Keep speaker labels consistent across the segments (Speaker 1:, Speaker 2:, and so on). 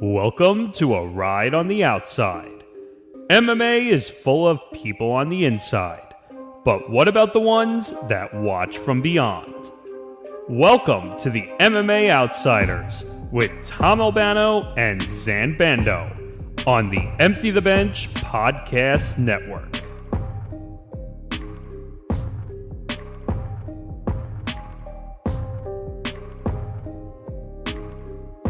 Speaker 1: Welcome to a ride on the outside. MMA is full of people on the inside, but what about the ones that watch from beyond? Welcome to the MMA Outsiders with Tom Albano and Zain Bando on the Empty the Bench Podcast Network.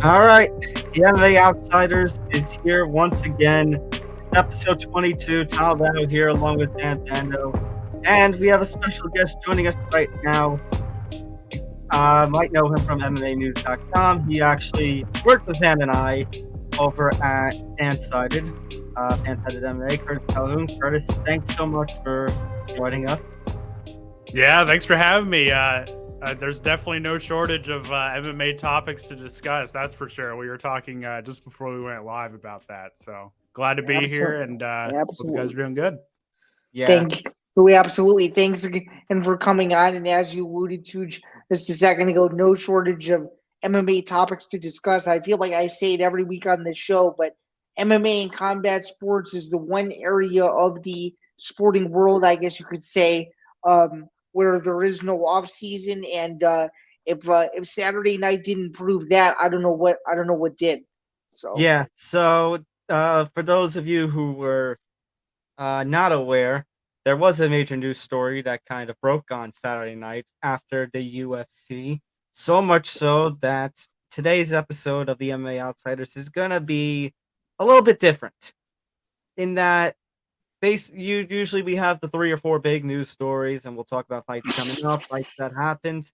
Speaker 2: All right, the MMA Outsiders is here once again. It's episode 22. Tom Albano here along with Dan Bando. And we have a special guest joining us right now. Might know him from MMAnews.com. He actually worked with Dan and I over at FanSided MMA. Curtis Calhoun. Curtis, thanks so much for joining us.
Speaker 3: Yeah, thanks for having me. There's definitely no shortage of MMA topics to discuss. That's for sure. We were talking just before we went live about that. So glad to be here, and hope you guys are doing good.
Speaker 2: Yeah.
Speaker 4: Thank you. Absolutely. Thanks again for coming on. And as you alluded to just a second ago, no shortage of MMA topics to discuss. I feel like I say it every week on this show, but MMA and combat sports is the one area of the sporting world, I guess you could say, where there is no off season. And if Saturday night didn't prove that, I don't know what did. So
Speaker 2: yeah. So for those of you who were not aware, there was a major news story that kind of broke on Saturday night after the UFC. So much so that today's episode of the MMA Outsiders is going to be a little bit different. In that, usually we have the 3 or 4 big news stories, and we'll talk about fights coming up, fights that happened.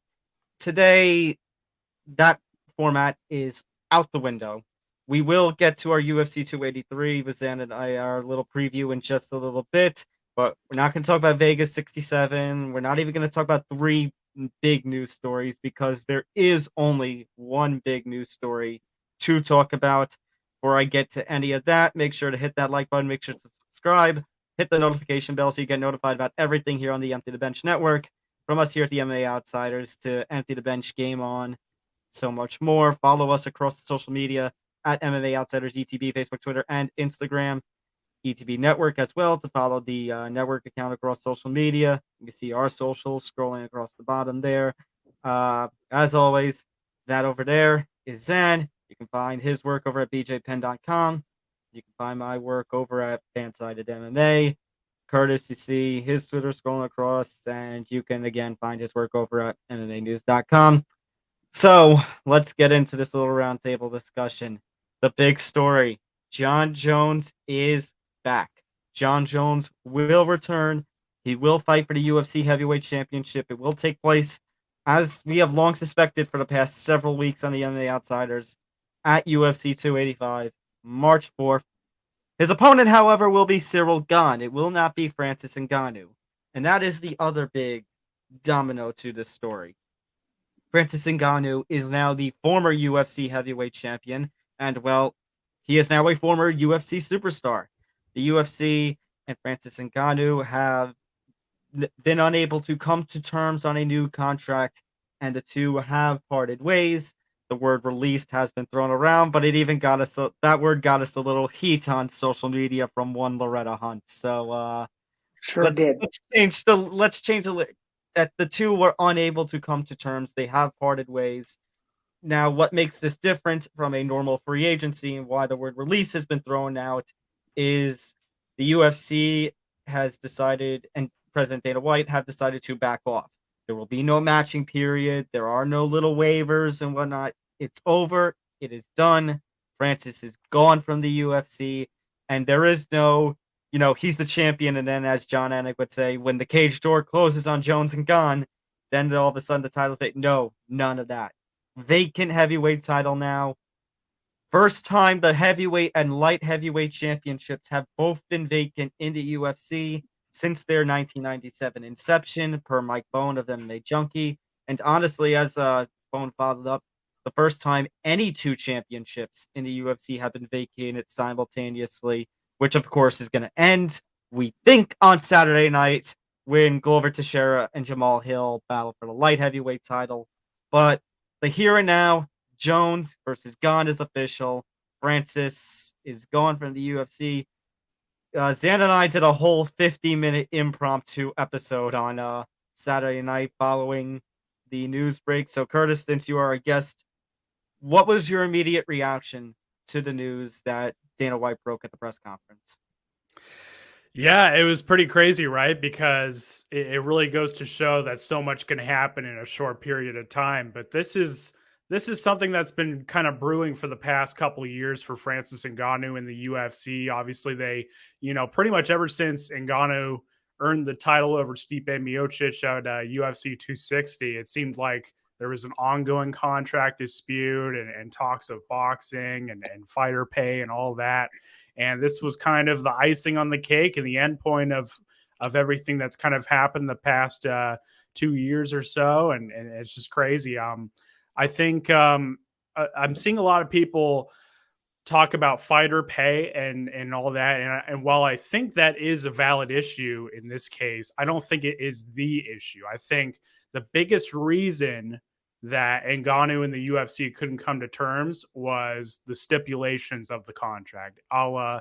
Speaker 2: Today, that format is out the window. We will get to our UFC 283 with Zain and I, our little preview in just a little bit, but we're not going to talk about Vegas 67. We're not even going to talk about 3 big news stories because there is only one big news story to talk about. Before I get to any of that, make sure to hit that like button, make sure to subscribe, hit the notification bell so you get notified about everything here on the Empty the Bench Network. From us here at the MMA Outsiders to Empty the Bench, Game On, so much more. Follow us across the social media at MMA Outsiders, ETB, Facebook, Twitter, and Instagram. ETB Network as well to follow the network account across social media. You can see our socials scrolling across the bottom there. As always, that over there is Zain. You can find his work over at bjpen.com. You can find my work over at FanSided MMA. Curtis, you see his Twitter scrolling across, and you can again find his work over at MMAnews.com. So let's get into this little roundtable discussion. The big story: Jon Jones is back. Jon Jones will return. He will fight for the UFC Heavyweight Championship. It will take place, as we have long suspected for the past several weeks on the MMA Outsiders, at UFC 285, March 4th. His opponent, however, will be Ciryl Gane. It will not be Francis Ngannou. And that is the other big domino to this story. Francis Ngannou is now the former UFC heavyweight champion, and, well, he is now a former UFC superstar. The UFC and Francis Ngannou have been unable to come to terms on a new contract, and the two have parted ways. The word released has been thrown around, but it even got us that word got us a little heat on social media from one Loretta Hunt. So let's change that the two were unable to come to terms. They have parted ways. Now, what makes this different from a normal free agency and why the word release has been thrown out is the UFC has decided, and President Dana White have decided, to back off. There will be no matching period. There are no little waivers and whatnot. It's over. It is done. Francis is gone from the UFC, and there is no, he's the champion. And then, as John Anik would say, when the cage door closes on Jones and Gane, then all of a sudden the title's vacant. No, none of that. Vacant heavyweight title now. First time the heavyweight and light heavyweight championships have both been vacant in the UFC since their 1997 inception, per Mike Bone of MMA Junkie. And honestly, as Bone followed up, the first time any 2 championships in the UFC have been vacated simultaneously, which of course is going to end, we think, on Saturday night when Glover Teixeira and Jamal Hill battle for the light heavyweight title. But the here and now, Jones versus Gane is official. Francis is going from the UFC. Zain and I did a whole 50-minute impromptu episode on Saturday night following the news break. So, Curtis, since you are a guest, what was your immediate reaction to the news that Dana White broke at the press conference?
Speaker 3: Yeah, it was pretty crazy, right? Because it really goes to show that so much can happen in a short period of time. But this is something that's been kind of brewing for the past couple of years for Francis Ngannou in the UFC. Obviously, they, pretty much ever since Ngannou earned the title over Stipe Miocic at UFC 260, it seemed like there was an ongoing contract dispute and talks of boxing and fighter pay and all that. And this was kind of the icing on the cake and the end point of everything that's kind of happened the past 2 years or so. And it's just crazy. I think I'm seeing a lot of people talk about fighter pay and all that. And while I think that is a valid issue in this case, I don't think it is the issue. I think the biggest reason that Ngannou and the UFC couldn't come to terms was the stipulations of the contract, a la,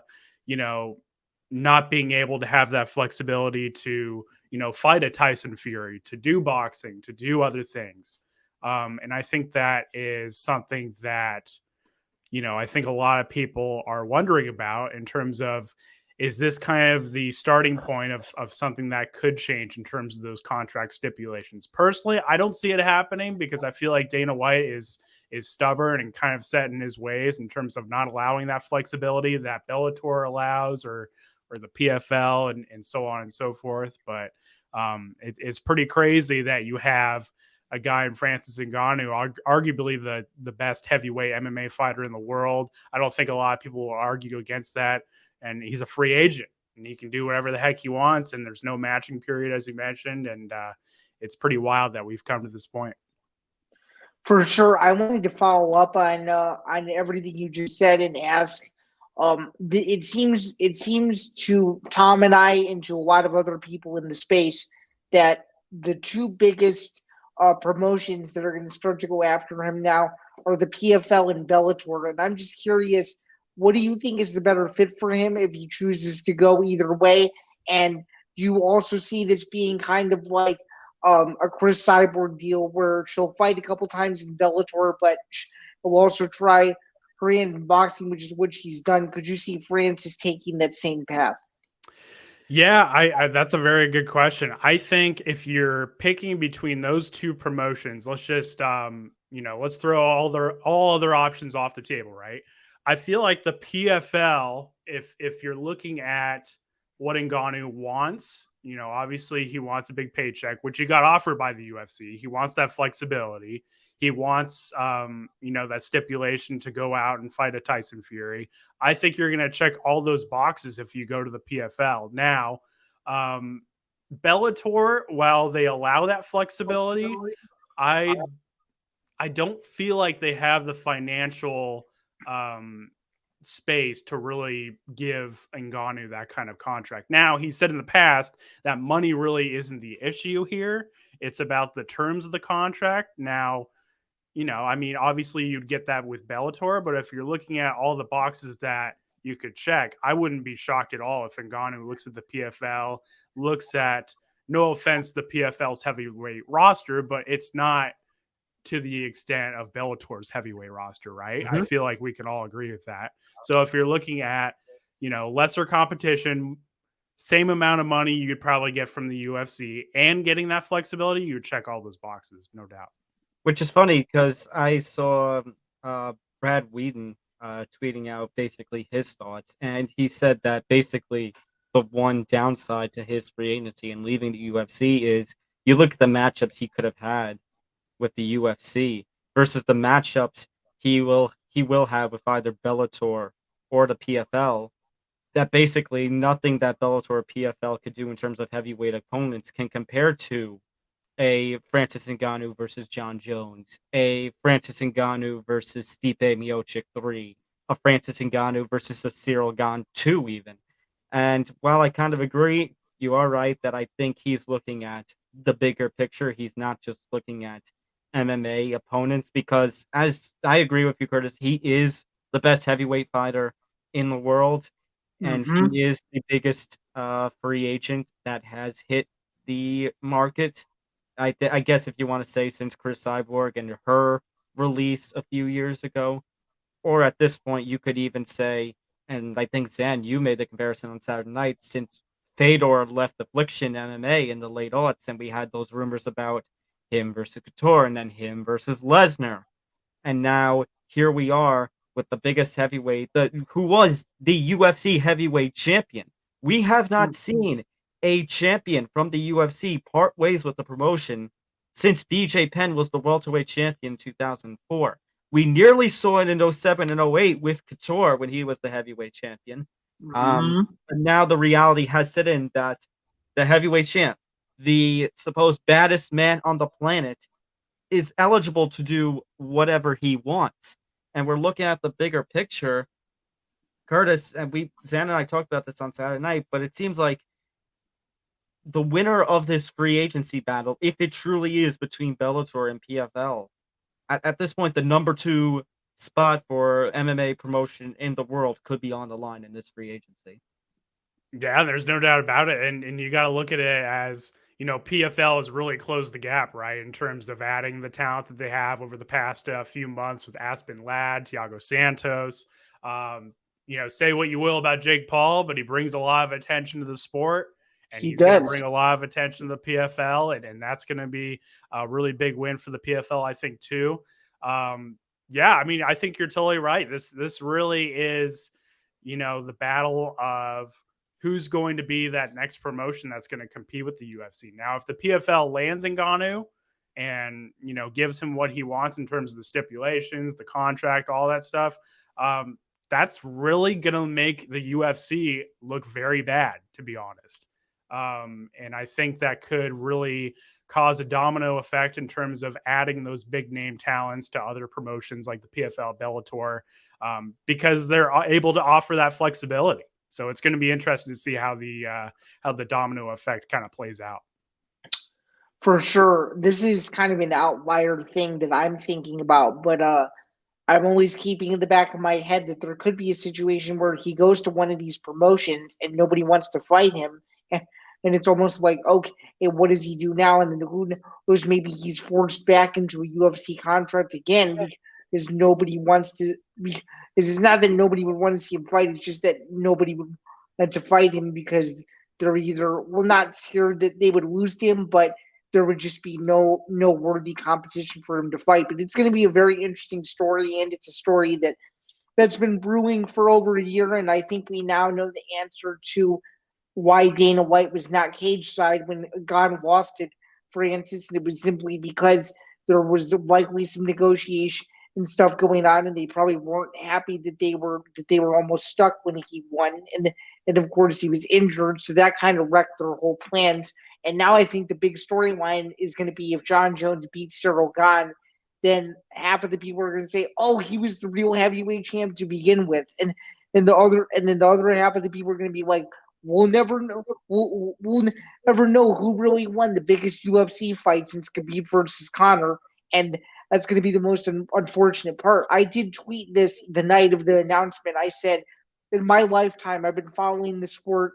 Speaker 3: not being able to have that flexibility to, fight a Tyson Fury, to do boxing, to do other things. And I think that is something that, I think a lot of people are wondering about in terms of, is this kind of the starting point of something that could change in terms of those contract stipulations? Personally, I don't see it happening because I feel like Dana White is stubborn and kind of set in his ways in terms of not allowing that flexibility that Bellator allows or the PFL and so on and so forth. But it's pretty crazy that you have a guy in Francis Ngannou, arguably the best heavyweight MMA fighter in the world. I don't think a lot of people will argue against that. And he's a free agent and he can do whatever the heck he wants. And there's no matching period, as you mentioned. And it's pretty wild that we've come to this point.
Speaker 4: For sure. I wanted to follow up on everything you just said and ask, it seems to Tom and I and to a lot of other people in the space that the two biggest promotions that are going to start to go after him now are the PFL and Bellator. And I'm just curious, what do you think is the better fit for him if he chooses to go either way? And do you also see this being kind of like a Chris Cyborg deal where she'll fight a couple times in Bellator, but he'll also try her hand in boxing, which is what she's done? Could you see Francis taking that same path?
Speaker 3: Yeah, I that's a very good question. I think if you're picking between those two promotions, let's just let's throw all other options off the table, right? I feel like the PFL, if you're looking at what Ngannou wants, obviously he wants a big paycheck, which he got offered by the UFC. He wants that flexibility. He wants, that stipulation to go out and fight a Tyson Fury. I think you're going to check all those boxes if you go to the PFL. Now, Bellator, while they allow that flexibility, I don't feel like they have the financial space to really give Ngannou that kind of contract. Now, he said in the past that money really isn't the issue here. It's about the terms of the contract. Now, obviously you'd get that with Bellator, but if you're looking at all the boxes that you could check, I wouldn't be shocked at all if Ngannou looks at the PFL, looks at, no offense, the PFL's heavyweight roster, but it's not to the extent of Bellator's heavyweight roster, right? Mm-hmm. I feel like we can all agree with that. So if you're looking at, lesser competition, same amount of money you could probably get from the UFC and getting that flexibility, you would check all those boxes, no doubt.
Speaker 2: Which is funny because I saw Brad Whedon tweeting out basically his thoughts, and he said that basically the one downside to his free agency and leaving the UFC is you look at the matchups he could have had with the UFC versus the matchups he will have with either Bellator or the PFL, that basically nothing that Bellator or PFL could do in terms of heavyweight opponents can compare to a Francis Ngannou versus Jon Jones, a Francis Ngannou versus Stipe Miocic 3, a Francis Ngannou versus a Ciryl Gane 2 even. And while I kind of agree, you are right that I think he's looking at the bigger picture. He's not just looking at MMA opponents, because as I agree with you, Curtis, he is the best heavyweight fighter in the world, and
Speaker 4: Mhm.
Speaker 2: he is the biggest free agent that has hit the market. I guess if you want to say since Chris Cyborg and her release a few years ago, or at this point, you could even say, and I think Zan, you made the comparison on Saturday night, since Fedor left Affliction MMA in the late aughts, and we had those rumors about him versus Couture, and then him versus Lesnar, and now here we are with the biggest heavyweight, who was the UFC heavyweight champion. We have not seen a champion from the UFC part ways with the promotion since BJ Penn was the welterweight champion in 2004. We nearly saw it in '07 and '08 with Couture when he was the heavyweight champion.
Speaker 4: Mhm.
Speaker 2: But now the reality has set in that the heavyweight champ, the supposed baddest man on the planet, is eligible to do whatever he wants. And we're looking at the bigger picture. Curtis, and Zan and I talked about this on Saturday night, but it seems like the winner of this free agency battle, if it truly is between Bellator and PFL, at this point, the number 2 spot for MMA promotion in the world could be on the line in this free agency.
Speaker 3: Yeah, there's no doubt about it. And you got to look at it as, PFL has really closed the gap, right, in terms of adding the talent that they have over the past few months with Aspen Ladd, Thiago Santos. Say what you will about Jake Paul, but he brings a lot of attention to the sport, and
Speaker 4: He
Speaker 3: he's going to
Speaker 4: does.
Speaker 3: bring a lot of attention to the PFL, and that's going to be a really big win for the PFL, I think, too. Yeah, I mean, I think you're totally right. This really is, the battle of who's going to be that next promotion that's going to compete with the UFC. Now, if the PFL lands Ngannou and, gives him what he wants in terms of the stipulations, the contract, all that stuff, that's really going to make the UFC look very bad, to be honest. And I think that could really cause a domino effect in terms of adding those big name talents to other promotions like the PFL, Bellator, because they're able to offer that flexibility. So it's going to be interesting to see how the domino effect kind of plays out.
Speaker 4: For sure. This is kind of an outlier thing that I'm thinking about, but I'm always keeping in the back of my head that there could be a situation where he goes to one of these promotions and nobody wants to fight him. And it's almost like, okay, what does he do now? And then who knows, maybe he's forced back into a UFC contract again because nobody wants to. Because it's not that nobody would want to see him fight, it's just that nobody would want to fight him because they're either, well, not scared that they would lose to him, but there would just be no worthy competition for him to fight. But it's going to be a very interesting story, and it's a story that's been brewing for over a year, and I think we now know the answer to why Dana White was not cage side when Gane lost it, Francis. And it was simply because there was likely some negotiation and stuff going on, and they probably weren't happy that they were almost stuck when he won. And of course he was injured, so that kind of wrecked their whole plans. And now I think the big storyline is going to be if Jon Jones beats Ciryl Gane, then half of the people are going to say, "Oh, he was the real heavyweight champ to begin with," and the other half of the people are going to be like, "We'll never know. We'll never know who really won the biggest UFC fight since Khabib versus Conor," and that's going to be the most unfortunate part. I did tweet this the night of the announcement. I said, "In my lifetime, I've been following the sport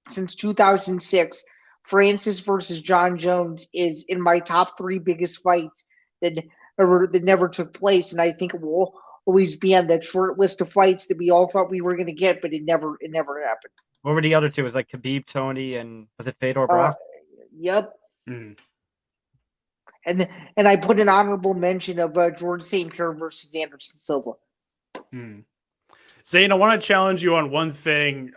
Speaker 4: since 2006. Francis versus Jon Jones is in my top 3 biggest fights that never took place, and I think it will always be on that short list of fights that we all thought we were going to get, but it never happened."
Speaker 2: What were the other 2? It was like Khabib, Tony, and was it Fedor Brock?
Speaker 4: Yep.
Speaker 3: Mm.
Speaker 4: And I put an honorable mention of George St. Pierre versus Anderson Silva.
Speaker 3: Zain, I want to challenge you on one thing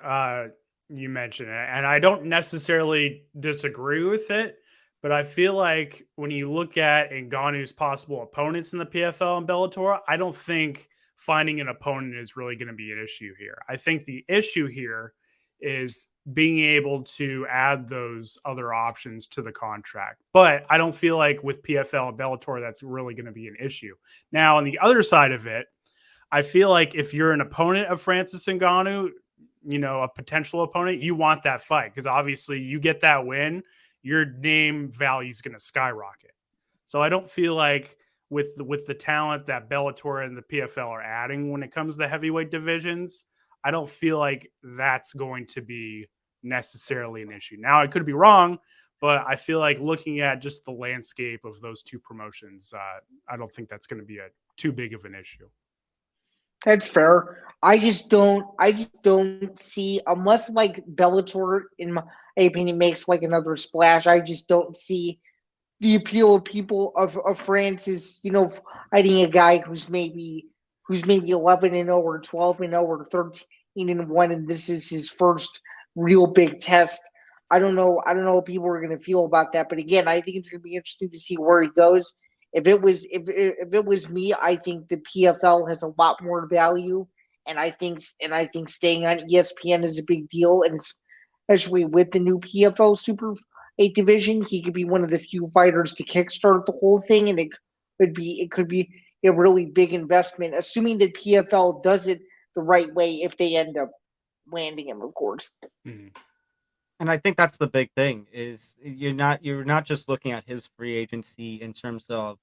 Speaker 3: you mentioned, and I don't necessarily disagree with it, but I feel like when you look at Ngannou's possible opponents in the PFL and Bellator, I don't think finding an opponent is really going to be an issue here. I think the issue here is being able to add those other options to the contract. But I don't feel like with PFL and Bellator, that's really going to be an issue. Now, on the other side of it, I feel like if you're an opponent of Francis Ngannou, a potential opponent, you want that fight because obviously you get that win, your name value is going to skyrocket. So I don't feel like with the talent that Bellator and the PFL are adding when it comes to heavyweight divisions, I don't feel like that's going to be necessarily an issue. Now, I could be wrong, but I feel like looking at just the landscape of those two promotions, I don't think that's going to be too big of an issue.
Speaker 4: That's fair. I just don't see, unless like Bellator, in my opinion, makes like another splash. I just don't see the appeal of people of Francis, fighting a guy who's maybe 11-0 or 12-0 or 13-1, and this is his first real big test. I don't know what people are going to feel about that, but again, I think it's going to be interesting to see where he goes. If it was me, I think the PFL has a lot more value, and I think staying on ESPN is a big deal, and especially with the new PFL Super 8 division, he could be one of the few fighters to kickstart the whole thing, and it could be a really big investment, assuming that PFL does it the right way if they end up landing him, of course.
Speaker 3: Mm-hmm.
Speaker 2: And I think that's the big thing is you're not just looking at his free agency in terms of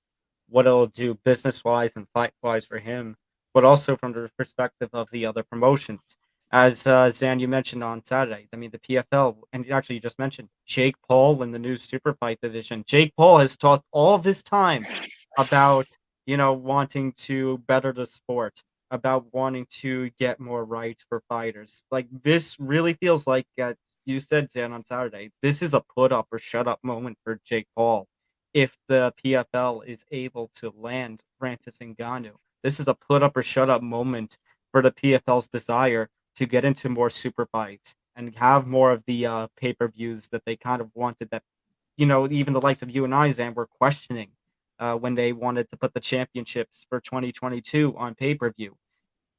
Speaker 2: what it'll do business wise and fight wise for him, but also from the perspective of the other promotions. As Zain, you mentioned on Saturday, I mean the PFL, and actually you just mentioned Jake Paul in the new super fight division. Jake Paul has talked all of his time about wanting to better the sport, about wanting to get more rights for fighters. Like this really feels like you said, Zain, on Saturday, this is a put up or shut up moment for Jake Paul. If the PFL is able to land Francis Ngannou, this is a put up or shut up moment for the PFL's desire to get into more super fights and have more of the pay-per-views that they kind of wanted, that even the likes of you and I, Zain, were questioning when they wanted to put the championships for 2022 on pay-per-view.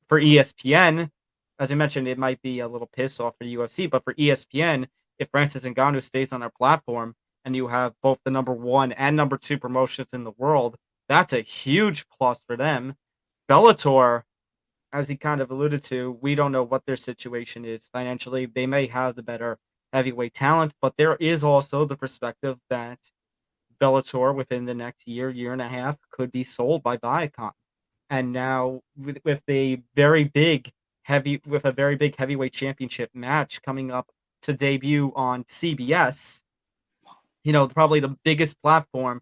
Speaker 2: For ESPN, as I mentioned, it might be a little piss off for the UFC, but for ESPN, if Francis Ngannou stays on our platform and you have both the number 1 and number 2 promotions in the world, that's a huge plus for them. Bellator, as he kind of alluded to, we don't know what their situation is financially. They may have the better heavyweight talent, but there is also the perspective that Bellator within the next year and a half could be sold by Viacom. And now with a very big heavyweight championship match coming up to debut on CBS, probably the biggest platform.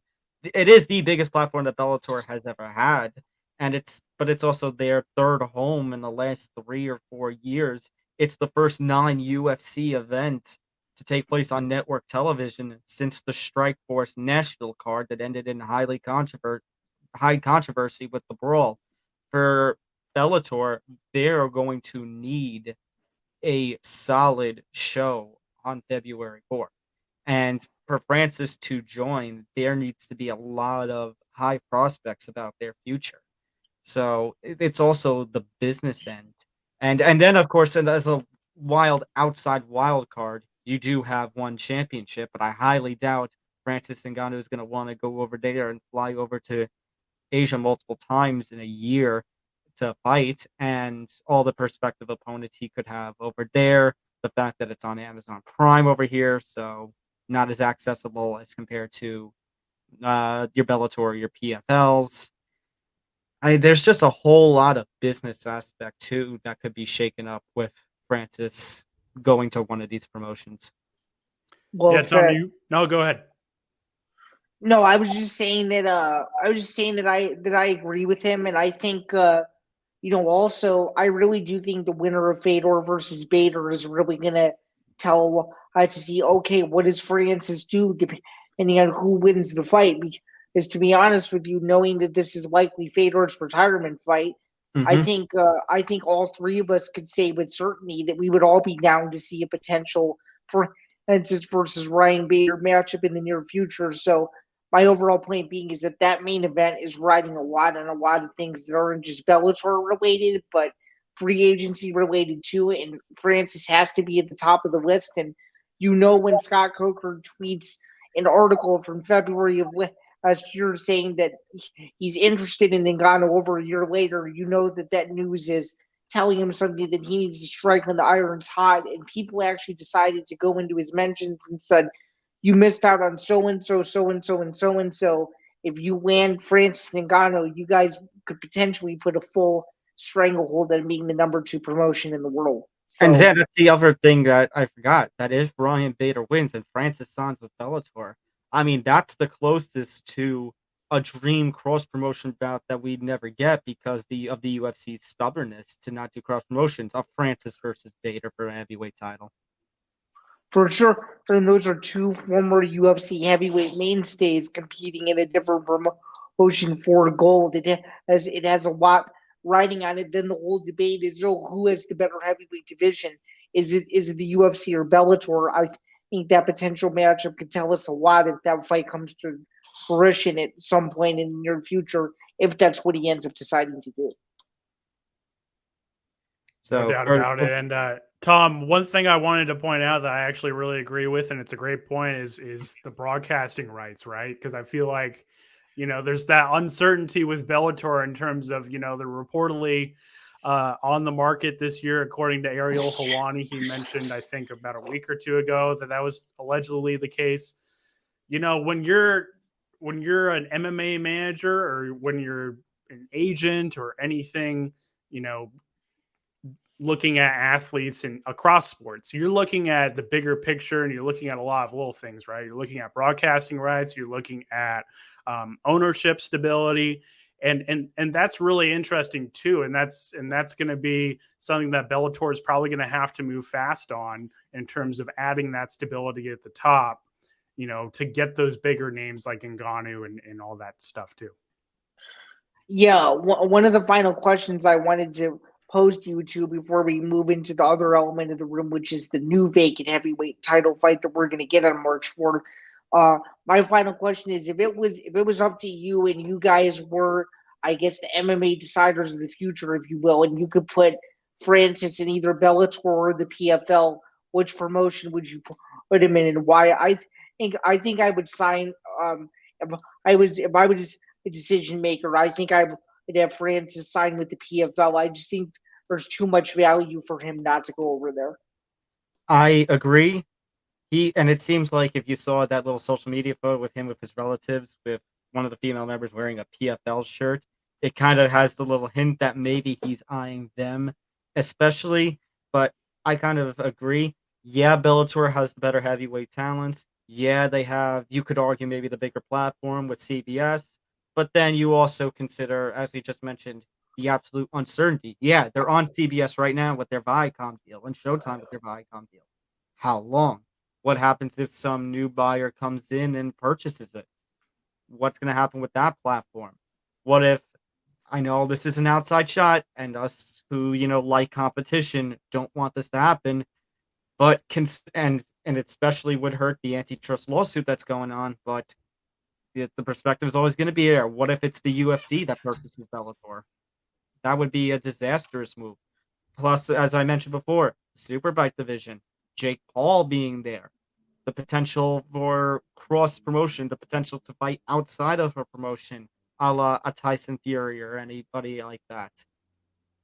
Speaker 2: It is the biggest platform that Bellator has ever had, and it's also their third home in the last 3 or 4 years. It's the first non-UFC event to take place on network television since the Strikeforce Nashville card that ended in high controversy with the brawl. For Bellator, they're going to need a solid show on February 4th. And for Francis to join, there needs to be a lot of high prospects about their future. So it's also the business end. And then, of course, and as a outside wild card, you do have one championship, but I highly doubt Francis Ngannou is going to want to go over there and fly over to Asia multiple times in a year to fight, and all the prospective opponents he could have over there. The fact that it's on Amazon Prime over here, so not as accessible as compared to your Bellator, your PFLs. There's just a whole lot of business aspect too that could be shaken up with Francis going to one of these promotions.
Speaker 4: Well,
Speaker 3: Yeah, Tom, no, go ahead.
Speaker 4: No, I was just saying that I agree with him, and I think also I really do think the winner of Fedor versus Bader is really gonna tell to see, okay, what does Francis do depending on who wins the fight. Because to be honest with you, knowing that this is likely Fedor's retirement fight, I think all three of us could say with certainty that we would all be down to see a potential Francis versus Ryan Bader matchup in the near future. So my overall point being is that main event is riding a lot on a lot of things that aren't just Bellator related, but free agency related too. And Francis has to be at the top of the list. And when Scott Coker tweets an article from February of last year saying that he's interested in Ngannou over a year later, that news is telling him something that he needs to strike when the iron's hot. And people actually decided to go into his mentions and said, you missed out on so-and-so, so-and-so, and so-and-so. if you land Francis Ngannou, you guys could potentially put a full stranglehold on being the number 2 promotion in the world.
Speaker 2: And
Speaker 4: So
Speaker 2: then that's the other thing that I forgot. That if Ryan Bader wins and Francis signs with Bellator, I mean, that's the closest to a dream cross promotion bout that we'd never get because of the UFC's stubbornness to not do cross promotions of Francis versus Bader for a heavyweight title.
Speaker 4: for sure, and those are 2 former UFC heavyweight mainstays competing in a different promotion for gold. It has a lot riding on it. Then the whole debate is, who has the better heavyweight division? Is it the UFC or Bellator? I think that potential matchup could tell us a lot if that fight comes to fruition at some point in the near future, if that's what he ends up deciding to do.
Speaker 3: No doubt about it. And Tom, one thing I wanted to point out that I actually really agree with, and it's a great point, is the broadcasting rights, right? Because I feel like, there's that uncertainty with Bellator in terms of, they're reportedly on the market this year, according to Ariel Helwani. He mentioned, I think, about a week or two ago that was allegedly the case. When you're an MMA manager or when you're an agent or anything, looking at athletes and across sports, you're looking at the bigger picture and you're looking at a lot of little things, right? You're looking at broadcasting rights, you're looking at ownership stability, and that's really interesting too. And that's going to be something that Bellator is probably going to have to move fast on in terms of adding that stability at the top, to get those bigger names like Ngannou and all that stuff too.
Speaker 4: Yeah, one of the final questions I wanted to pose to you two before we move into the other element of the room, which is the new vacant heavyweight title fight that we're going to get on March 4th. My final question is, if it was up to you and you guys were, I guess, the MMA deciders of the future, if you will, and you could put Francis in either Bellator or the PFL, which promotion would you put him in, and why? I think I would sign. If I was a decision maker, I think I would have Francis sign with the PFL. I just think there's too much value for him not to go over there.
Speaker 2: I agree. And it seems like if you saw that little social media photo with him with his relatives, with one of the female members wearing a PFL shirt, it kind of has the little hint that maybe he's eyeing them, especially. But I kind of agree. Yeah, Bellator has the better heavyweight talents. Yeah, they have, you could argue, maybe the bigger platform with CBS. But then you also consider, as we just mentioned, the absolute uncertainty. Yeah, they're on CBS right now with their Viacom deal and Showtime with their Viacom deal. How long? What happens if some new buyer comes in and purchases it? What's going to happen with that platform? What if, I know this is an outside shot, and us who, like competition don't want this to happen, but and it especially would hurt the antitrust lawsuit that's going on, but the perspective is always going to be there. What if it's the UFC that purchases Bellator? That would be a disastrous move. Plus, as I mentioned before, Superbike division, Jake Paul being there, the potential for cross promotion, the potential to fight outside of a promotion, a la a Tyson Fury or anybody like that.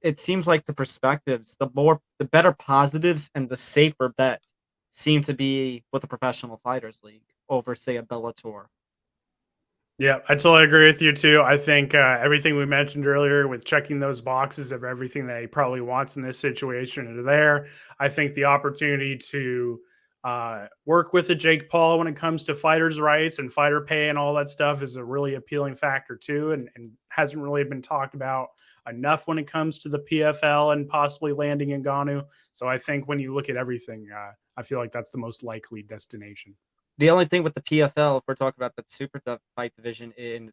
Speaker 2: It seems like the perspectives, the better positives and the safer bet seem to be with the Professional Fighters League over, say, a Bellator.
Speaker 3: Yeah, I totally agree with you too. I think everything we mentioned earlier with checking those boxes of everything that he probably wants in this situation are there. I think the opportunity to work with a Jake Paul when it comes to fighters' rights and fighter pay and all that stuff is a really appealing factor too, and hasn't really been talked about enough when it comes to the PFL and possibly landing Ngannou. So I think when you look at everything, I feel like that's the most likely destination.
Speaker 2: The only thing with the PFL, if we're talking about the super fight division in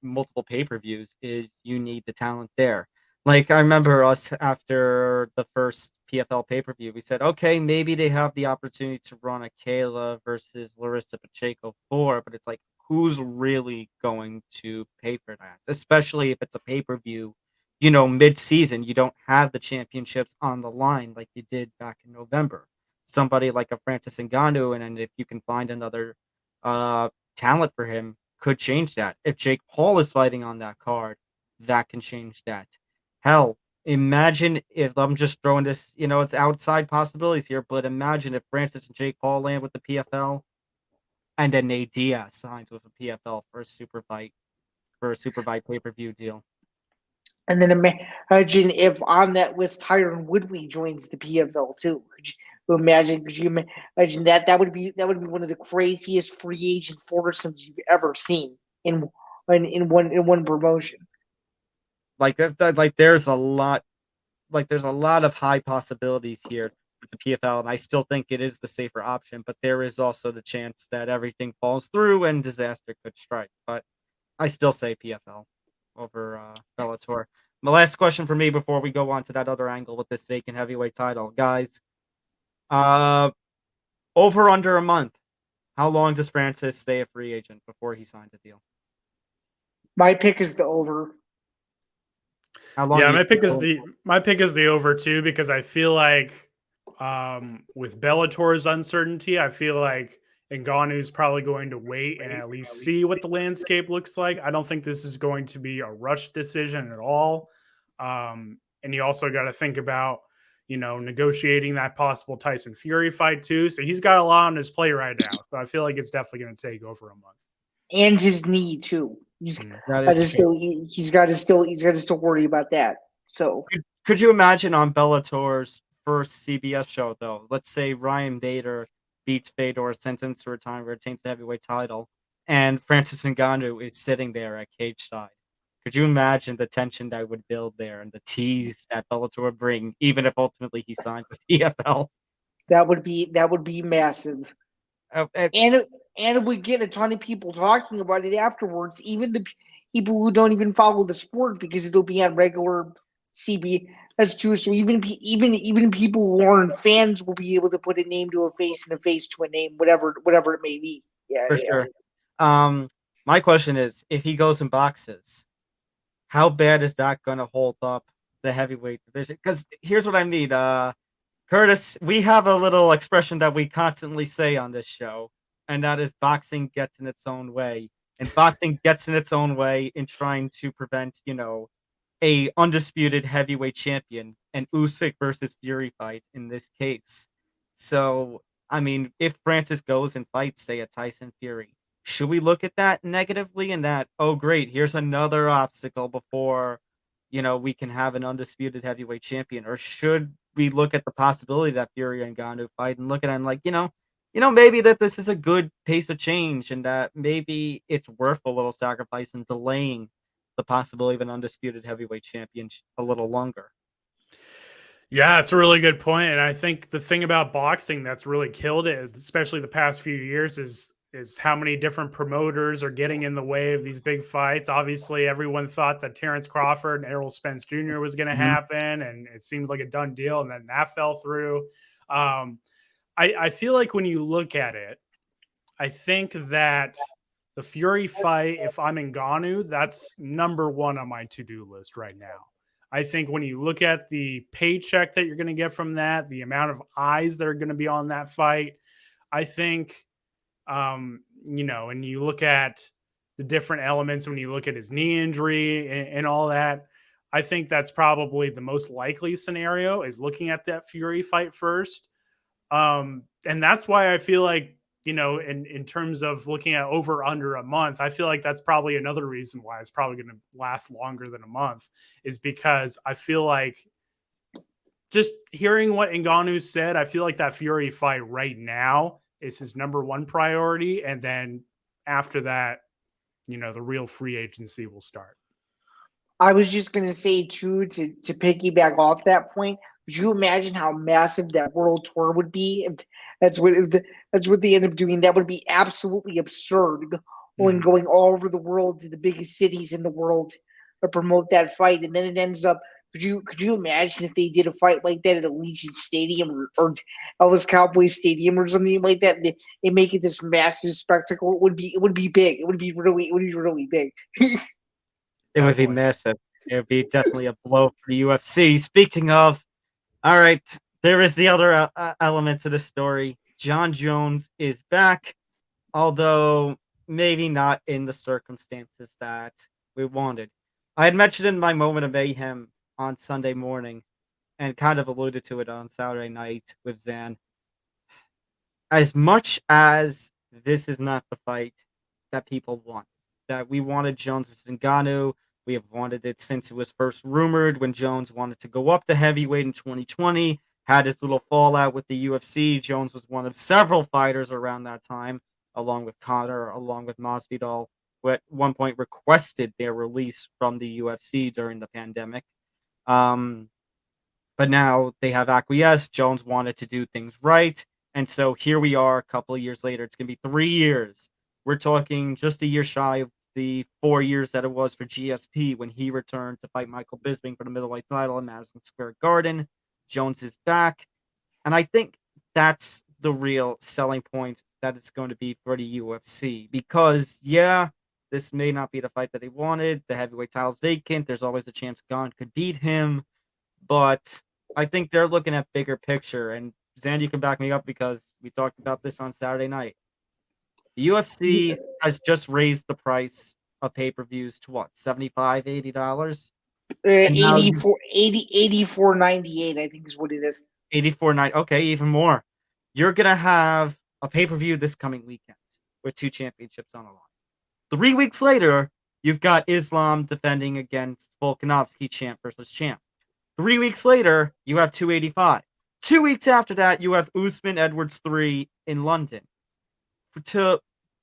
Speaker 2: multiple pay-per-views, is you need the talent there. Like, I remember us after the first PFL pay-per-view, we said, okay, maybe they have the opportunity to run a Kayla versus Larissa Pacheco 4, but it's like, who's really going to pay for that? Especially if it's a pay-per-view, mid-season, you don't have the championships on the line like you did back in November. Somebody like a Francis Ngannou, and if you can find another talent for him, could change that. If Jake Paul is fighting on that card, that can change that. Hell, imagine if, I'm just throwing this, it's outside possibilities here, but imagine if Francis and Jake Paul land with the PFL, and then Nate Diaz signs with a PFL for a super fight. for a super fight pay-per-view deal.
Speaker 4: And then imagine if on that list Tyron Woodley joins the PFL too. Could you imagine? Could you imagine that? That would be one of the craziest free agent foursomes you've ever seen in one promotion.
Speaker 2: Like there's a lot of high possibilities here with the PFL, and I still think it is the safer option. But there is also the chance that everything falls through and disaster could strike. But I still say PFL over Bellator. The last question for me before we go on to that other angle with this vacant heavyweight title, guys. Over under a month. How long does Francis stay a free agent before he signs a deal?
Speaker 4: My pick is the over.
Speaker 2: How long?
Speaker 3: Yeah, my pick is the over too, because I feel like with Bellator's uncertainty, I feel like Ngannou's probably going to wait and at least see what the landscape looks like. I don't think this is going to be a rushed decision at all. And you also got to think about, negotiating that possible Tyson Fury fight too. So he's got a lot on his plate right now. So I feel like it's definitely going to take over a month.
Speaker 4: And his knee too. He's got to still worry about that. So
Speaker 2: could you imagine on Bellator's first CBS show though? Let's say Ryan Bader beats Fedor, sentenced to retirement, retains the heavyweight title, and Francis Ngannou is sitting there at Cageside. Could you imagine the tension that would build there and the tease that Bellator would bring, even if ultimately he signed with PFL?
Speaker 4: That would be massive. And it would get a ton of people talking about it afterwards, even the people who don't even follow the sport, because it'll be on regular CB. That's true. So even people who aren't fans will be able to put a name to a face and a face to a name, whatever it may be. Yeah,
Speaker 2: for sure. My question is, if he goes and boxes, how bad is that going to hold up the heavyweight division? Because here's what I need, Curtis. We have a little expression that we constantly say on this show, and that is boxing gets in its own way. And boxing gets in its own way in trying to prevent, a undisputed heavyweight champion, an Usyk versus Fury fight in this case. So, I mean, if Francis goes and fights, say, a Tyson Fury, should we look at that negatively and that, oh, great, here's another obstacle before, we can have an undisputed heavyweight champion? Or should we look at the possibility that Fury and Ngannou fight and look at it and like, maybe that this is a good pace of change and that maybe it's worth a little sacrifice and delaying the possibility of an undisputed heavyweight champion a little longer?
Speaker 3: Yeah, it's a really good point. And I think the thing about boxing that's really killed it, especially the past few years, is how many different promoters are getting in the way of these big fights. Obviously, everyone thought that Terrence Crawford and Errol Spence Jr. was going to happen, and it seemed like a done deal, and then that fell through. I feel like when you look at it, I think that the Fury fight, if I'm Ngannou, that's number one on my to-do list right now. I think when you look at the paycheck that you're going to get from that, the amount of eyes that are going to be on that fight, I think, and you look at the different elements when you look at his knee injury and all that, I think that's probably the most likely scenario, is looking at that Fury fight first. And that's why I feel like, in terms of looking at over under a month, I feel like that's probably another reason why it's probably going to last longer than a month, is because I feel like, just hearing what Ngannou said, I feel like that Fury fight right now is his number one priority. And then after that, the real free agency will start.
Speaker 4: I was just going to say, too, to piggyback off that point, could you imagine how massive that world tour would be if that's what they end up doing? That would be absolutely absurd, going all over the world to the biggest cities in the world to promote that fight. And then it ends up, could you imagine if they did a fight like that at Allegiant Stadium or Elvis Cowboys Stadium or something like that? They make it this massive spectacle. It would be big. It would be really big.
Speaker 2: It would be massive. It would be definitely a blow for the UFC. Speaking of, all right, there is the other element to the story. Jon Jones is back, although maybe not in the circumstances that we wanted. I had mentioned in my moment of mayhem on Sunday morning and kind of alluded to it on Saturday night with Zain. As much as this is not the fight that people want, that we wanted Jones versus Ngannou. We have wanted it since it was first rumored when Jones wanted to go up to heavyweight in 2020, had his little fallout with the UFC. Jones was one of several fighters around that time, along with Conor, along with Masvidal, who at one point requested their release from the UFC during the pandemic. But now they have acquiesced. Jones wanted to do things right. And so here we are a couple of years later. It's going to be 3 years. We're talking just a year shy of the 4 years that it was for GSP when he returned to fight Michael Bisping for the middleweight title in Madison Square Garden. Jones is back. And I think that's the real selling point that it's going to be for the UFC. Because, yeah, this may not be the fight that he wanted. The heavyweight title's vacant. There's always a chance Gane could beat him. But I think they're looking at bigger picture. And Zain, you can back me up because we talked about this on Saturday night. The UFC has just raised the price of pay-per-views to what, $75, $80?
Speaker 4: 84.98, I think is what it is.
Speaker 2: 84.9. Okay, even more. You're gonna have a pay-per-view this coming weekend with 2 championships on the line. 3 weeks later, you've got Islam defending against Volkanovski, champ versus champ. 3 weeks later, you have 285. 2 weeks after that, you have Usman Edwards 3 in London. To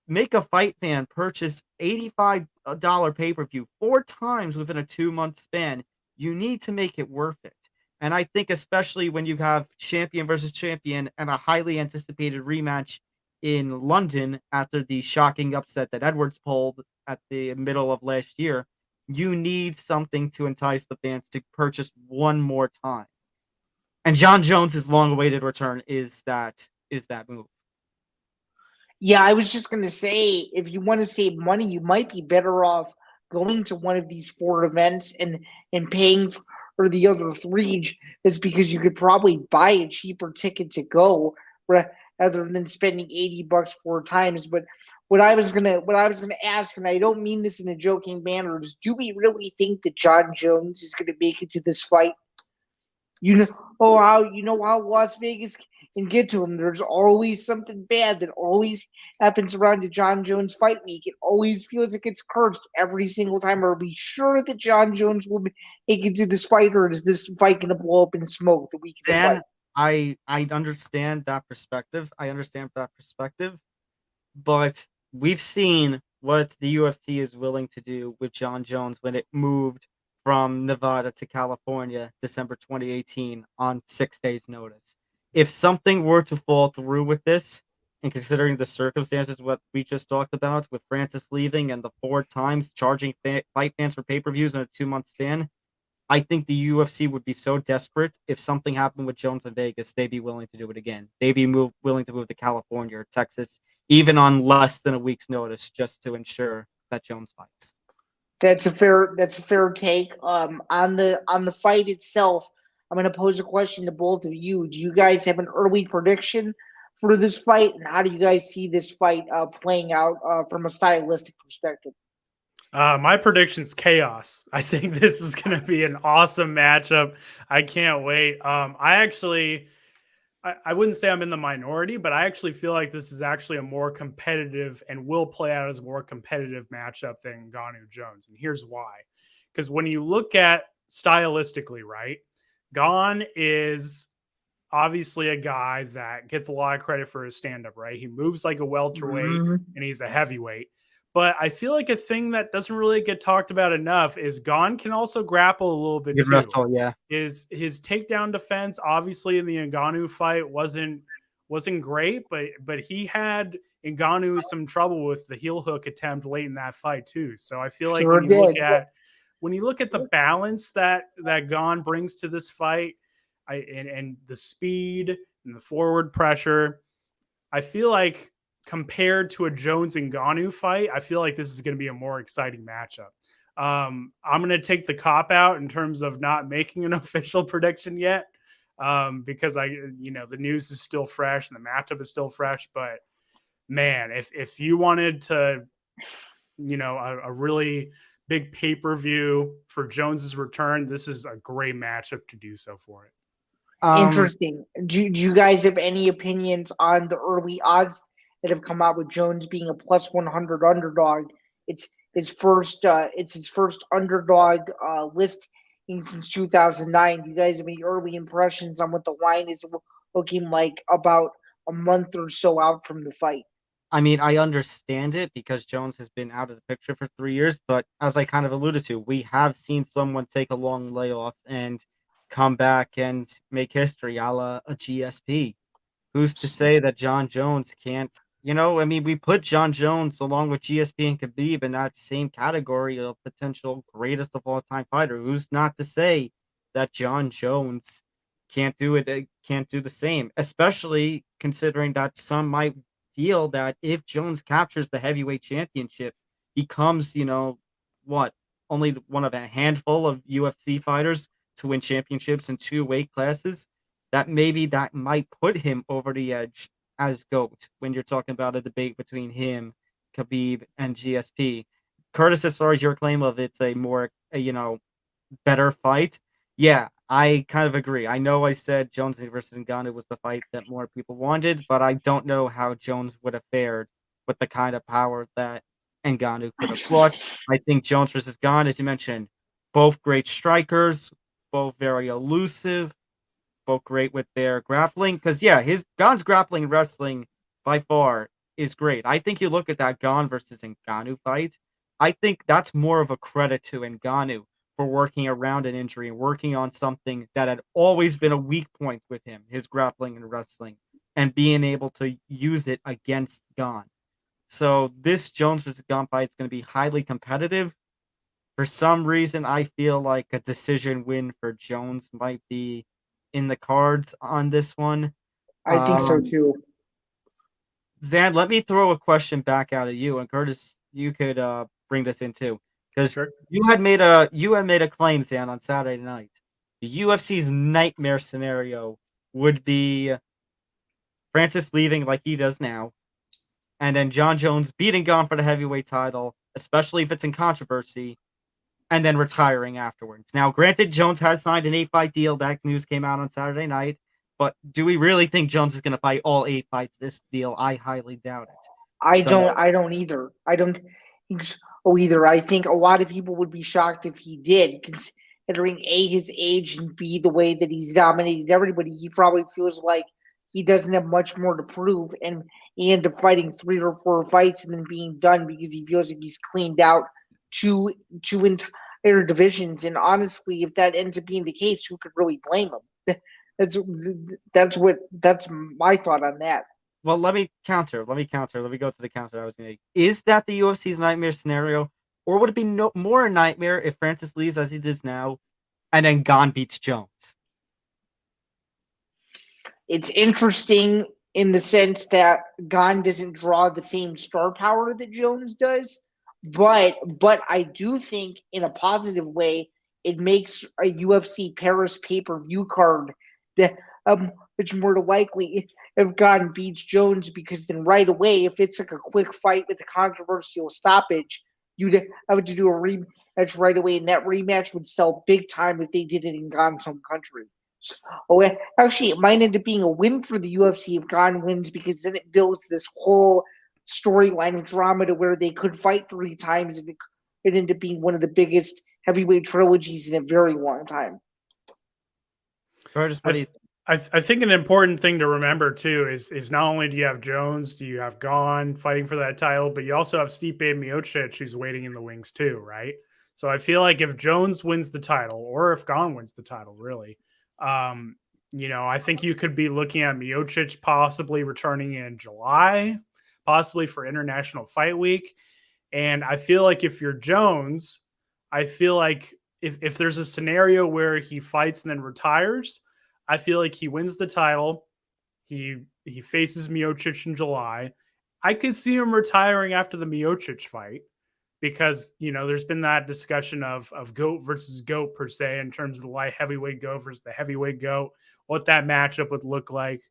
Speaker 2: make a fight fan purchase $85 pay-per-view 4 times within a 2-month span, you need to make it worth it. And I think especially when you have champion versus champion and a highly anticipated rematch in London after the shocking upset that Edwards pulled at the middle of last year, you need something to entice the fans to purchase one more time. And Jon Jones' long-awaited return is that move.
Speaker 4: Yeah, I was just going to say, if you want to save money, you might be better off going to one of these 4 events and paying for the other 3, is because you could probably buy a cheaper ticket to go rather than spending $80 4 times. But what I was gonna ask, and I don't mean this in a joking manner, is do we really think that Jon Jones is going to make it to this fight? You know how Las Vegas can get to him. There's always something bad that always happens around the Jon Jones fight week. It always feels like it's cursed every single time. Are we sure that Jon Jones will make it to this fight, or is this fight going to blow up in smoke the week of the fight?
Speaker 2: I understand that perspective. But we've seen what the UFC is willing to do with Jon Jones when it moved from Nevada to California, December 2018, on 6 days' notice. If something were to fall through with this, and considering the circumstances, what we just talked about, with Francis leaving and the 4 times charging fight fans for pay-per-views in a 2-month span, I think the UFC would be so desperate. If something happened with Jones in Vegas, they'd be willing to do it again. They'd be willing to move to California or Texas, even on less than a week's notice, just to ensure that Jones fights.
Speaker 4: That's a fair take. On the fight itself, I'm going to pose a question to both of you. Do you guys have an early prediction for this fight, and how do you guys see this fight playing out from a stylistic perspective?
Speaker 3: My prediction's chaos. I think this is going to be an awesome matchup. I can't wait. I wouldn't say I'm in the minority, but I actually feel like this is actually a more competitive and will play out as a more competitive matchup than Ngannou Jones. And here's why. Because when you look at stylistically, right, Gane is obviously a guy that gets a lot of credit for his stand-up, right? He moves like a welterweight and he's a heavyweight. But I feel like a thing that doesn't really get talked about enough is Gane can also grapple a little bit too.
Speaker 2: Wrestle, yeah.
Speaker 3: His takedown defense, obviously in the Ngannou fight, wasn't great, but he had Ngannou some trouble with the heel hook attempt late in that fight too. So I feel like when you look at the balance that Gane brings to this fight, and the speed and the forward pressure, I feel like compared to a Jones and Ngannou fight, I feel like this is going to be a more exciting matchup. I'm going to take the cop out in terms of not making an official prediction yet, because the news is still fresh and the matchup is still fresh. But man, if you wanted to, a really big pay-per-view for Jones's return, this is a great matchup to do so for it.
Speaker 4: Interesting. Do you guys have any opinions on the early odds that have come out with Jones being a +100 underdog? It's It's his first underdog listing since 2009. You guys have any early impressions on what the line is looking like about a month or so out from the fight?
Speaker 2: I mean, I understand it because Jones has been out of the picture for 3 years, but as I kind of alluded to, we have seen someone take a long layoff and come back and make history, a la a GSP. Who's to say that Jon Jones can't? I mean, we put Jon Jones along with GSP and Khabib in that same category of potential greatest of all time fighter. Who's not to say that Jon Jones can't do it? Can't do the same, especially considering that some might feel that if Jones captures the heavyweight championship, becomes what only one of a handful of UFC fighters to win championships in two weight classes, that maybe that might put him over the edge as GOAT when you're talking about a debate between him, Khabib, and GSP. Curtis, as far as your claim of it's a more, better fight, yeah, I kind of agree. I know I said Jones versus Ngannou was the fight that more people wanted, but I don't know how Jones would have fared with the kind of power that Ngannou could have brought. I think Jones versus Gane, as you mentioned, both great strikers, both very elusive, both great with their grappling. Because his Gane's grappling and wrestling by far is great. I think you look at that Gane versus Ngannou fight, I think that's more of a credit to Ngannou for working around an injury and working on something that had always been a weak point with him, his grappling and wrestling, and being able to use it against Gane. So this Jones versus Gane fight is going to be highly competitive. For some reason, I feel like a decision win for Jones might be in the cards on this one.
Speaker 4: I think so too.
Speaker 2: Zan, let me throw a question back out at you, and Curtis, you could bring this in too, because
Speaker 3: Sure.
Speaker 2: you had made a claim, Zan, on Saturday night. The UFC's nightmare scenario would be Francis leaving like he does now, and then Jon Jones beating Gane for the heavyweight title, especially if it's in controversy, and then retiring afterwards. Now, granted, Jones has signed an 8-fight deal. That news came out on Saturday night. But do we really think Jones is going to fight all 8 fights this deal? I highly doubt it.
Speaker 4: I don't either. I don't think so either. I think a lot of people would be shocked if he did, considering A, his age, and B, the way that he's dominated everybody. He probably feels like he doesn't have much more to prove, and he ended up fighting 3 or 4 fights and then being done because he feels like he's cleaned out two entire divisions. And honestly, if that ends up being the case, who could really blame him? That's my thought on that.
Speaker 2: Well, let me counter. Let me go to the counter I was going to make. Is that the UFC's nightmare scenario, or would it be more a nightmare if Francis leaves as he does now, and then Gane beats Jones?
Speaker 4: It's interesting in the sense that Gane doesn't draw the same star power that Jones does, but I do think in a positive way it makes a UFC Paris pay-per-view card that much more likely if Gane beats Jones, because then right away, if it's like a quick fight with a controversial stoppage, you'd have to do a rematch right away, and that rematch would sell big time if they did it in Gane's home country. Actually, it might end up being a win for the UFC if Gane wins, because then it builds this whole storyline of drama to where they could fight 3 times, and it ended up being one of the biggest heavyweight trilogies in a very long time.
Speaker 2: Curtis, what do you think?
Speaker 3: I think an important thing to remember too is not only do you have Jones, do you have Gane fighting for that title, but you also have Stipe Miocic who's waiting in the wings too, right? So I feel like if Jones wins the title, or if Gane wins the title, really, I think you could be looking at Miocic possibly returning in July, possibly for International Fight Week. And I feel like if you're Jones, I feel like if there's a scenario where he fights and then retires, I feel like he wins the title. He faces Miocic in July. I could see him retiring after the Miocic fight because, there's been that discussion of GOAT versus GOAT per se in terms of the light heavyweight GOAT versus the heavyweight GOAT, what that matchup would look like.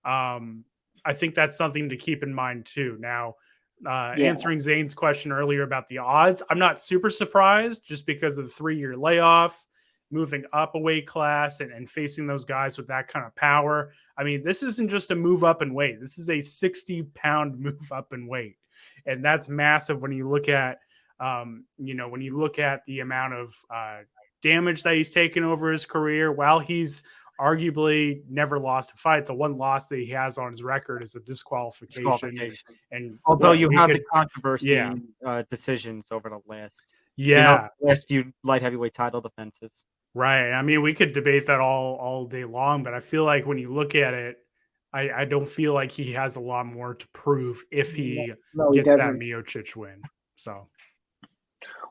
Speaker 3: I think that's something to keep in mind too. Now, answering Zane's question earlier about the odds, I'm not super surprised just because of the 3-year layoff, moving up a weight class and facing those guys with that kind of power. I mean, this isn't just a move up in weight. This is a 60-pound move up in weight. And that's massive when you look at When you look at the amount of damage that he's taken over his career, while he's arguably never lost a fight, the one loss that he has on his record is a disqualification. And
Speaker 2: although you had the
Speaker 3: could,
Speaker 2: controversy decisions over the last few light heavyweight title defenses.
Speaker 3: Right. I mean, we could debate that all day long, but I feel like when you look at it, I don't feel like he has a lot more to prove if he gets that Miocic win. So,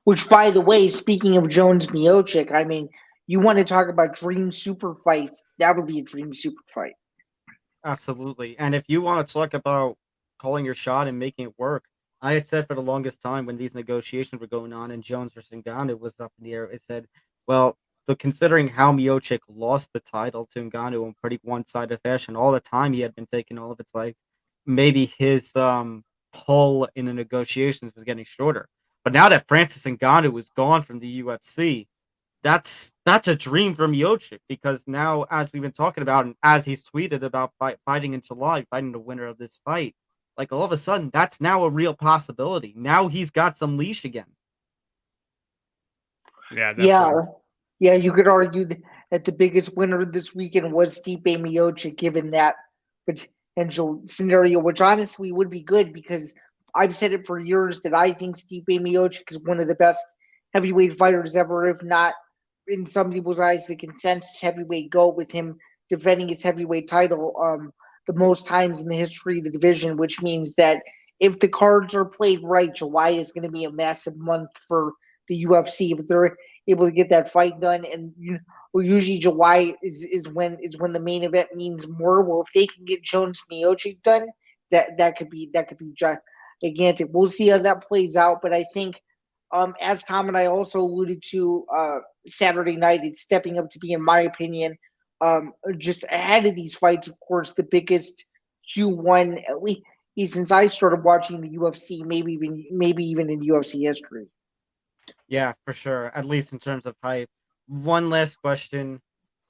Speaker 4: which, by the way, speaking of Jones Miocic, I mean, you want to talk about dream super fights? That would be a dream super fight.
Speaker 2: Absolutely. And if you want to talk about calling your shot and making it work, I had said for the longest time when these negotiations were going on and Jones versus Ngannou was up in the air, it said, well, but considering how Miocic lost the title to Ngannou in pretty one-sided fashion, all the time he had been taking all of its life, maybe his pull in the negotiations was getting shorter. But now that Francis Ngannou is gone from the UFC, that's a dream for Miocic, because now, as we've been talking about, and as he's tweeted about fighting in July, fighting the winner of this fight, like all of a sudden, that's now a real possibility. Now he's got some leash again.
Speaker 4: Yeah, you could argue that the biggest winner this weekend was Stipe Miocic, given that potential scenario, which honestly would be good, because I've said it for years that I think Stipe Miocic is one of the best heavyweight fighters ever, if not, in some people's eyes, the consensus heavyweight GOAT, with him defending his heavyweight title the most times in the history of the division, which means that if the cards are played right, July is going to be a massive month for the UFC if they're able to get that fight done. And usually July is when the main event means more. Well, if they can get Jones Miocic done, that could be gigantic. We'll see how that plays out. But I think, as Tom and I also alluded to Saturday night, it's stepping up to be, in my opinion, just ahead of these fights, of course, the biggest Q1 at least since I started watching the UFC, maybe even in UFC history.
Speaker 2: Yeah, for sure. At least in terms of hype. One last question.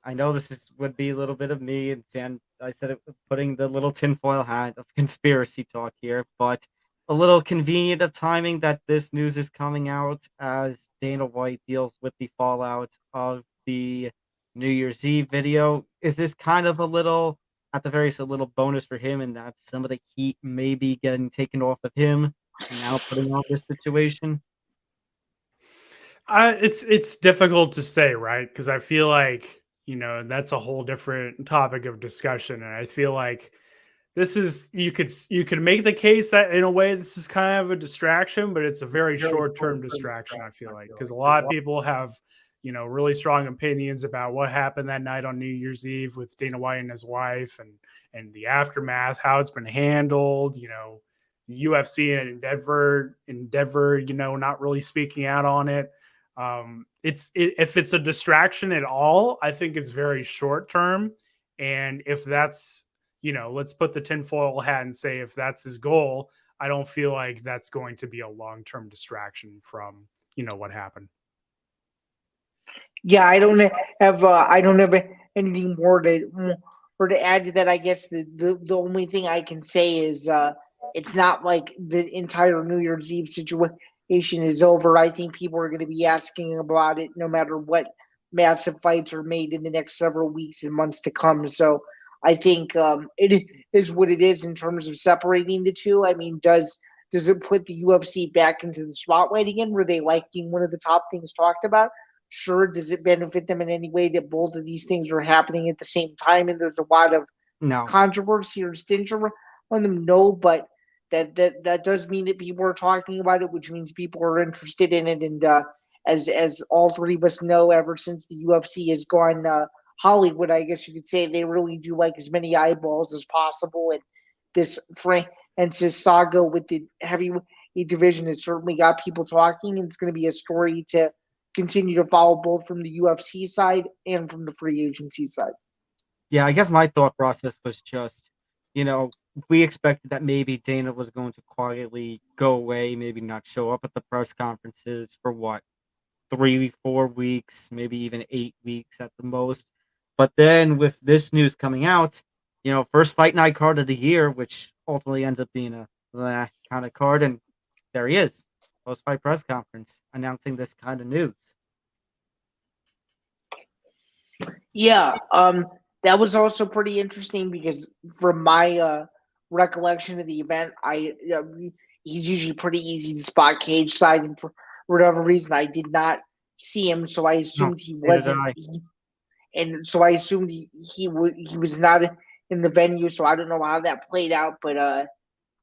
Speaker 2: I know this would be a little bit of me, and I said it, putting the little tinfoil hat of conspiracy talk here, but a little convenient of timing that this news is coming out as Dana White deals with the fallout of the New Year's Eve video. Is this kind of a little, at the very least, a little bonus for him, and that some of the heat may be getting taken off of him now putting on this situation?
Speaker 3: It's difficult to say, right? Because I feel like, that's a whole different topic of discussion, and I feel like this is, you could make the case that in a way this is kind of a distraction, but it's a very short-term distraction, I feel like, because a lot of people have, really strong opinions about what happened that night on New Year's Eve with Dana White and his wife, and the aftermath, how it's been handled, UFC and Endeavor, not really speaking out on it. If it's a distraction at all, I think it's very short term. And if that's, let's put the tinfoil hat and say, if that's his goal, I don't feel like that's going to be a long-term distraction from, what happened.
Speaker 4: Yeah, I don't have anything more to add to that. I guess the only thing I can say is it's not like the entire New Year's Eve situation is over. I think people are going to be asking about it no matter what massive fights are made in the next several weeks and months to come. So I think it is what it is in terms of separating the two. I mean, does it put the UFC back into the spotlight again? Were they liking one of the top things talked about? Sure. Does it benefit them in any way that both of these things are happening at the same time and there's a lot of controversy or stench on them? No, but that does mean that people are talking about it, which means people are interested in it. And as all three of us know, ever since the UFC has gone Hollywood, I guess you could say, they really do like as many eyeballs as possible. And this Francis saga with the heavyweight division has certainly got people talking, and it's going to be a story to continue to follow both from the UFC side and from the free agency side.
Speaker 2: Yeah, I guess my thought process was just, we expected that maybe Dana was going to quietly go away, maybe not show up at the press conferences for 3-4 weeks, maybe even 8 weeks at the most. But then with this news coming out, first fight night card of the year, which ultimately ends up being a kind of card, and there he is. post-fight press conference announcing this kind of news.
Speaker 4: Yeah, that was also pretty interesting because from my recollection of the event, he's usually pretty easy to spot Cageside, and for whatever reason, I did not see him, so I assumed he wasn't. And so I assumed he was not in the venue, so I don't know how that played out, but I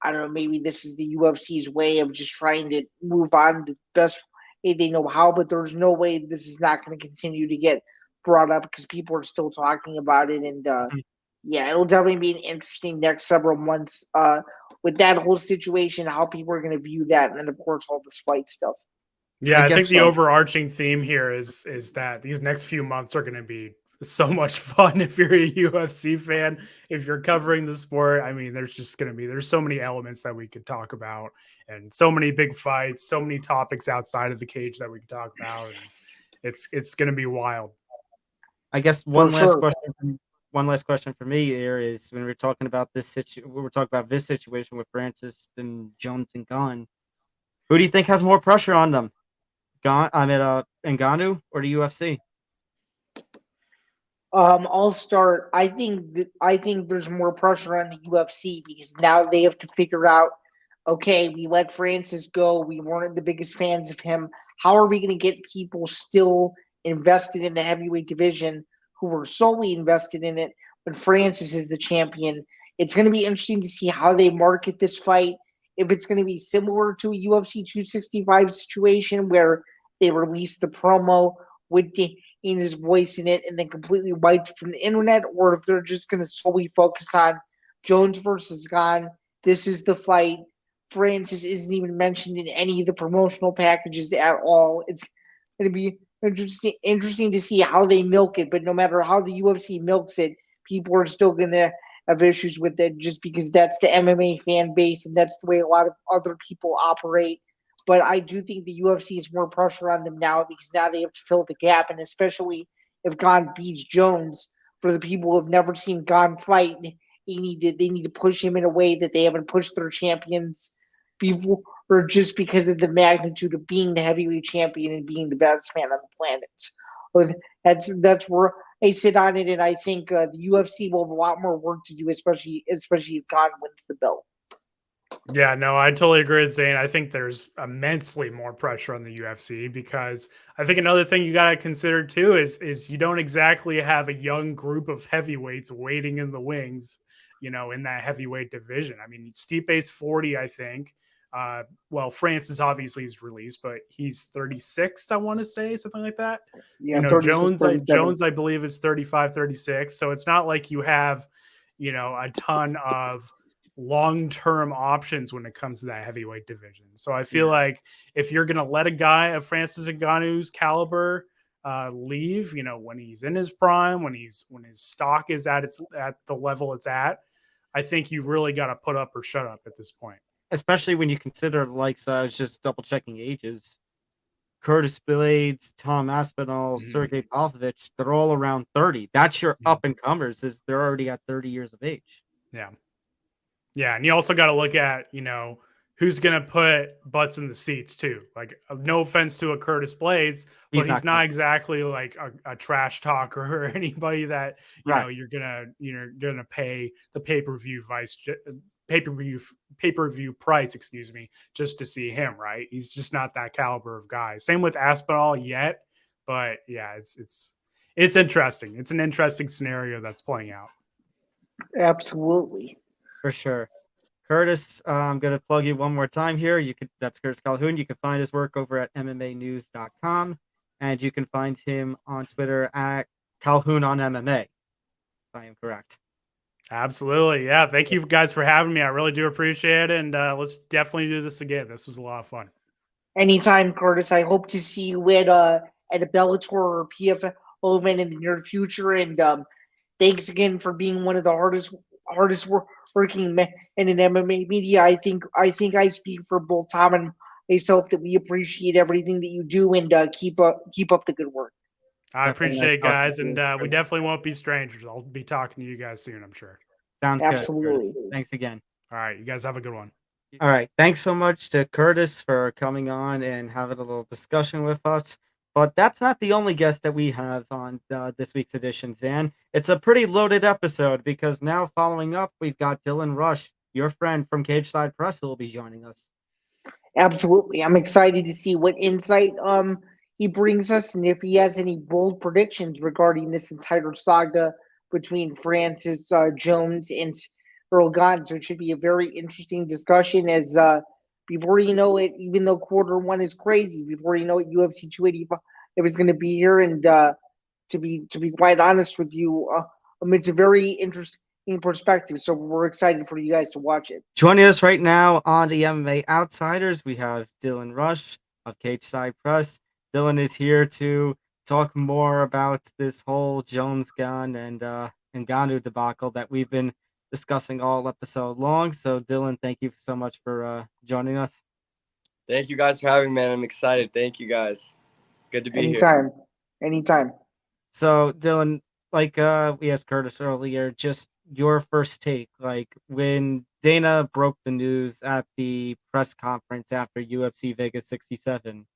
Speaker 4: don't know, maybe this is the UFC's way of just trying to move on the best way they know how, but there's no way this is not going to continue to get brought up because people are still talking about it. And yeah, it'll definitely be an interesting next several months with that whole situation, how people are going to view that, and then, of course, all this fight stuff.
Speaker 3: Yeah, I think the overarching theme here is that these next few months are going to be so much fun if you're a UFC fan, if you're covering the sport. I mean, there's so many elements that we could talk about, and so many big fights, so many topics outside of the cage that we could talk about. And it's going to be wild.
Speaker 2: I guess one last question for me here is, when we're talking about this situation with Francis and Jones and Gane, who do you think has more pressure on them? Ngannou or the UFC?
Speaker 4: I'll start. I think there's more pressure on the UFC because now they have to figure out, okay, we let Francis go. We weren't the biggest fans of him. How are we going to get people still invested in the heavyweight division who were solely invested in it when Francis is the champion? It's going to be interesting to see how they market this fight. If it's going to be similar to a UFC 265 situation where they release the promo with Dana's voice in it and then completely wiped from the internet, or if they're just going to solely focus on Jones versus Gane. This is the fight. Francis isn't even mentioned in any of the promotional packages at all. It's going to be interesting to see how they milk it, but no matter how the UFC milks it, people are still going to have issues with it just because that's the MMA fan base and that's the way a lot of other people operate. But I do think the UFC is more pressure on them now because now they have to fill the gap, and especially if Gane beats Jones, for the people who have never seen Gane fight, they need to push him in a way that they haven't pushed their champions before, or just because of the magnitude of being the heavyweight champion and being the best man on the planet. So that's where I sit on it, and I think the UFC will have a lot more work to do, especially if Gane wins the belt.
Speaker 3: Yeah, no, I totally agree with Zain. I think there's immensely more pressure on the UFC because I think another thing you got to consider too is you don't exactly have a young group of heavyweights waiting in the wings, in that heavyweight division. I mean, Stipe's 40, I think. Well, Francis obviously is released, but he's 36, I want to say, something like that.
Speaker 4: Yeah,
Speaker 3: Jones, I believe, is 35, 36. So it's not like you have, a ton of long-term options when it comes to that heavyweight division. So I feel like if you're going to let a guy of Francis Ngannou's caliber leave, when he's in his prime, when his stock is at the level it's at, I think you really got to put up or shut up at this point.
Speaker 2: Especially when you consider, I was just double checking ages. Curtis Blades, Tom Aspinall, Sergey Pavlovich, they're all around 30. That's your up and comers, is they're already at 30 years of age.
Speaker 3: Yeah. Yeah, and you also got to look at, who's going to put butts in the seats too. Like, no offense to a Curtis Blades, but he's not exactly like a trash talker or anybody that you're gonna pay the pay-per-view price, just to see him. Right? He's just not that caliber of guy. Same with Aspinall yet, but yeah, it's interesting. It's an interesting scenario that's playing out.
Speaker 4: Absolutely.
Speaker 2: For sure. Curtis, I'm going to plug you one more time here. That's Curtis Calhoun. You can find his work over at MMAnews.com, and you can find him on Twitter at Calhoun on MMA, if I am correct.
Speaker 3: Absolutely. Yeah. Thank you guys for having me. I really do appreciate it. And let's definitely do this again. This was a lot of fun.
Speaker 4: Anytime, Curtis. I hope to see you at a Bellator or PFL event in the near future. And thanks again for being one of the hardest working men in an MMA media. I think I speak for both Tom and myself that we appreciate everything that you do, and keep up the good work.
Speaker 3: I appreciate it, guys, and we definitely won't be strangers. I'll be talking to you guys soon, I'm sure.
Speaker 2: Sounds
Speaker 4: absolutely
Speaker 2: good. Thanks again.
Speaker 3: All right, you guys have a good one.
Speaker 2: All right. Thanks so much to Curtis for coming on and having a little discussion with us. But that's not the only guest that we have on this week's edition, Zan. It's a pretty loaded episode because now following up, we've got Dylan Rush, your friend from Cageside Press, who will be joining us.
Speaker 4: Absolutely. I'm excited to see what insight he brings us and if he has any bold predictions regarding this entire saga between Francis Jones and Ciryl Gane. So it should be a very interesting discussion as before you know it, even though quarter one is crazy, before you know it, UFC 285 it was going to be here. And to be quite honest with you, it's a very interesting perspective. So we're excited for you guys to watch it.
Speaker 2: Joining us right now on the MMA Outsiders, we have Dylan Rush of Cageside Press. Dylan is here to talk more about this whole Jones Gane and Ngannou debacle that we've been discussing all episode long. So, Dylan, thank you so much for joining us.
Speaker 5: Thank you guys for having me, man. I'm excited. Thank you guys. Good to be
Speaker 4: Anytime.
Speaker 5: here.
Speaker 4: Anytime.
Speaker 2: So, Dylan, like we asked Curtis earlier, just your first take, like when Dana broke the news at the press conference after UFC Vegas 67,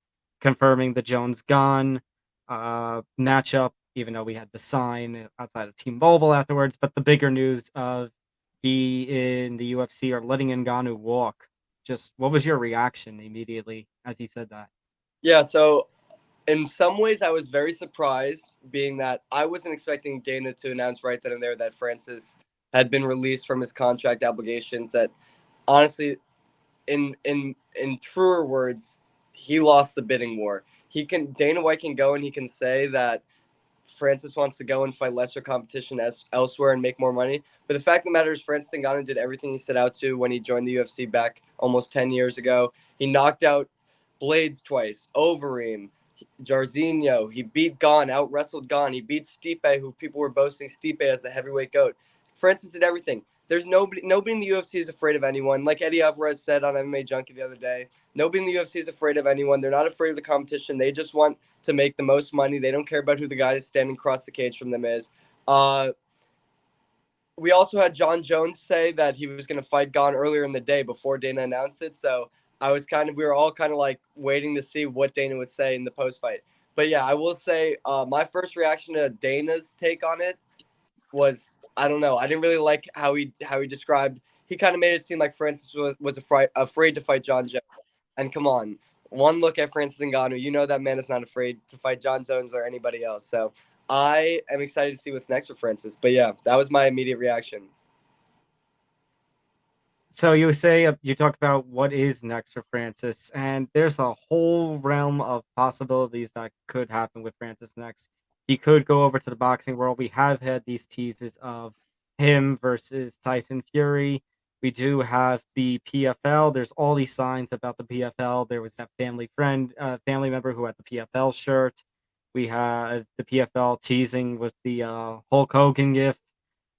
Speaker 2: confirming the Jones Gane matchup, even though we had the sign outside of Team Mobile afterwards, but the bigger news of he in the UFC or letting Ngannou walk. Just what was your reaction immediately as he said that?
Speaker 5: Yeah, so in some ways I was very surprised, being that I wasn't expecting Dana to announce right then and there that Francis had been released from his contract obligations. That honestly, in truer words, he lost the bidding war. Dana White can go and he can say that Francis wants to go and fight lesser competition elsewhere and make more money. But the fact of the matter is Francis Ngannou did everything he set out to when he joined the UFC back almost 10 years ago. He knocked out Blades twice, Overeem, Jarzinho. He beat Gane, out-wrestled Gane. He beat Stipe, who people were boasting Stipe as the heavyweight GOAT. Francis did everything. There's nobody in the UFC is afraid of anyone. Like Eddie Alvarez said on MMA Junkie the other day, nobody in the UFC is afraid of anyone. They're not afraid of the competition. They just want to make the most money. They don't care about who the guy standing across the cage from them is. We also had Jon Jones say that he was going to fight Gane earlier in the day before Dana announced it. So we were all kind of like waiting to see what Dana would say in the post fight. But yeah, I will say my first reaction to Dana's take on it was, I don't know. I didn't really like how he described. He kind of made it seem like Francis was afraid to fight Jon Jones. And come on, one look at Francis Ngannou, you know that man is not afraid to fight Jon Jones or anybody else. So I am excited to see what's next for Francis. But yeah, that was my immediate reaction.
Speaker 2: So you say you talk about what is next for Francis, and there's a whole realm of possibilities that could happen with Francis next. He could go over to the boxing world. We have had these teases of him versus Tyson Fury. We do have the PFL. There's all these signs about the PFL. There was that family member who had the PFL shirt. We had the PFL teasing with the Hulk Hogan gift.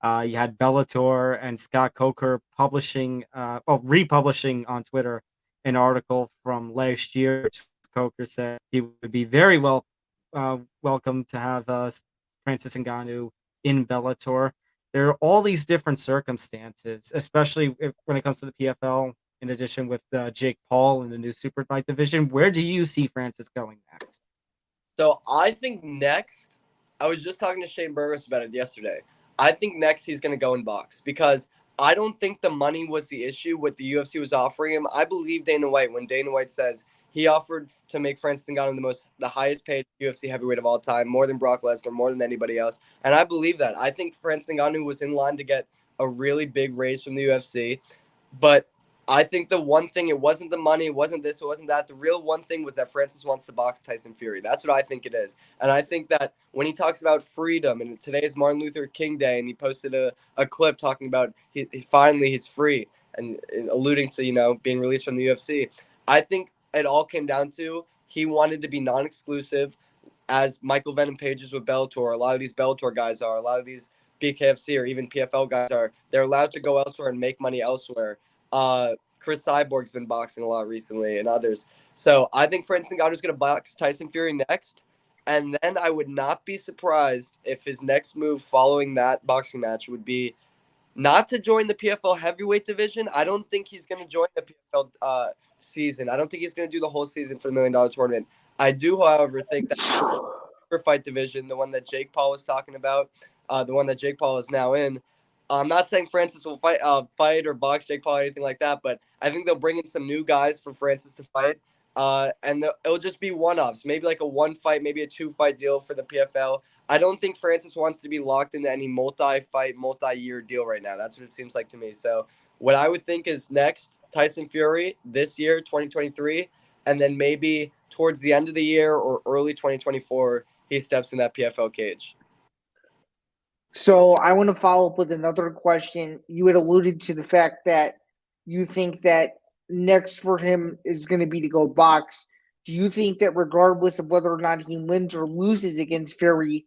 Speaker 2: You had Bellator and Scott Coker republishing on Twitter an article from last year. Coker said he would be very welcome to have Francis Ngannou in Bellator. There are all these different circumstances, especially when it comes to the PFL. In addition, with Jake Paul in the new superfight division, where do you see Francis going next?
Speaker 5: So I think next, I was just talking to Shane Burgos about it yesterday. I think next he's going to go in box because I don't think the money was the issue, what the UFC was offering him. I believe Dana White when Dana White says he offered to make Francis Ngannou the highest paid UFC heavyweight of all time, more than Brock Lesnar, more than anybody else. And I believe that. I think Francis Ngannou was in line to get a really big raise from the UFC. But I think the one thing, it wasn't the money, it wasn't this, it wasn't that. The real one thing was that Francis wants to box Tyson Fury. That's what I think it is. And I think that when he talks about freedom, and today is Martin Luther King Day, and he posted a clip talking about finally he's free and alluding to, being released from the UFC. I think it all came down to he wanted to be non-exclusive, as Michael Venom Pages with Bellator. A lot of these Bellator guys are, a lot of these BKFC or even PFL guys are. They're allowed to go elsewhere and make money elsewhere. Chris Cyborg's been boxing a lot recently and others. So I think Francis Ngannou's going to box Tyson Fury next. And then I would not be surprised if his next move following that boxing match would be not to join the PFL heavyweight division. I don't think he's going to join the PFL season. I don't think he's going to do the whole season for the $1 million tournament. I do, however, think that the fight division, the one that Jake Paul was talking about, the one that Jake Paul is now in. I'm not saying Francis will fight or box Jake Paul or anything like that, but I think they'll bring in some new guys for Francis to fight. And it'll just be one-offs, maybe like a one-fight, maybe a two-fight deal for the PFL. I don't think Francis wants to be locked into any multi-fight, multi-year deal right now. That's what it seems like to me. So what I would think is next, Tyson Fury this year, 2023, and then maybe towards the end of the year or early 2024, he steps in that PFL cage.
Speaker 4: So I want to follow up with another question. You had alluded to the fact that you think that next for him is going to be to go box. Do you think that regardless of whether or not he wins or loses against Fury,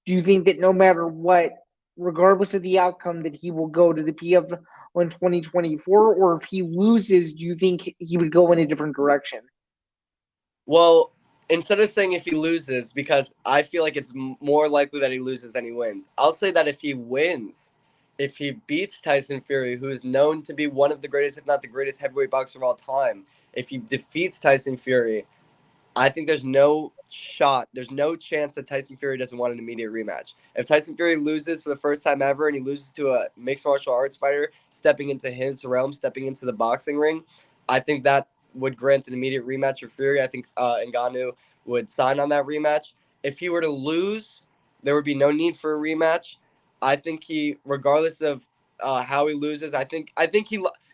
Speaker 4: do you think that no matter what, regardless of the outcome, that he will go to the PFL in 2024? Or if he loses, do you think he would go in a different direction?
Speaker 5: Well, instead of saying if he loses, because I feel like it's more likely that he loses than he wins, I'll say that if he wins, if he beats Tyson Fury, who is known to be one of the greatest, if not the greatest heavyweight boxer of all time, if he defeats Tyson Fury, I think there's no chance that Tyson Fury doesn't want an immediate rematch. If Tyson Fury loses for the first time ever and he loses to a mixed martial arts fighter stepping into his realm, stepping into the boxing ring, I think that would grant an immediate rematch for Fury. I think Ngannou would sign on that rematch. If he were to lose, there would be no need for a rematch. I think he, regardless of how he loses,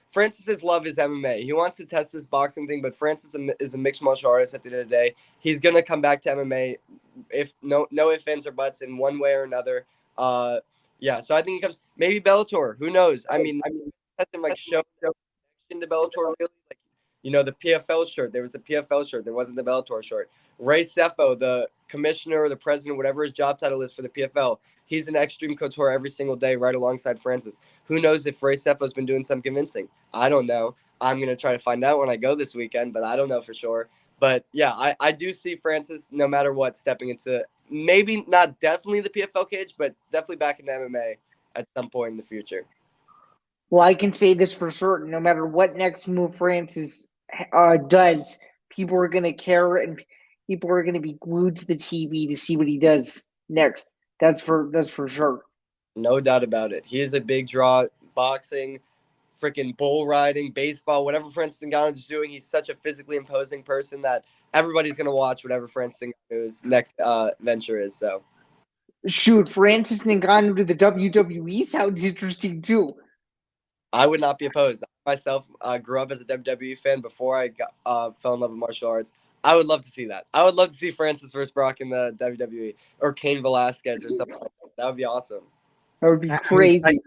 Speaker 5: Francis's love is MMA. He wants to test this boxing thing, but Francis is a mixed martial artist at the end of the day. He's going to come back to MMA if no ifs, ands, or buts in one way or another. Yeah, so I think he comes, maybe Bellator. Who knows? I mean, has him like show into Bellator really. Like, you know, the PFL shirt. There was the PFL shirt. There wasn't the Bellator shirt. Ray Sefo, the commissioner or the president, whatever his job title is for the PFL, he's an Extreme Couture every single day right alongside Francis. Who knows if Ray Sefo's been doing some convincing? I don't know. I'm going to try to find out when I go this weekend, but I don't know for sure. But, yeah, I do see Francis, no matter what, stepping into maybe not definitely the PFL cage, but definitely back into MMA at some point in the future.
Speaker 4: Well, I can say this for certain. No matter what next move Francis does, people are going to care and people are going to be glued to the TV to see what he does next. That's for sure.
Speaker 5: No doubt about it. He is a big draw. Boxing, freaking bull riding, baseball, whatever Francis Ngannou is doing. He's such a physically imposing person that everybody's going to watch whatever Francis Ngannou's next venture is. So,
Speaker 4: shoot, Francis Ngannou to the WWE sounds interesting too.
Speaker 5: I would not be opposed. I myself grew up as a WWE fan before I fell in love with martial arts. I would love to see that. I would love to see Francis versus Brock in the WWE or Cain Velasquez or something like that. That would be awesome.
Speaker 4: That would be crazy.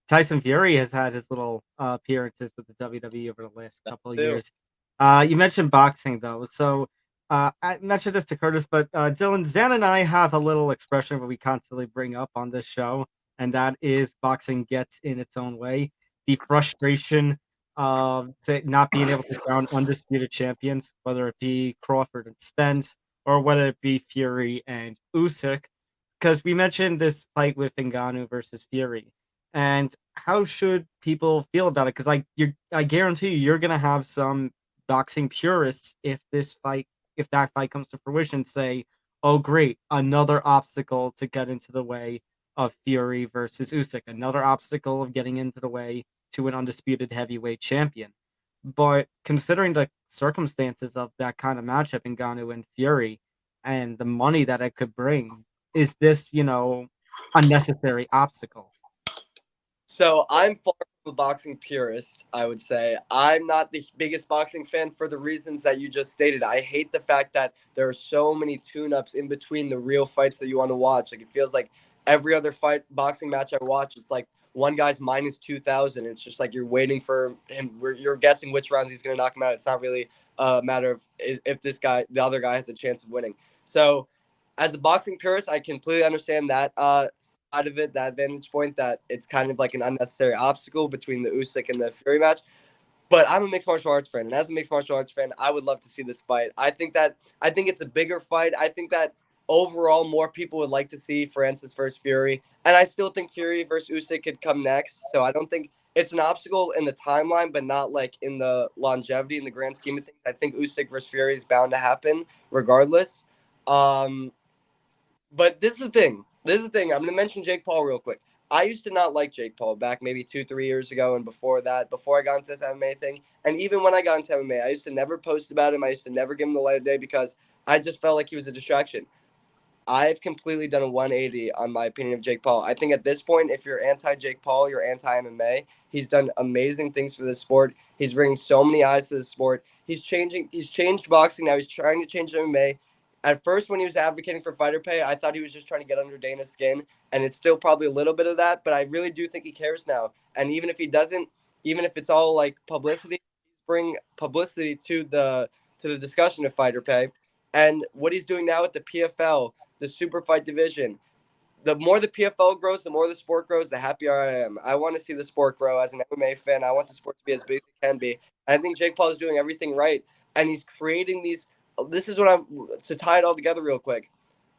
Speaker 2: Tyson Fury has had his little appearances with the WWE over the last couple of years. You mentioned boxing, though. So I mentioned this to Curtis, but Dylan, Zain and I have a little expression that we constantly bring up on this show, and that is boxing gets in its own way. The frustration of not being able to crown undisputed champions, whether it be Crawford and Spence, or whether it be Fury and Usyk, because we mentioned this fight with Ngannou versus Fury, and how should people feel about it? Because I guarantee you're gonna have some boxing purists if that fight comes to fruition, say, "Oh, great, another obstacle to get into the way of Fury versus Usyk, another obstacle of getting into the way to an undisputed heavyweight champion." But considering the circumstances of that kind of matchup, Ngannou and Fury, and the money that it could bring, is this, a necessary obstacle?
Speaker 5: So I'm far from a boxing purist, I would say. I'm not the biggest boxing fan for the reasons that you just stated. I hate the fact that there are so many tune-ups in between the real fights that you want to watch. Like, it feels like every other boxing match I watch, it's like one guy's minus 2,000. It's just like you're waiting for him. You're guessing which rounds he's going to knock him out. It's not really a matter of if the other guy has a chance of winning. So as a boxing purist, I completely understand that side of it, that vantage point, that it's kind of like an unnecessary obstacle between the Usyk and the Fury match. But I'm a mixed martial arts fan, and as a mixed martial arts fan, I would love to see this fight. I think it's a bigger fight. I think that overall, more people would like to see Francis versus Fury. And I still think Fury versus Usyk could come next. So I don't think it's an obstacle in the timeline, but not like in the longevity in the grand scheme of things. I think Usyk versus Fury is bound to happen regardless. But this is the thing. I'm going to mention Jake Paul real quick. I used to not like Jake Paul back maybe 2-3 years ago, and before that, before I got into this MMA thing. And even when I got into MMA, I used to never post about him. I used to never give him the light of day because I just felt like he was a distraction. I've completely done a 180 on my opinion of Jake Paul. I think at this point, if you're anti-Jake Paul, you're anti-MMA. He's done amazing things for this sport. He's bringing so many eyes to the sport. He's changed boxing now. He's trying to change MMA. At first, when he was advocating for fighter pay, I thought he was just trying to get under Dana's skin, and it's still probably a little bit of that, but I really do think he cares now. And even if he doesn't, even if it's all like publicity, bring publicity to the discussion of fighter pay. And what he's doing now with the PFL, the super fight division, the more the PFL grows, the more the sport grows, the happier I am. I want to see the sport grow as an MMA fan. I want the sport to be as big as it can be. And I think Jake Paul is doing everything right. And he's creating these. This is what to tie it all together real quick.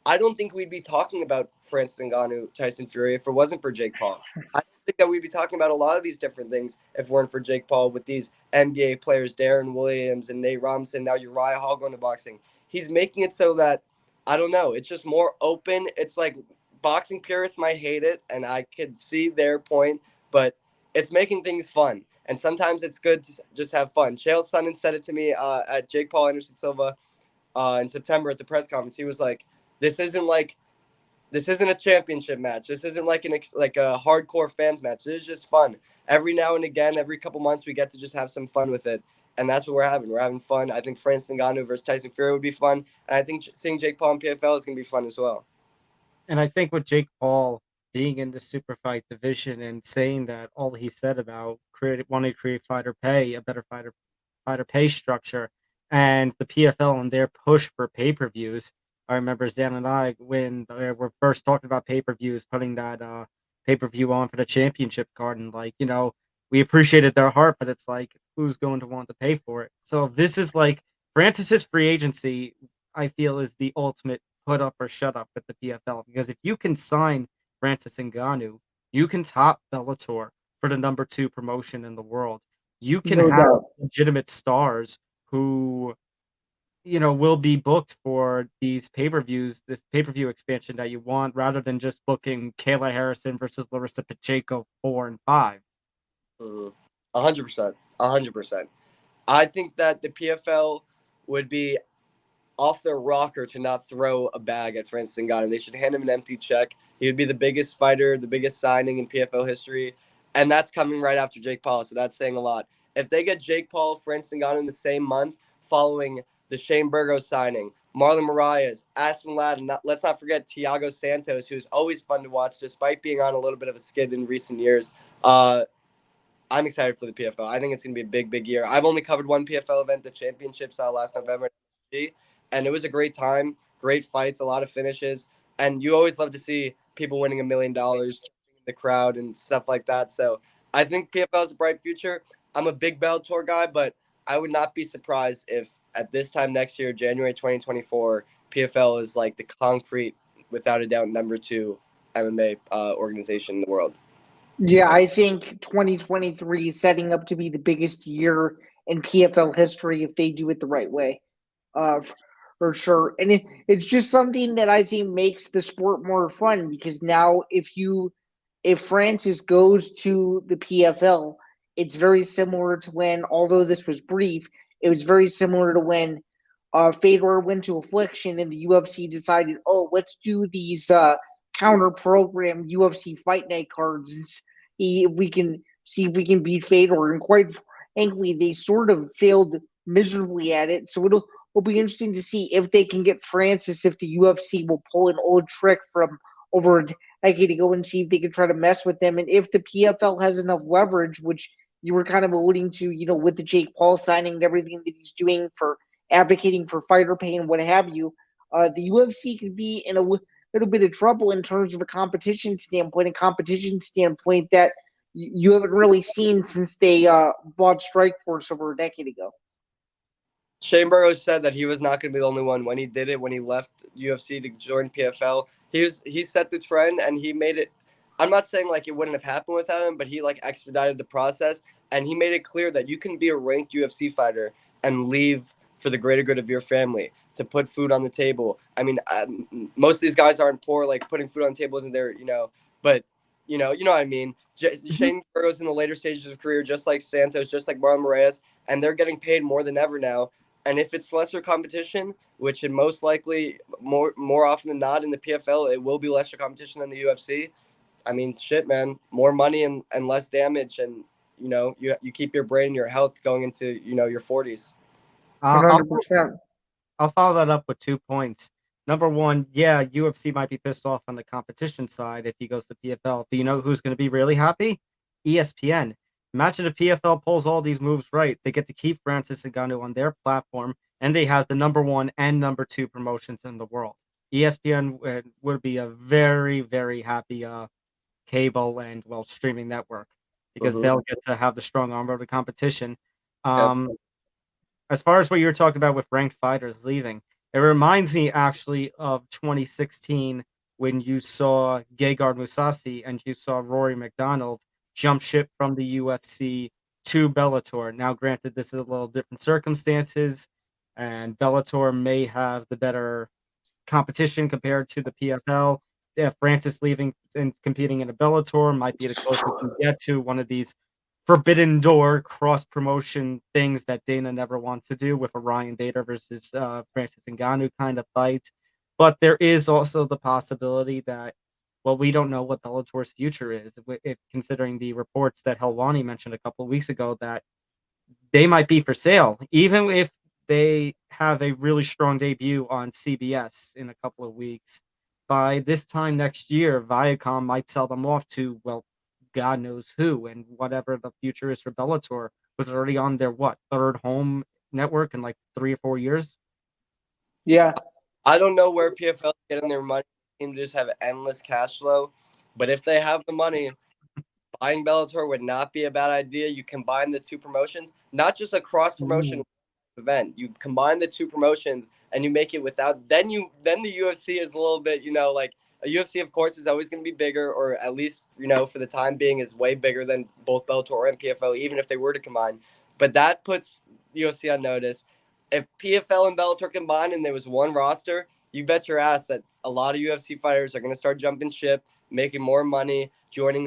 Speaker 5: I don't think we'd be talking about Francis Ngannou, Tyson Fury if it wasn't for Jake Paul. I don't think that we'd be talking about a lot of these different things if it weren't for Jake Paul with these NBA players, Darren Williams and Nate Robinson, now Uriah Hall going to boxing. He's making it so that, I don't know, it's just more open. It's like boxing purists might hate it, and I could see their point, but it's making things fun. And sometimes it's good to just have fun. Chael Sonnen said it to me at Jake Paul Anderson Silva in September at the press conference. He was like, this isn't a championship match. This isn't like a hardcore fans match. This is just fun. Every now and again, every couple months, we get to just have some fun with it. And that's what we're having. We're having fun. I think Francis Ngannou versus Tyson Fury would be fun. And I think seeing Jake Paul in PFL is going to be fun as well.
Speaker 2: And I think with Jake Paul being in the super fight division and saying that all he said about wanting to create fighter pay, a better fighter pay structure, and the PFL and their push for pay-per-views. I remember Zain and I, when we were first talking about pay-per-views, putting that pay-per-view on for the championship card, and we appreciated their heart, but it's like, who's going to want to pay for it? So this is like Francis's free agency, I feel, is the ultimate put up or shut up with the PFL, because if you can sign Francis Ngannou, you can top Bellator for the number 2 promotion in the world. You can have legitimate stars who, will be booked for these pay-per-views, this pay-per-view expansion that you want, rather than just booking Kayla Harrison versus Larissa Pacheco 4 and 5.
Speaker 5: 100%. 100%. I think that the PFL would be off their rocker to not throw a bag at Francis Ngannou. They should hand him an empty check. He would be the biggest fighter, the biggest signing in PFL history. And that's coming right after Jake Paul, so that's saying a lot. If they get Jake Paul, Francis Ngannou in the same month following the Shane Burgos signing, Marlon Moraes, Aspen Ladd, let's not forget Thiago Santos, who's always fun to watch despite being on a little bit of a skid in recent years. I'm excited for the PFL. I think it's going to be a big, big year. I've only covered one PFL event, the championships last November, and it was a great time, great fights, a lot of finishes, and you always love to see people winning $1 million in the crowd and stuff like that. So I think PFL is a bright future. I'm a big Bellator guy, but I would not be surprised if at this time next year, January 2024, PFL is like the concrete, without a doubt, number 2 MMA organization in the world.
Speaker 4: Yeah, I think 2023 is setting up to be the biggest year in PFL history if they do it the right way, for sure. And it's just something that I think makes the sport more fun, because now if Francis goes to the PFL, it's very similar to when, although this was brief, it was very similar to when Fedor went to Affliction and the UFC decided, let's do these counter-program UFC Fight Night cards and see if we can beat Fedor. And quite frankly, they sort of failed miserably at it. So it'll be interesting to see if they can get Francis, if the UFC will pull an old trick from over a decade ago and see if they can try to mess with them. And if the PFL has enough leverage, which you were kind of alluding to, with the Jake Paul signing and everything that he's doing for advocating for fighter pay and what have you, the UFC could be in a little bit of trouble in terms of a competition standpoint that you haven't really seen since they bought Strikeforce over a decade ago.
Speaker 5: Shane Burgos said that he was not going to be the only one when he did it, when he left UFC to join PFL. He set the trend and he made it. I'm not saying like it wouldn't have happened without him, but he like expedited the process and he made it clear that you can be a ranked UFC fighter and leave for the greater good of your family, to put food on the table. I mean, most of these guys aren't poor, like putting food on the table isn't there, but you know what I mean. Shane Burgos in the later stages of career, just like Santos, just like Marlon Moraes, and they're getting paid more than ever now. And if it's lesser competition, which it most likely more often than not in the PFL, it will be lesser competition than the UFC. I mean, shit, man, more money and less damage, and you keep your brain and your health going into your 40s.
Speaker 4: 100%.
Speaker 2: I'll follow that up with 2 points. Number one, yeah, UFC might be pissed off on the competition side if he goes to PFL, but you know who's going to be really happy? ESPN. Imagine if PFL pulls all these moves right. They get to keep Francis Ngannou on their platform, and they have the number 1 and number 2 promotions in the world. ESPN would be a very, very happy cable and streaming network because they'll get to have the strong arm of the competition. As far as what you were talking about with ranked fighters leaving, it reminds me actually of 2016 when you saw Gegard Mousasi and you saw Rory McDonald jump ship from the UFC to Bellator. Now, granted, this is a little different circumstances, and Bellator may have the better competition compared to the PFL. If Francis leaving and competing in a Bellator might be the closest you get to one of these forbidden door cross promotion things that Dana never wants to do with a Ryan Bader versus Francis Ngannou kind of fight. But there is also the possibility that, well, we don't know what Bellator's future is, if considering the reports that Helwani mentioned a couple of weeks ago that they might be for sale, even if they have a really strong debut on CBS in a couple of weeks. By this time next year, Viacom might sell them off to, well, God knows who, and whatever the future is for Bellator was already on their third home network in like 3 or 4 years.
Speaker 4: Yeah,
Speaker 5: I don't know where PFL is getting their money. They seem to just have endless cash flow, but if they have the money, buying Bellator would not be a bad idea. You combine the two promotions, not just a cross promotion event. You combine the two promotions and you make it without. Then the UFC is a little bit, like. A UFC, of course, is always going to be bigger, or at least, for the time being, is way bigger than both Bellator and PFL, even if they were to combine. But that puts UFC on notice. If PFL and Bellator combined and there was one roster, you bet your ass that a lot of UFC fighters are going to start jumping ship, making more money, joining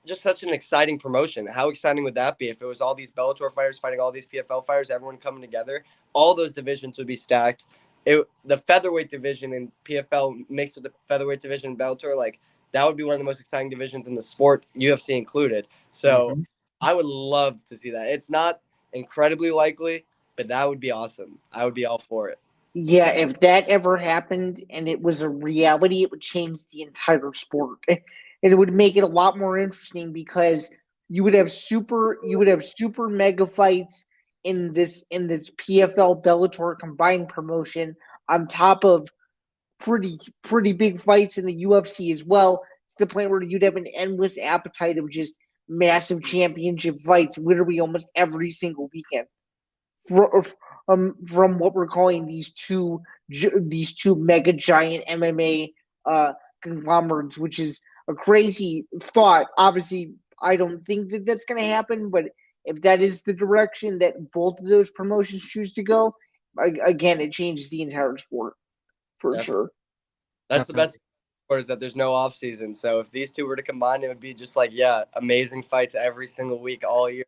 Speaker 5: just such an exciting promotion. How exciting would that be if it was all these Bellator fighters fighting all these PFL fighters, everyone coming together? All those divisions would be stacked. The featherweight division in PFL mixed with the featherweight division in Bellator, like that would be one of the most exciting divisions in the sport, UFC included. So I would love to see that. It's not incredibly likely, but that would be awesome. I would be all for it.
Speaker 4: Yeah, if that ever happened and it was a reality, it would change the entire sport. And it would make it a lot more interesting because you would have super mega fights in this PFL Bellator combined promotion on top of pretty big fights in the UFC as well. It's the point where you'd have an endless appetite of just massive championship fights literally almost every single weekend. From what we're calling these two mega giant MMA conglomerates, which is a crazy thought. Obviously, I don't think that that's going to happen, but if that is the direction that both of those promotions choose to go, again, it changes the entire sport for sure.
Speaker 5: That's the best part, is that there's no off season. So if these two were to combine, it would be just like, amazing fights every single week all year.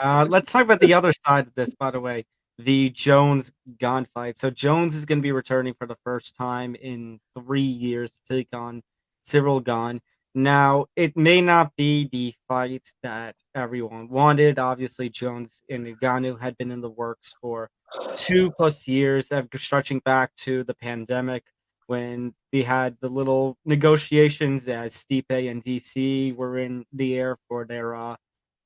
Speaker 2: Let's talk about the other side of this, by the way, the Jones-Gane fight. So Jones is going to be returning for the first time in 3 years to take on Ciryl Gane. Now, it may not be the fight that everyone wanted. Obviously, Jones and Ngannou had been in the works for 2+ years, stretching back to the pandemic when they had the little negotiations as Stipe and DC were in the air for their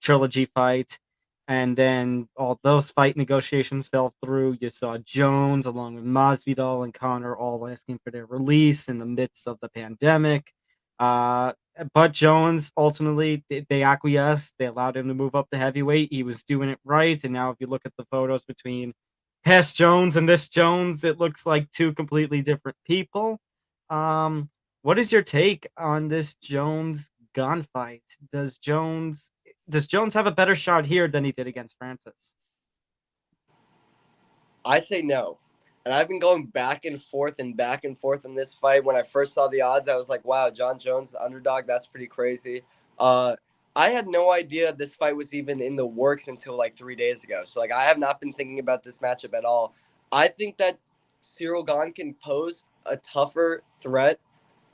Speaker 2: trilogy fight. And then all those fight negotiations fell through. You saw Jones along with Masvidal and Conor all asking for their release in the midst of the pandemic. But Jones ultimately they acquiesced. They allowed him to move up to heavyweight. He was doing it right. And now, if you look at the photos between past Jones and this Jones, it looks like two completely different people. What is your take on this Jones gunfight? Does Jones have a better shot here than he did against Francis?
Speaker 5: I say no. And I've been going back and forth in this fight. When I first saw the odds, I was like, wow, Jon Jones, underdog, that's pretty crazy. I had no idea this fight was even in the works until like 3 days ago. So, like, I have not been thinking about this matchup at all. I think that Ciryl Gane can pose a tougher threat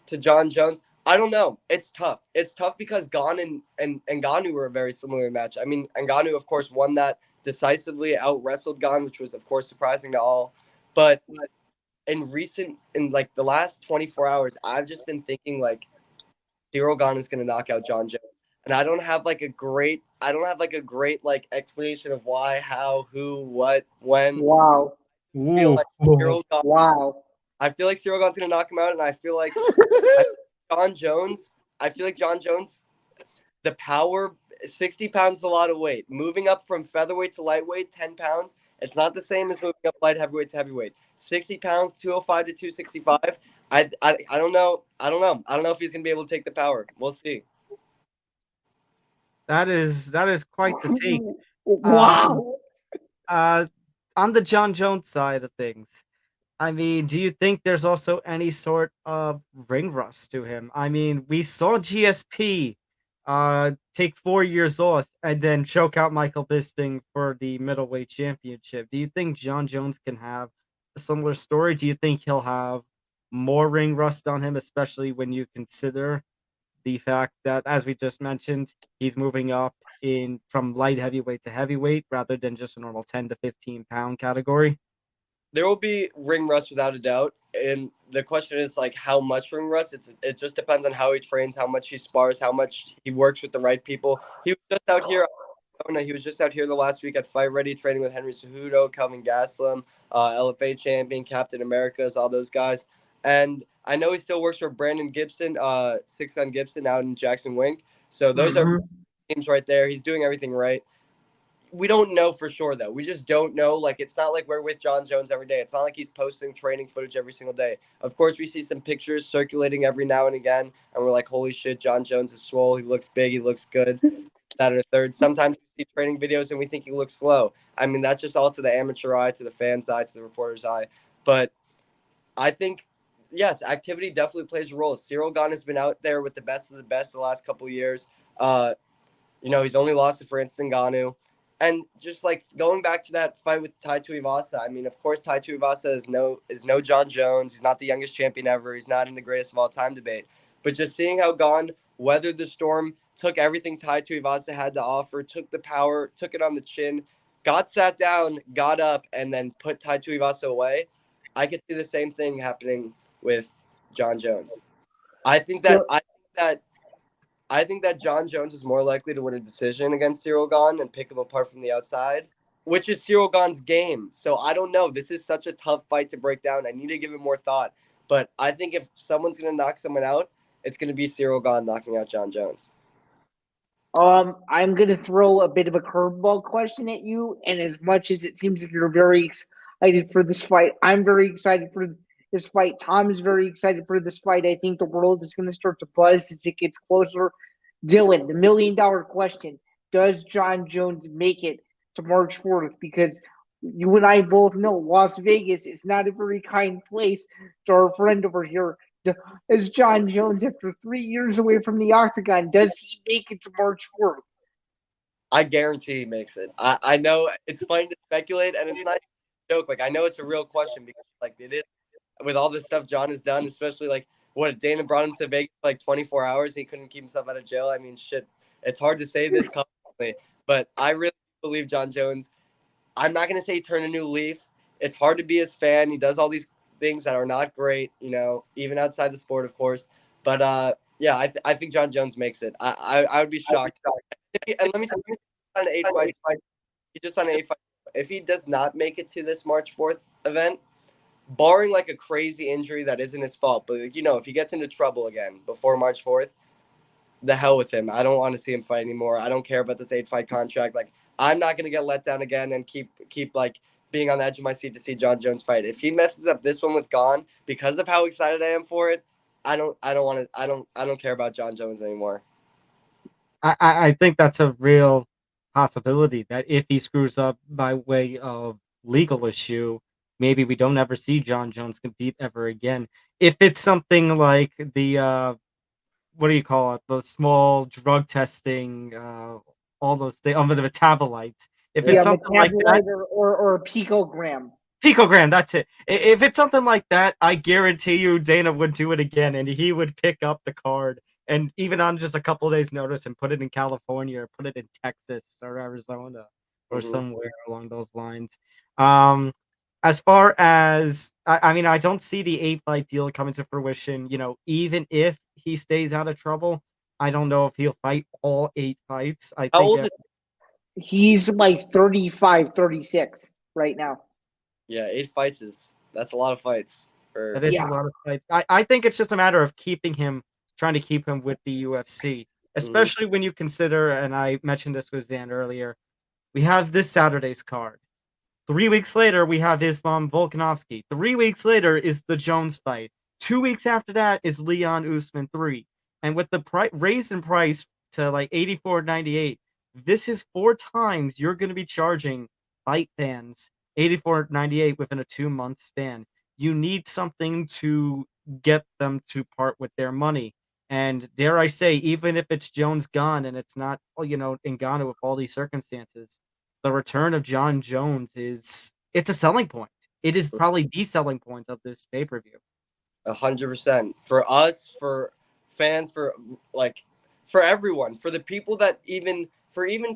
Speaker 5: to Jon Jones. I don't know. It's tough. It's tough because Gane and Ngannou were a very similar match. I mean, Ngannou, of course, won that decisively, out wrestled Gane, which was, of course, surprising to all. But in like the last 24 hours, I've just been thinking like Ciryl Gane is going to knock out Jon Jones. And I don't have like a great like explanation of why, how, who, what, when.
Speaker 4: Wow.
Speaker 5: I feel like Ciryl Gane,
Speaker 4: Wow.
Speaker 5: I feel like Ciryl Gane's going to knock him out, and I feel like Jon Jones, the power, 60 pounds is a lot of weight. Moving up from featherweight to lightweight, 10 pounds, it's not the same as moving up light heavyweight to heavyweight. 60 pounds, 205 to 265. I don't know. I don't know if he's going to be able to take the power. We'll see.
Speaker 2: That is quite the take.
Speaker 4: Wow.
Speaker 2: On the Jon Jones side of things, I mean, do you think there's also any sort of ring rust to him? I mean, we saw GSP take 4 years off and then choke out Michael Bisping for the middleweight championship. Do you think Jon Jones can have a similar story? Do you think he'll have more ring rust on him, especially when you consider the fact that, as we just mentioned, he's moving up in from light heavyweight to heavyweight rather than just a normal 10 to 15 pound category?
Speaker 5: There will be ring rust without a doubt, and the question is like how much ring rust. It just depends on how he trains, how much he spars, how much he works with the right people. He was just out here. He was just out here the last week at Fight Ready, training with Henry Cejudo, Kelvin Gastelum, LFA champion, Captain Americas, all those guys. And I know he still works for Brandon Gibson, Six Gun Gibson out in Jackson Wink. So those are teams right there. He's doing everything right. We don't know for sure, though. We just don't know. Like, it's not like we're with Jon Jones every day. It's not like he's posting training footage every single day. Of course, we see some pictures circulating every now and again, and we're like, holy shit, Jon Jones is swole. He looks big. He looks good. That or third. Sometimes we see training videos and we think he looks slow. I mean, that's just all to the amateur eye, to the fan's eye, to the reporter's eye. But I think, yes, activity definitely plays a role. Ciryl Gane has been out there with the best of the best the last couple of years. He's only lost to Francis Ngannou. And just like going back to that fight with Tai Tuivasa, I mean, of course, Tai Tuivasa is no Jon Jones. He's not the youngest champion ever. He's not in the greatest of all time debate. But just seeing how Gane weathered the storm, took everything Tai Tuivasa had to offer, took the power, took it on the chin, got sat down, got up, and then put Tai Tuivasa away. I could see the same thing happening with Jon Jones. I think that Jon Jones is more likely to win a decision against Ciryl Gane and pick him apart from the outside, which is Ciryl Gane's game. So I don't know. This is such a tough fight to break down. I need to give it more thought. But I think if someone's going to knock someone out, it's going to be Ciryl Gane knocking out Jon Jones.
Speaker 4: I'm going to throw a bit of a curveball question at you. And as much as it seems like you're very excited for this fight, I'm very excited for this fight. Tom is very excited for this fight. I think the world is going to start to buzz as it gets closer. Dylan, the $1 million question: does Jon Jones make it to March 4th? Because you and I both know Las Vegas is not a very kind place to our friend over here. Is Jon Jones, after 3 years away from the octagon, does he make it to March 4th?
Speaker 5: I guarantee he makes it. I know it's funny to speculate, and it's not a joke. Like, I know it's a real question because, like, it is with all the stuff Jon has done, especially, like, what Dana brought him to Vegas for like 24 hours. He couldn't keep himself out of jail. I mean, shit, it's hard to say this confidently, but I really believe Jon Jones. I'm not going to say he turned a new leaf. It's hard to be his fan. He does all these things that are not great, even outside the sport, of course. But I think Jon Jones makes it. I would be shocked. And let me say, on an 8-fight. He just on an 8-fight. If he does not make it to this March 4th event, barring like a crazy injury that isn't his fault, but if he gets into trouble again before March 4th, the hell with him. I don't want to see him fight anymore. I don't care about this 8-fight contract. Like, I'm not going to get let down again and keep like being on the edge of my seat to see Jon Jones fight. If he messes up this one with Gane because of how excited I am for it, I don't care about Jon Jones anymore.
Speaker 2: I think that's a real possibility that if he screws up by way of legal issue, maybe we don't ever see Jon Jones compete ever again. If it's something like the what do you call it? The small drug testing, all those things, the metabolites. If it's
Speaker 4: Yeah,
Speaker 2: something like that,
Speaker 4: metabolite or a picogram.
Speaker 2: picogram, that's it. If it's something like that, I guarantee you Dana would do it again, and he would pick up the card, and even on just a couple of days' notice, and put it in California or put it in Texas or Arizona or somewhere along those lines. Um, as far as I mean, I don't see the 8-fight deal coming to fruition. Even if he stays out of trouble, I don't know if he'll fight all 8 fights. I
Speaker 5: How
Speaker 2: think
Speaker 5: old is
Speaker 4: He's like 35, 36 right now.
Speaker 5: Yeah, 8 fights that's a lot of fights
Speaker 2: that
Speaker 5: for
Speaker 2: is a
Speaker 4: Yeah.
Speaker 2: lot of fights. I think it's just a matter of trying to keep him with the UFC, especially when you consider, and I mentioned this with Zain earlier, we have this Saturday's card. 3 weeks later, we have Islam Volkanovski. 3 weeks later is the Jones fight. 2 weeks after that is Leon Usman 3. And with the raise in price to like 84.98, this is 4 times you're going to be charging fight fans 84.98 within a 2-month span. You need something to get them to part with their money. And dare I say, even if it's Jones gone and it's not, Ngannou with all these circumstances, the return of Jon Jones it's a selling point. It is probably the selling point of this pay-per-view.
Speaker 5: 100% for us, for fans, for everyone, for the people that even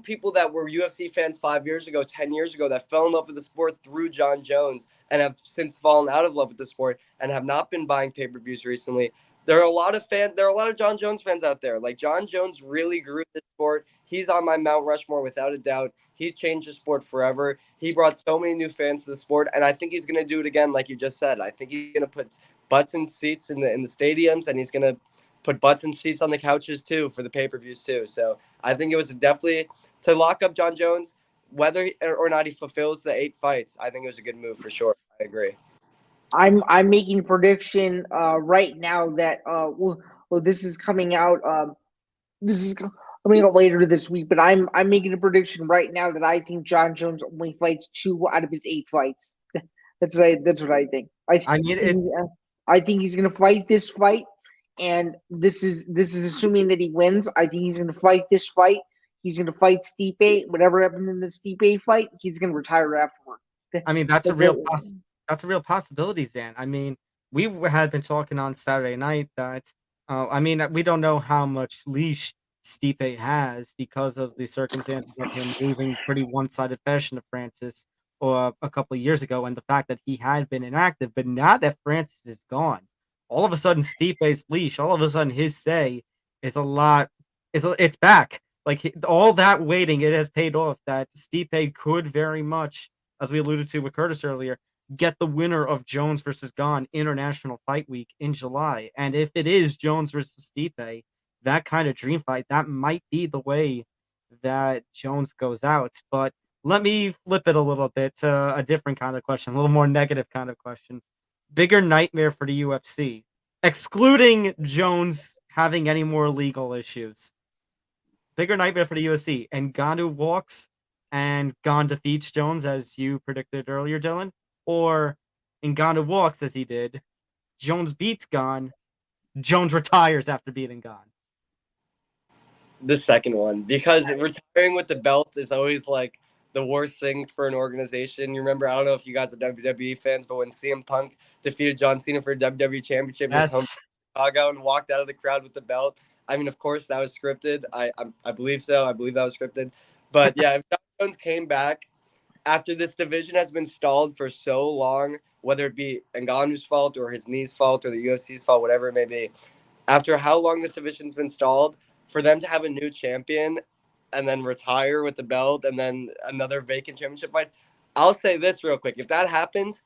Speaker 5: people that were UFC fans 5 years ago, 10 years ago, that fell in love with the sport through Jon Jones and have since fallen out of love with the sport and have not been buying pay-per-views recently. There are a lot of Jon Jones fans out there. Like, Jon Jones really grew this sport. He's on my Mount Rushmore without a doubt. He's changed the sport forever. He brought so many new fans to the sport, and I think he's going to do it again, like you just said. I think he's going to put butts and seats in the stadiums, and he's gonna put butts and seats on the couches too for the pay-per-views too. So I think it was definitely to lock up Jon Jones, whether or not he fulfills the 8 fights. I think it was a good move for sure. I agree.
Speaker 4: I'm making a prediction right now that this is coming out this is coming out later this week, but I'm making a prediction right now that I think Jon Jones only fights 2 out of his 8 fights. That's what I think.
Speaker 2: I mean,
Speaker 4: I think he's going to fight this fight, and this is assuming that he wins. I think he's going to fight this fight. He's going to fight Stipe. Whatever happened in the Stipe fight, he's going to retire afterward.
Speaker 2: I mean, that's a real possibility, Zan. I mean, we had been talking on Saturday night that I mean, we don't know how much leash Stipe has because of the circumstances of him losing pretty one-sided fashion to Francis or a couple of years ago, and the fact that he had been inactive. But now that Francis is gone, all of a sudden Stipe's leash, all of a sudden his say is a lot. It's back. Like all that waiting, it has paid off. That Stipe could very much, as we alluded to with Curtis earlier, get the winner of Jones versus Gane International Fight Week in July. And if it is Jones versus Stipe, that kind of dream fight, that might be the way that Jones goes out. But let me flip it a little bit to a different kind of question, a little more negative kind of question. Bigger nightmare for the UFC, excluding Jones having any more legal issues. Bigger nightmare for the UFC. Ngannou walks and Gane defeats Jones, as you predicted earlier, Dylan, or Ngannou walks as he did, Jones beats Gane, Jones retires after beating Gane.
Speaker 5: The second one, because retiring with the belt is always like the worst thing for an organization. You remember, I don't know if you guys are WWE fans, but when CM Punk defeated John Cena for a WWE Championship in his home Chicago and walked out of the crowd with the belt. I mean, of course, that was scripted. I believe so. I believe that was scripted. But yeah, if Jon Jones came back after this division has been stalled for so long, whether it be Ngannou's fault or his knee's fault or the UFC's fault, whatever it may be, after how long this division's been stalled, for them to have a new champion and then retire with the belt and then another vacant championship fight, I'll say this real quick. If that happens,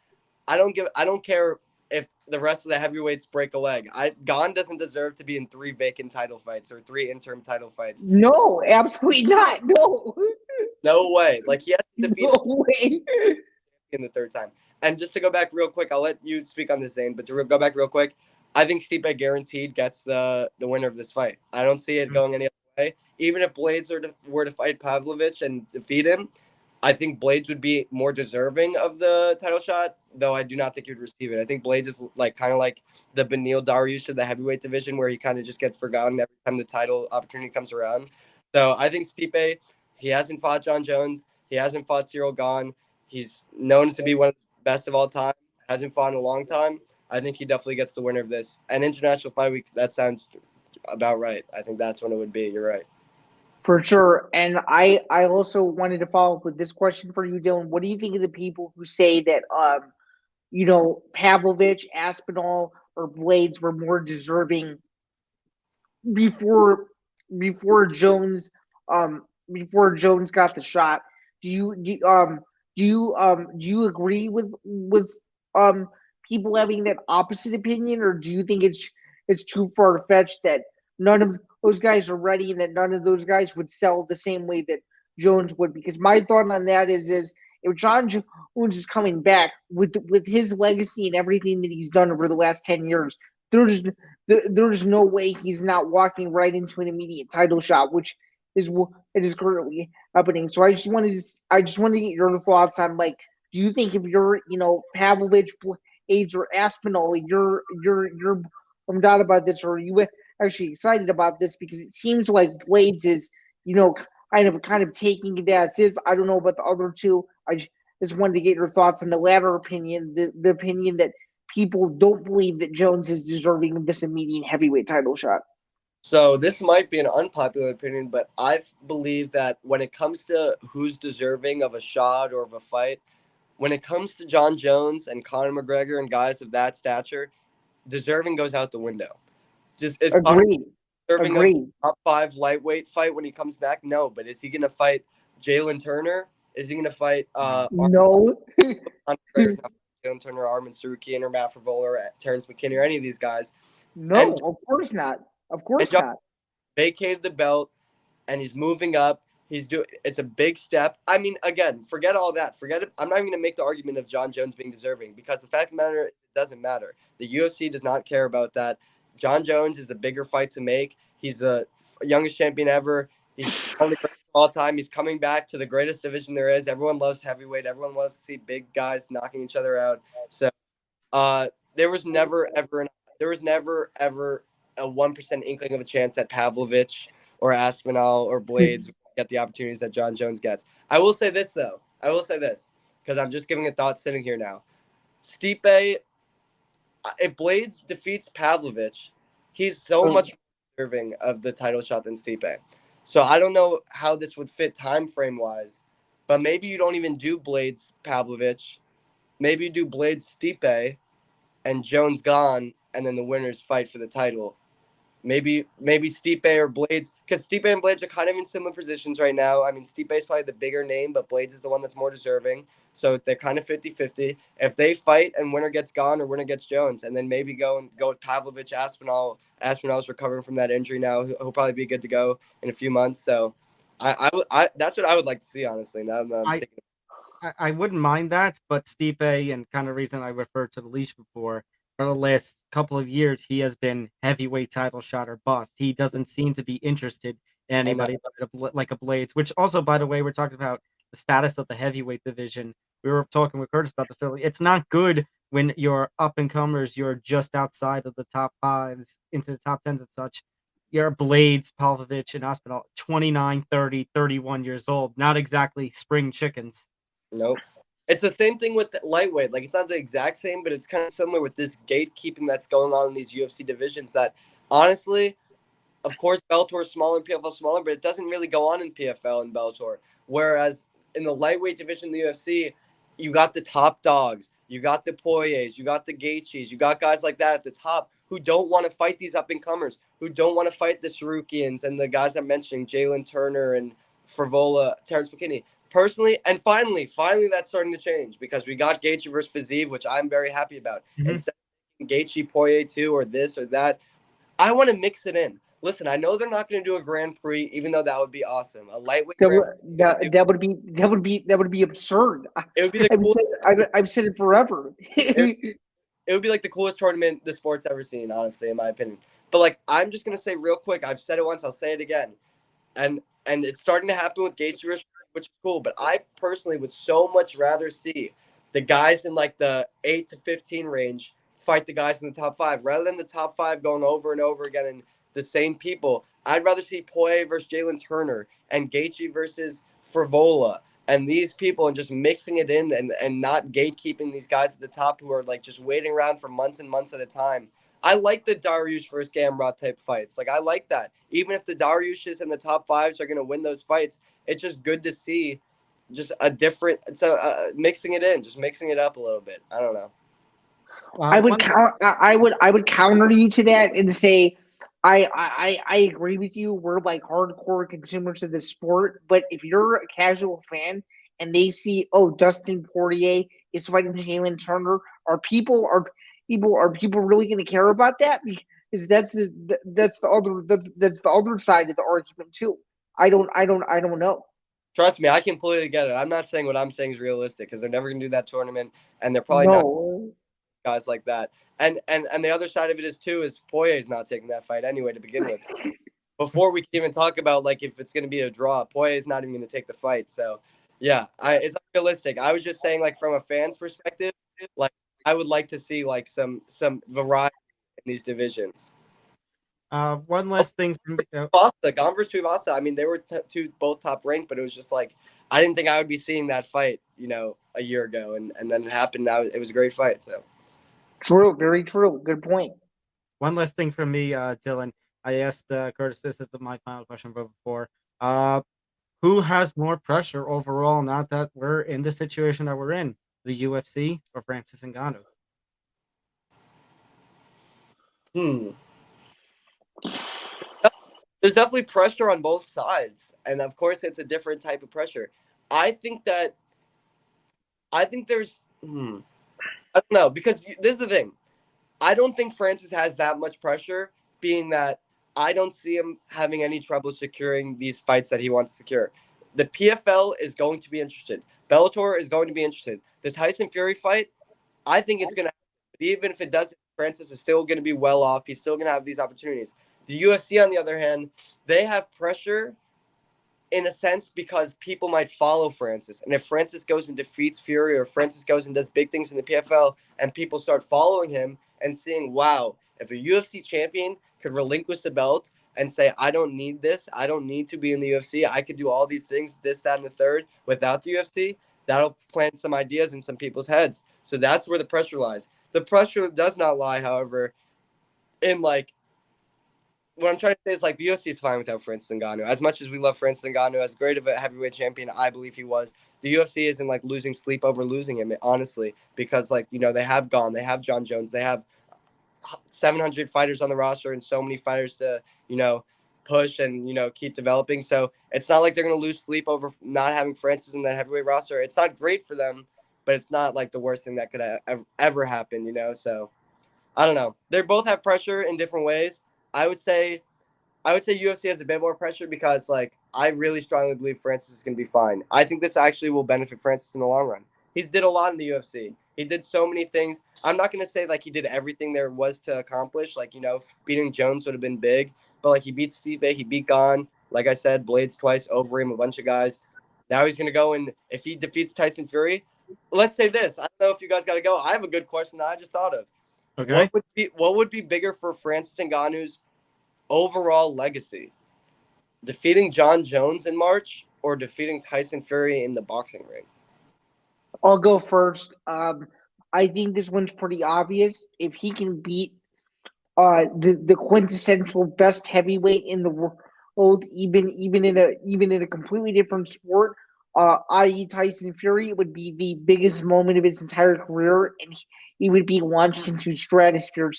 Speaker 5: I don't care if the rest of the heavyweights break a leg. Gane doesn't deserve to be in 3 vacant title fights or 3 interim title fights.
Speaker 4: No, absolutely not. No.
Speaker 5: No way. Like, he has to defeat
Speaker 4: No way.
Speaker 5: in the 3rd time. And just to go back real quick, I'll let you speak on this, Zain, but to go back real quick, I think Stipe guaranteed gets the winner of this fight. I don't see it going any other way. Even if Blades were to fight Pavlovich and defeat him, I think Blades would be more deserving of the title shot, though I do not think he would receive it. I think Blades is kind of like the Beneil Dariush of the heavyweight division, where he kind of just gets forgotten every time the title opportunity comes around. So I think Stipe, he hasn't fought Jon Jones. He hasn't fought Ciryl Gane. He's known to be one of the best of all time. Hasn't fought in a long time. I think he definitely gets the winner of this. And International Fight Week, that sounds about right. I think that's when it would be. You're right.
Speaker 4: For sure. And I also wanted to follow up with this question for you, Dylan. What do you think of the people who say that Pavlovich, Aspinall, or Blades were more deserving before Jones got the shot? Do you agree with people having that opposite opinion, or do you think it's too far fetched that none of those guys are ready and that none of those guys would sell the same way that Jones would? Because my thought on that is if Jon Jones is coming back with his legacy and everything that he's done over the last 10 years, there's no way he's not walking right into an immediate title shot, which is currently happening. So I just wanted to get your thoughts on, like, do you think if you're Pavlovich, Blades, or Aspinall, you're bummed out about this, or are you actually excited about this? Because it seems like Blades is kind of taking it as is. I don't know about the other two. I just wanted to get your thoughts on the latter opinion, the opinion that people don't believe that Jones is deserving of this immediate heavyweight title shot.
Speaker 5: So this might be an unpopular opinion, but I believe that when it comes to who's deserving of a shot or of a fight, when it comes to Jon Jones and Conor McGregor and guys of that stature, deserving goes out the window. Is
Speaker 4: Agreed.
Speaker 5: deserving of a top 5 lightweight fight when he comes back? No, but is he going to fight Jalen Turner? Is he going to fight
Speaker 4: No.
Speaker 5: Jalen Turner, Arman Sarukian, or Matt Favola, or Terrence McKinney, or any of these guys?
Speaker 4: No, of course not. Of course not.
Speaker 5: Vacated the belt, and he's moving up. It's a big step. I mean, again, forget all that. Forget it. I'm not even going to make the argument of Jon Jones being deserving, because the fact of the matter is, it doesn't matter. The UFC does not care about that. Jon Jones is the bigger fight to make. He's the youngest champion ever. He's one of the greatest of all time. He's coming back to the greatest division there is. Everyone loves heavyweight. Everyone loves to see big guys knocking each other out. So there was never ever a 1% inkling of a chance that Pavlovich or Aspinall or Blades get the opportunities that Jon Jones gets. I will say this, though. Because I'm just giving a thought sitting here now. Stipe, if Blades defeats Pavlovich, he's so much more deserving of the title shot than Stipe. So I don't know how this would fit time frame wise, but maybe you don't even do Blades Pavlovich. Maybe you do Blades Stipe and Jones Gane, and then the winners fight for the title. Maybe Stipe or Blades, because Stipe and Blades are kind of in similar positions right now. I mean, Stipe is probably the bigger name, but Blades is the one that's more deserving. So they're kind of 50-50. If they fight and winner gets Gane or winner gets Jones, and then maybe go with Pavlovich, Aspinall. Aspinall's recovering from that injury now. He'll probably be good to go in a few months. So I that's what I would like to see, honestly. Now I'm thinking.
Speaker 2: I wouldn't mind that, but Stipe, and kind of reason I referred to the leash before, for the last couple of years, he has been heavyweight title shot or bust. He doesn't seem to be interested in anybody like a Blades, which also, by the way, we're talking about the status of the heavyweight division. We were talking with Curtis about this earlier. It's not good when you're up-and-comers, you're just outside of the top 5s, into the top 10s and such. You're Blades, Pavlovich, and Aspinall, 29, 30, 31 years old. Not exactly spring chickens.
Speaker 5: Nope. It's the same thing with the lightweight. Like, it's not the exact same, but it's kind of similar with this gatekeeping that's going on in these UFC divisions that, honestly, of course, Bellator is smaller and PFL is smaller, but it doesn't really go on in PFL and Bellator. Whereas in the lightweight division in the UFC, you got the top dogs, you got the Poiriers, you got the Gaethjes, you got guys like that at the top who don't want to fight these up-and-comers, who don't want to fight the Sarukians and the guys I'm mentioning, Jalen Turner and Favola, Terrence McKinney. Personally, and finally, that's starting to change, because we got Gaethje versus Fiziev, which I'm very happy about.
Speaker 2: Mm-hmm.
Speaker 5: Instead Gaethje Poirier too, or this or that. I want to mix it in. Listen, I know they're not going to do a Grand Prix, even though that would be awesome. A lightweight
Speaker 4: That
Speaker 5: Grand
Speaker 4: would
Speaker 5: Prix.
Speaker 4: that would be absurd.
Speaker 5: It would be the
Speaker 4: I've
Speaker 5: coolest.
Speaker 4: I've said it forever.
Speaker 5: It would be like the coolest tournament the sport's ever seen, honestly, in my opinion. But like, I'm just gonna say real quick. I've said it once. I'll say it again. And it's starting to happen with Gaethje, which is cool. But I personally would so much rather see the guys in like the 8 to 15 range fight the guys in the top 5 rather than the top 5 going over and over again and the same people. I'd rather see Poirier versus Jalen Turner and Gaethje versus Frivola and these people and just mixing it in and not gatekeeping these guys at the top who are like just waiting around for months and months at a time. I like the Dariush versus Gamrot type fights. Like, I like that. Even if the Dariushes and the top 5s are going to win those fights, it's just good to see just a different, mixing it in, just mixing it up a little bit. I don't know.
Speaker 4: I would counter you to that and say I agree with you. We're like hardcore consumers of the sport, but if you're a casual fan and they see, oh, Dustin Poirier is fighting Jalen Turner, are people really going to care about that? Because that's the other side of the argument too. I don't know.
Speaker 5: Trust me, I completely get it. I'm not saying what I'm saying is realistic because they're never going to do that tournament, and they're probably not guys like that. And the other side of it is Poirier's not taking that fight anyway to begin with. Before we can even talk about like if it's going to be a draw, Poirier's not even going to take the fight. So yeah, it's unrealistic. I was just saying like from a fan's perspective, like I would like to see like some variety in these divisions.
Speaker 2: One last thing from
Speaker 5: Gane versus Tuivasa. I mean, they were both top ranked, but it was just like I didn't think I would be seeing that fight, a year ago, and then it happened. Now it was a great fight. So
Speaker 4: true, very true. Good point.
Speaker 2: One last thing from me, Dylan. I asked Curtis. This is my final question before. Who has more pressure overall? Now that we're in the situation that we're in, the UFC or Francis Ngannou?
Speaker 5: There's definitely pressure on both sides, and of course, it's a different type of pressure. I think there's. I don't know, because this is the thing. I don't think Francis has that much pressure, being that I don't see him having any trouble securing these fights that he wants to secure. The PFL is going to be interested. Bellator is going to be interested. The Tyson Fury fight, I think it's going to happen. Even if it doesn't, Francis is still going to be well off. He's still going to have these opportunities. The UFC, on the other hand, they have pressure in a sense because people might follow Francis. And if Francis goes and defeats Fury, or Francis goes and does big things in the PFL and people start following him and seeing, wow, if a UFC champion could relinquish the belt and say, I don't need this, I don't need to be in the UFC, I could do all these things, this, that, and the third, without the UFC, that'll plant some ideas in some people's heads. So that's where the pressure lies. The pressure does not lie, however, in like, what I'm trying to say is like the UFC is fine without Francis Ngannou. As much as we love Francis Ngannou, as great of a heavyweight champion I believe he was, the UFC isn't like losing sleep over losing him, honestly, because like, they have Gane, they have Jon Jones, they have 700 fighters on the roster and so many fighters to, push and, keep developing. So it's not like they're going to lose sleep over not having Francis in that heavyweight roster. It's not great for them, but it's not like the worst thing that could ever happen, So I don't know. They both have pressure in different ways. I would say UFC has a bit more pressure because, like, I really strongly believe Francis is going to be fine. I think this actually will benefit Francis in the long run. He did a lot in the UFC. He did so many things. I'm not going to say, like, he did everything there was to accomplish. Like, beating Jones would have been big. But, like, he beat Stipe. He beat Gane. Like I said, Blades twice, over him, a bunch of guys. Now he's going to go, and if he defeats Tyson Fury, let's say this. I don't know if you guys got to go. I have a good question that I just thought of.
Speaker 2: Okay.
Speaker 5: What would be bigger for Francis Ngannou's overall legacy? Defeating Jon Jones in March or defeating Tyson Fury in the boxing ring?
Speaker 4: I'll go first. I think this one's pretty obvious. If he can beat the quintessential best heavyweight in the world, even in a completely different sport, i.e. Tyson Fury, it would be the biggest moment of his entire career, and he would be launched into stratosphere.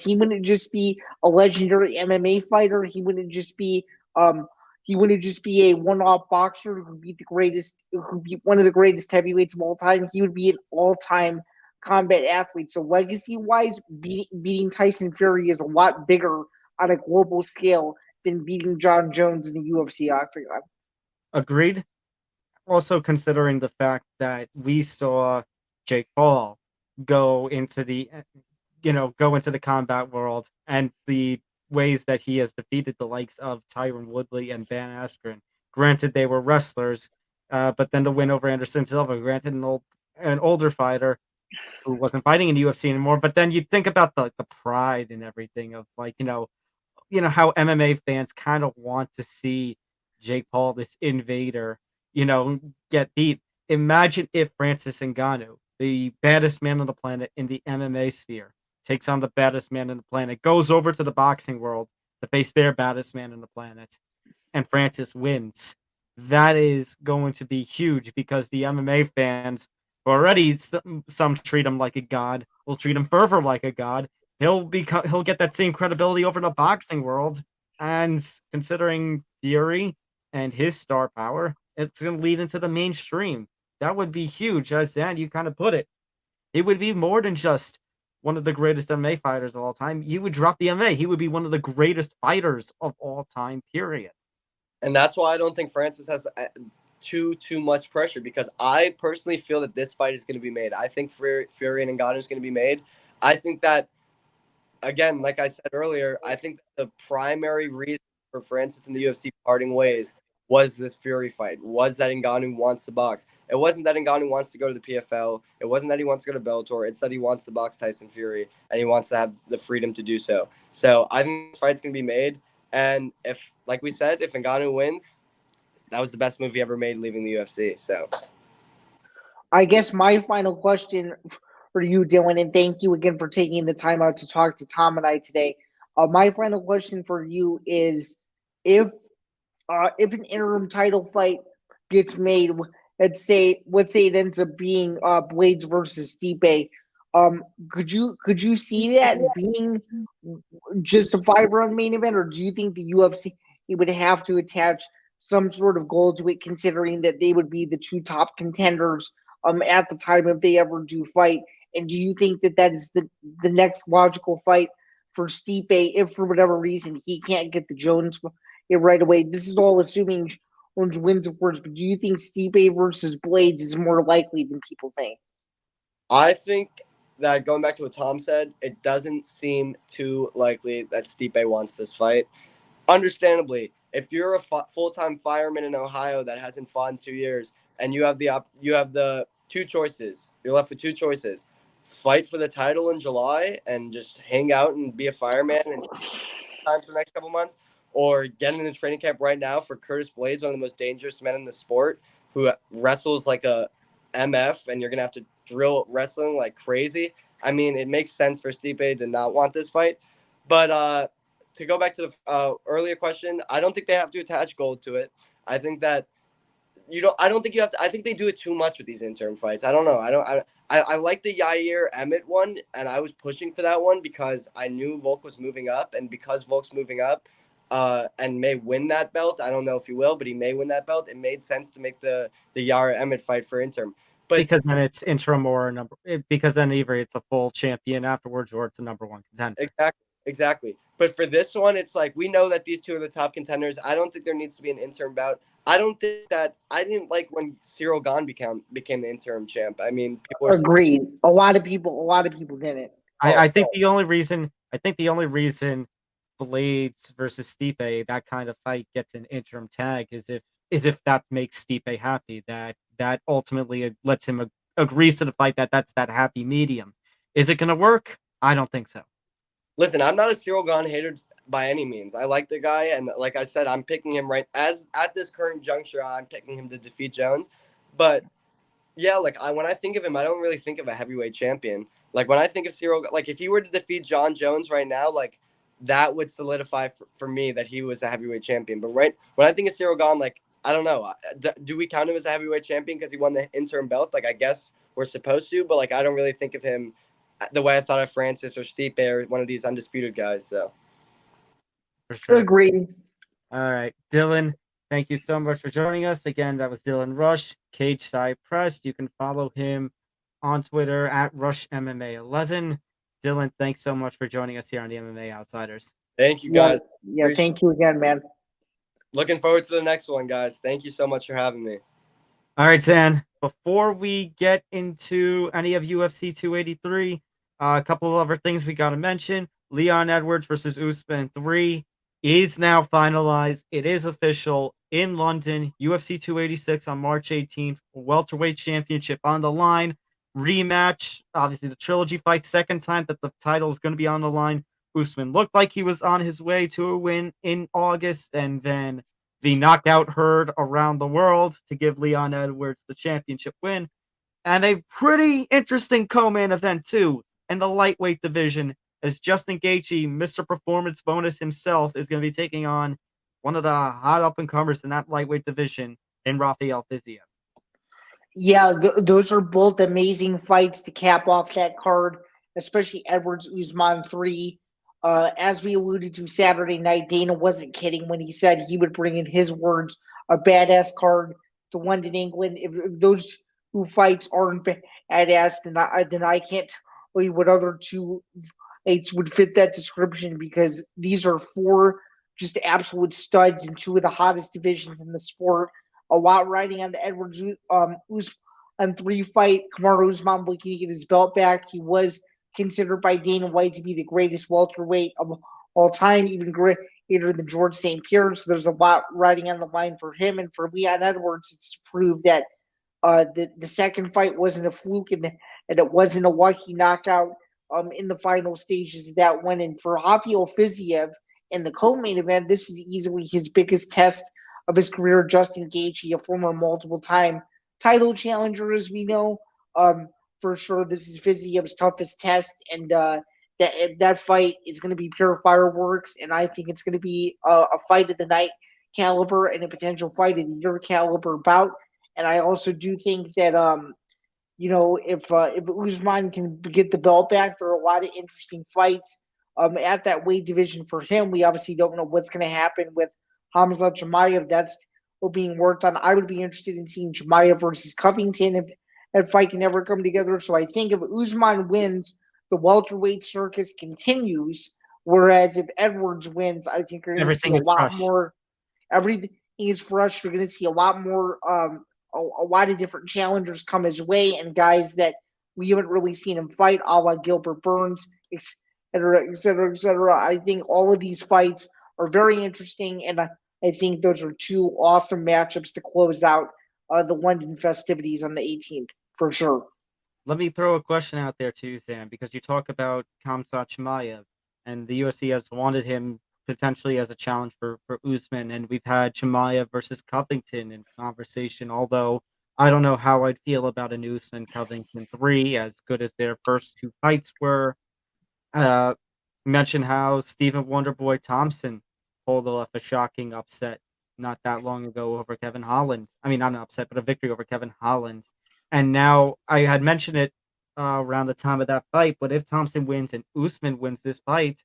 Speaker 4: He wouldn't just be a legendary MMA fighter. He wouldn't just be a one-off boxer who beat one of the greatest heavyweights of all time. He would be an all-time combat athlete. So legacy-wise, beating Tyson Fury is a lot bigger on a global scale than beating Jon Jones in the UFC octagon.
Speaker 2: Agreed. Also considering the fact that we saw Jake Paul go into the combat world and the ways that he has defeated the likes of Tyron Woodley and Ben Askren. Granted, they were wrestlers, but then the win over Anderson Silva, granted an older fighter who wasn't fighting in the UFC anymore. But then you think about the pride and everything of how MMA fans kind of want to see Jake Paul, this invader, get beat. Imagine if Francis Ngannou, the baddest man on the planet in the MMA sphere, takes on the baddest man on the planet, goes over to the boxing world to face their baddest man on the planet, and Francis wins. That is going to be huge because the MMA fans already, some treat him like a god, will treat him further like a god. He'll get that same credibility over the boxing world, and considering Fury and his star power, it's going to lead into the mainstream. That would be huge, as Dan, you kind of put it. It would be more than just one of the greatest MMA fighters of all time. You would drop the MMA. He would be one of the greatest fighters of all time, period.
Speaker 5: And that's why I don't think Francis has too much pressure, because I personally feel that this fight is going to be made. I think Fury and Ngannou is going to be made. I think that, again, like I said earlier, I think the primary reason for Francis and the UFC parting ways was this Fury fight, was that Ngannou wants to box. It wasn't that Ngannou wants to go to the PFL. It wasn't that he wants to go to Bellator. It's that he wants to box Tyson Fury, and he wants to have the freedom to do so. So I think this fight's going to be made. And if, like we said, if Ngannou wins, that was the best move he ever made leaving the UFC. So
Speaker 4: I guess my final question for you, Dylan, and thank you again for taking the time out to talk to Tom and I today. My final question for you is, if an interim title fight gets made, let's say it ends up being Blades versus Stipe, could you see that being just a 5-round main event, or do you think the UFC would have to attach some sort of goal to it, considering that they would be the two top contenders at the time if they ever do fight? And do you think that is the next logical fight for Stipe if for whatever reason he can't get the Jones right away? This is all assuming Jones wins, of course, but do you think Stipe versus Blades is more likely than people think?
Speaker 5: I think that, going back to what Tom said, it doesn't seem too likely that Stipe wants this fight. Understandably, if you're a full-time fireman in Ohio that hasn't fought in 2 years, and you have the two choices, you're left with two choices: fight for the title in July and just hang out and be a fireman and time for the next couple months, or get in the training camp right now for Curtis Blades, one of the most dangerous men in the sport, who wrestles like a MF, and you're gonna have to drill wrestling like crazy. I mean, it makes sense for Stipe to not want this fight. But to go back to the earlier question, I don't think they have to attach gold to it. I think that I don't think you have to. I think they do it too much with these interim fights. I don't know. I like the Yair Emmett one, and I was pushing for that one because I knew Volk was moving up, and because Volk's moving up, and may win that belt. I don't know if he will, but he may win that belt. It made sense to make the Yair Emmett fight for interim. But
Speaker 2: because then it's interim or because then either it's a full champion afterwards or it's a number one contender.
Speaker 5: Exactly. But for this one, it's like, we know that these two are the top contenders. I don't think there needs to be an interim bout. I didn't like when Ciryl Gane became the interim champ. I mean, people
Speaker 4: agreed. A lot of people didn't.
Speaker 2: I think the only reason Blades versus Stipe, that kind of fight, gets an interim tag is if that makes Stipe happy, that ultimately lets him agrees to the fight, that's that happy medium. Is it going to work? I don't think so.
Speaker 5: Listen, I'm not a Ciryl Gane hater by any means. I like the guy, and like I said, I'm picking him at this current juncture. I'm picking him to defeat Jones. But yeah, when I think of him, I don't really think of a heavyweight champion. Like, when I think of Ciryl, like, if he were to defeat Jon Jones right now, like, that would solidify for me that he was a heavyweight champion. But when I think of Ciryl Gane, like, I don't know. Do we count him as a heavyweight champion because he won the interim belt? Like, I guess we're supposed to, but like, I don't really think of him the way I thought of Francis or Stipe or one of these undisputed guys. So,
Speaker 2: for sure.
Speaker 4: Agreed.
Speaker 2: All right, Dylan, thank you so much for joining us again. That was Dylan Rush, Cageside Press. You can follow him on Twitter at RushMMA11. Dylan, thanks so much for joining us here on the MMA Outsiders.
Speaker 5: Thank you,
Speaker 4: Yeah,
Speaker 5: guys.
Speaker 4: yeah. Thank you again, man.
Speaker 5: Looking forward to the next one, guys. Thank you so much for having me.
Speaker 2: All right, Zain. Before we get into any of UFC 283, a couple of other things we got to mention. Leon Edwards versus Usman 3 is now finalized. It is official in London. UFC 286 on March 18th. Welterweight championship on the line. Rematch. Obviously, the trilogy fight. Second time that the title is going to be on the line. Usman looked like he was on his way to a win in August, and then the knockout heard around the world to give Leon Edwards the championship win. And a pretty interesting co-main event, too, in the lightweight division, as Justin Gaethje, Mr. Performance Bonus himself, is going to be taking on one of the hot up-and-comers in that lightweight division in Rafael Fiziev.
Speaker 4: Yeah, those are both amazing fights to cap off that card, especially Edwards Usman 3. As we alluded to Saturday night, Dana wasn't kidding when he said he would bring in his words a badass card to London, England. If those two fights aren't badass, then I can't tell you what other two fights would fit that description, because these are four just absolute studs in two of the hottest divisions in the sport. A lot riding on the Edwards Usman 3 fight. Kamaru Usman looking to get his belt back. He was considered by Dana White to be the greatest welterweight of all time, even greater than George St. Pierre. So there's a lot riding on the line for him. And for Leon Edwards, it's to prove that the second fight wasn't a fluke, and it wasn't a lucky knockout in the final stages of that one. And for Rafael Fiziev in the co-main event, this is easily his biggest test of his career. Justin Gaethje, a former multiple-time title challenger, as we know. For sure, this is Fiziev's toughest test, and that fight is going to be pure fireworks, and I think it's going to be a fight of the night caliber and a potential fight of the year caliber bout. And I also do think that if Usman can get the belt back, there are a lot of interesting fights at that weight division for him. We obviously don't know what's going to happen with Hamza Chimaev. That's being worked on. I would be interested in seeing Chimaev versus Covington if that fight can ever come together. So I think if Usman wins, the welterweight circus continues. Whereas if Edwards wins, I think you're going to see a lot more. Everything is fresh. You're going to see a lot more, a lot of different challengers come his way, and guys that we haven't really seen him fight, a la Gilbert Burns, et cetera, et cetera, et cetera. I think all of these fights are very interesting, and I think those are two awesome matchups to close out the London festivities on the 18th, for sure.
Speaker 2: Let me throw a question out there too, Sam, because you talk about Khamzat Chimaev, and the UFC has wanted him potentially as a challenge for Usman, and we've had Chimaev versus Covington in conversation, although I don't know how I'd feel about an Usman Covington 3, as good as their first two fights were. Mention how Stephen Wonderboy Thompson pulled off a shocking upset not that long ago over Kevin Holland. I mean, not an upset, but a victory over Kevin Holland. And now I had mentioned it around the time of that fight, but if Thompson wins and Usman wins this fight,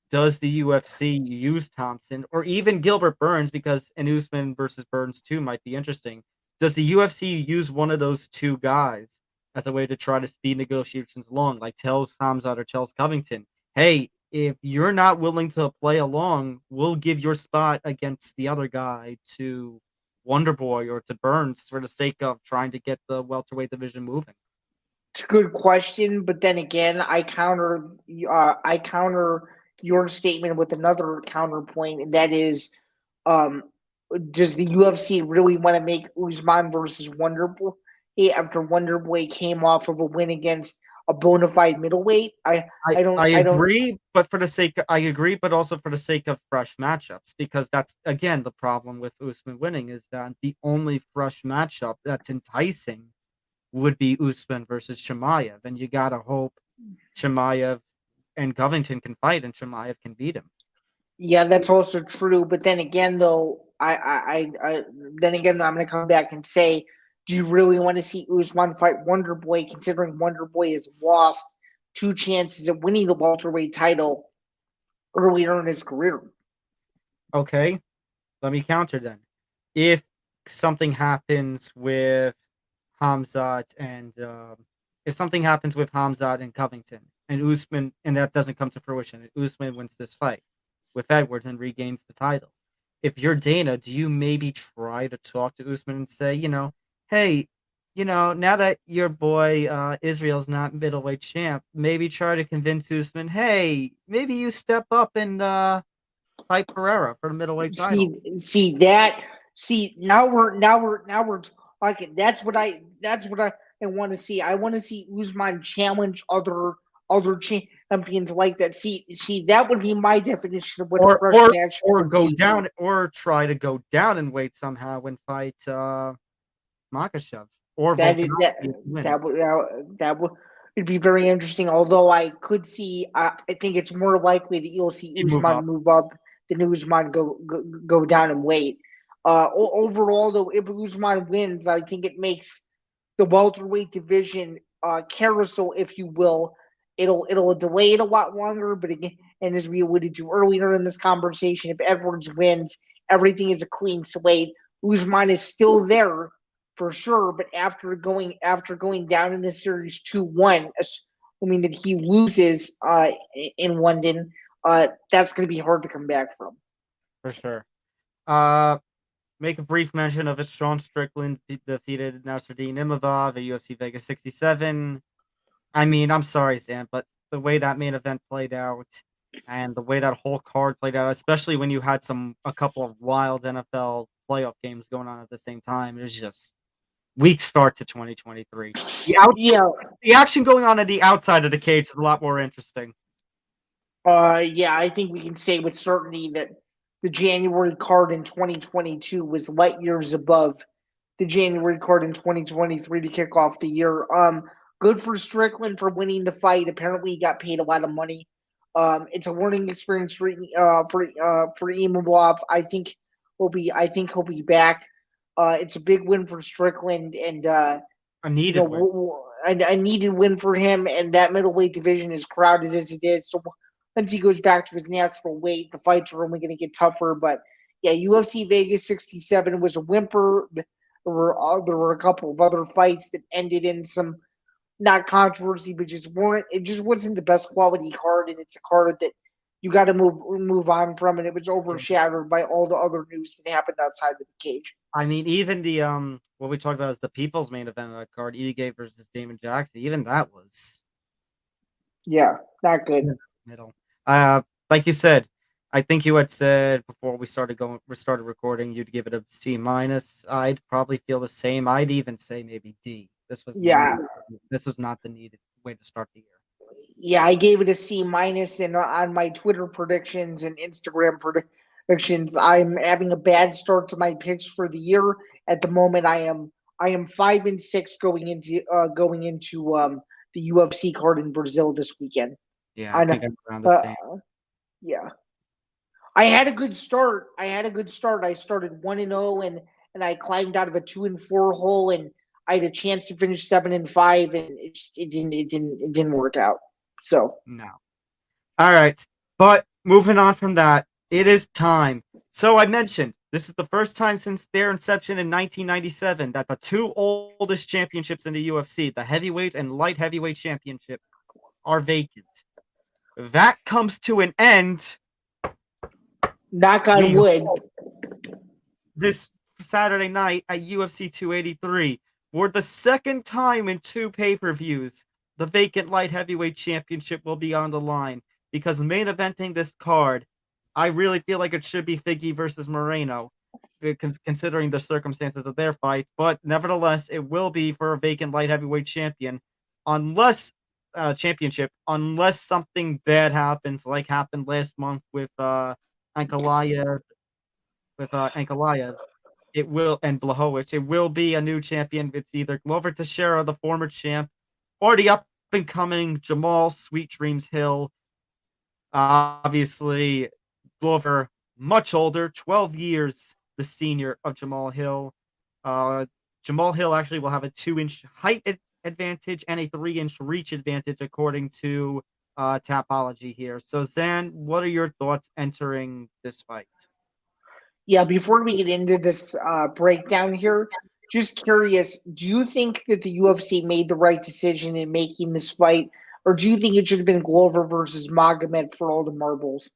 Speaker 2: does the UFC use Thompson or even Gilbert Burns, because an Usman versus Burns 2 might be interesting? Does the UFC use one of those two guys as a way to try to speed negotiations along, like tells Khamzat or tells Covington, hey, if you're not willing to play along, we'll give your spot against the other guy to Wonderboy or to Burns for the sake of trying to get the welterweight division moving?
Speaker 4: It's a good question, but then again, I counter your statement with another counterpoint, and that is, does the UFC really want to make Usman versus Wonderboy after Wonderboy came off of a win against a bona fide middleweight? I
Speaker 2: agree, but I agree, but also for the sake of fresh matchups, because that's again the problem with Usman winning, is that the only fresh matchup that's enticing would be Usman versus Chimaev, and you gotta hope Chimaev and Covington can fight and Chimaev can beat him.
Speaker 4: Yeah, that's also true. But then again, though, I'm going to come back and say, do you really want to see Usman fight Wonderboy, considering Wonderboy has lost two chances of winning the welterweight title earlier in his career?
Speaker 2: Okay, let me counter then. If something happens with Khamzat and if something happens with Hamzat and Covington and Usman, and that doesn't come to fruition, and Usman wins this fight with Edwards and regains the title, if you're Dana, do you maybe try to talk to Usman and say, hey, now that your boy Israel's not middleweight champ, maybe try to convince Usman, hey, maybe you step up and fight Pereira for the middleweight title.
Speaker 4: Now we're talking. That's what I want to see. I want to see Usman challenge other champions like that. See, that would be my definition of what a fresh match
Speaker 2: or
Speaker 4: would
Speaker 2: go
Speaker 4: be.
Speaker 2: down, or try to go down in weight somehow and fight Makhachev or
Speaker 4: That would it'd be very interesting. Although I could see, I think it's more likely that you'll see Usman move up than Usman go down in weight. Overall, though, if Usman wins, I think it makes the welterweight division carousel, if you will. It'll delay it a lot longer, but again, and as we alluded to earlier in this conversation, if Edwards wins, everything is a clean slate. Usman is still there for sure, but after going down in the series 2-1, assuming that he loses in London, that's going to be hard to come back from.
Speaker 2: For sure. Make a brief mention of it. Sean Strickland defeated Nassourdine Imavov at UFC Vegas 67. I mean, I'm sorry, Sam, but the way that main event played out and the way that whole card played out, especially when you had a couple of wild NFL playoff games going on at the same time, it was just weak start to 2023. The action going on the outside of the cage is a lot more interesting.
Speaker 4: I think we can say with certainty that the January card in 2022 was light years above the January card in 2023 to kick off the year. Good for Strickland for winning the fight. Apparently, he got paid a lot of money. It's a learning experience for Imavov. I think he'll be back. It's a big win for Strickland and
Speaker 2: a needed win.
Speaker 4: A needed win for him. And that middleweight division is crowded as it is. So once he goes back to his natural weight, the fights are only going to get tougher. But yeah, UFC Vegas 67 was a whimper. There were a couple of other fights that ended in some not controversy, but it just wasn't the best quality card, and it's a card that you got to move on from, and it was overshadowed by all the other news that happened outside of the cage.
Speaker 2: I mean, even the what we talked about is the people's main event of that card, Ige versus Damon Jackson. Even that was
Speaker 4: not good.
Speaker 2: Middle. Like you said, I think you had said before we started recording, you'd give it a C-. I'd probably feel the same. I'd even say maybe D. This was not the needed way to start the year.
Speaker 4: Yeah, I gave it a C-, and on my Twitter predictions and Instagram predictions, I'm having a bad start to my picks for the year. At the moment, I am 5-6 going into the UFC card in Brazil this weekend.
Speaker 2: Yeah, I think I'm around the same.
Speaker 4: Yeah, I had a good start. I started 1-0, and I climbed out of a 2-4 hole, and I had a chance to finish 7-5, and it didn't work out. So
Speaker 2: no. All right, but moving on from that, it is time. So I mentioned this is the first time since their inception in 1997 that the two oldest championships in the UFC, the heavyweight and light heavyweight championship, are vacant. That comes to an end.
Speaker 4: Knock on wood.
Speaker 2: This Saturday night at UFC 283, for the second time in 2 pay-per-views, the vacant light heavyweight championship will be on the line, because main eventing this card, I really feel like it should be Figgy versus Moreno, considering the circumstances of their fights. But nevertheless, it will be for a vacant light heavyweight unless something bad happens, like happened last month with Ankalaev. It will, and Blachowicz. It will be a new champion. It's either Glover Teixeira, the former champ, or the up-and-coming Jamal Sweet Dreams Hill. Obviously, Glover, much older, 12 years the senior of Jamal Hill. Jamal Hill actually will have a 2-inch height advantage and a 3-inch reach advantage, according to Tapology here. So, Zan, what are your thoughts entering this fight?
Speaker 4: Yeah, before we get into this breakdown here, just curious, do you think that the UFC made the right decision in making this fight, or do you think it should have been Glover versus Magomed for all the marbles?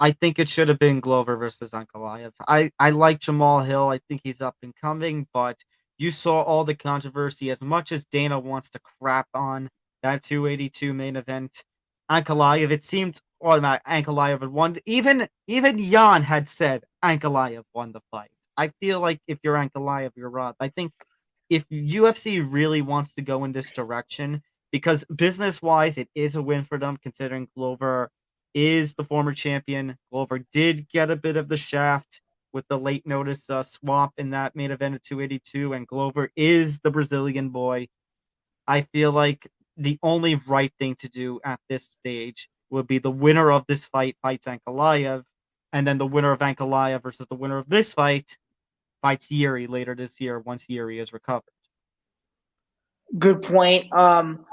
Speaker 2: I think it should have been Glover versus Ankalaev. I like Jamal Hill. I think he's up and coming, but you saw all the controversy. As much as Dana wants to crap on that 282 main event, Ankalaev, it seemed automatic. Ankalaev had won. Even Jan had said Ankalaev won the fight. I feel like if you're Ankalaev, you're wrong. I think if UFC really wants to go in this direction, because business wise, it is a win for them, considering Glover is the former champion. Glover did get a bit of the shaft with the late notice swap in that main event at 282, and Glover is the Brazilian boy. I feel like the only right thing to do at this stage would be the winner of this fight fights Ankalaev, and then the winner of Ankalaev versus the winner of this fight fights Yuri later this year once Yuri is recovered.
Speaker 4: Good point. I'm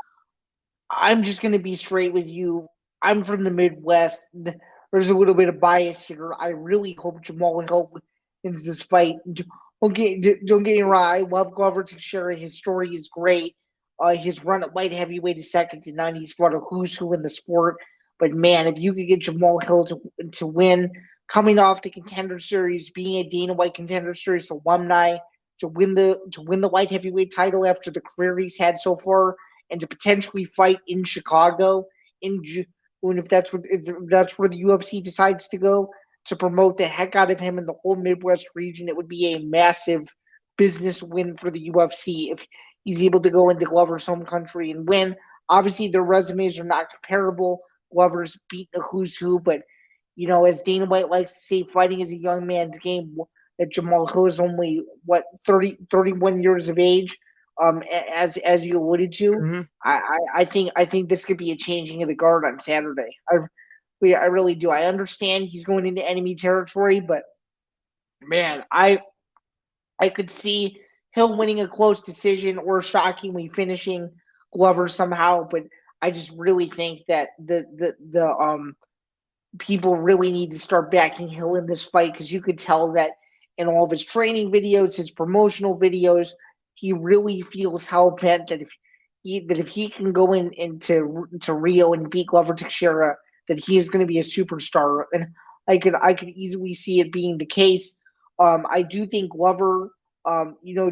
Speaker 4: just going to be straight with you. I'm from the Midwest. There's a little bit of bias here. I really hope Jamal Hill wins this fight. Don't get me wrong. I love Glover Teixeira. His story is great. His run at light heavyweight is second to none. He's fought a who's who in the sport. But man, if you could get Jamal Hill to win, coming off the Contender Series, being a Dana White Contender Series alumni, to win the light heavyweight title after the career he's had so far, and to potentially fight in Chicago in June, if that's where the UFC decides to go, to promote the heck out of him in the whole Midwest region, it would be a massive business win for the UFC if he's able to go into Glover's home country and win. Obviously, their resumes are not comparable. Glover's beat the who's who, but as Dana White likes to say, fighting is a young man's game. That Jamal Hill is only 31 years of age. As you alluded to,
Speaker 2: Mm-hmm.
Speaker 4: I think this could be a changing of the guard on Saturday. I really do. I understand he's going into enemy territory, but man, I could see Hill winning a close decision or shockingly finishing Glover somehow. But I just really think that the people really need to start backing Hill in this fight, because you could tell that in all of his training videos, his promotional videos, he really feels hell bent that if he can go into Rio and beat Glover Teixeira, that he is going to be a superstar. And I could easily see it being the case. I do think Glover,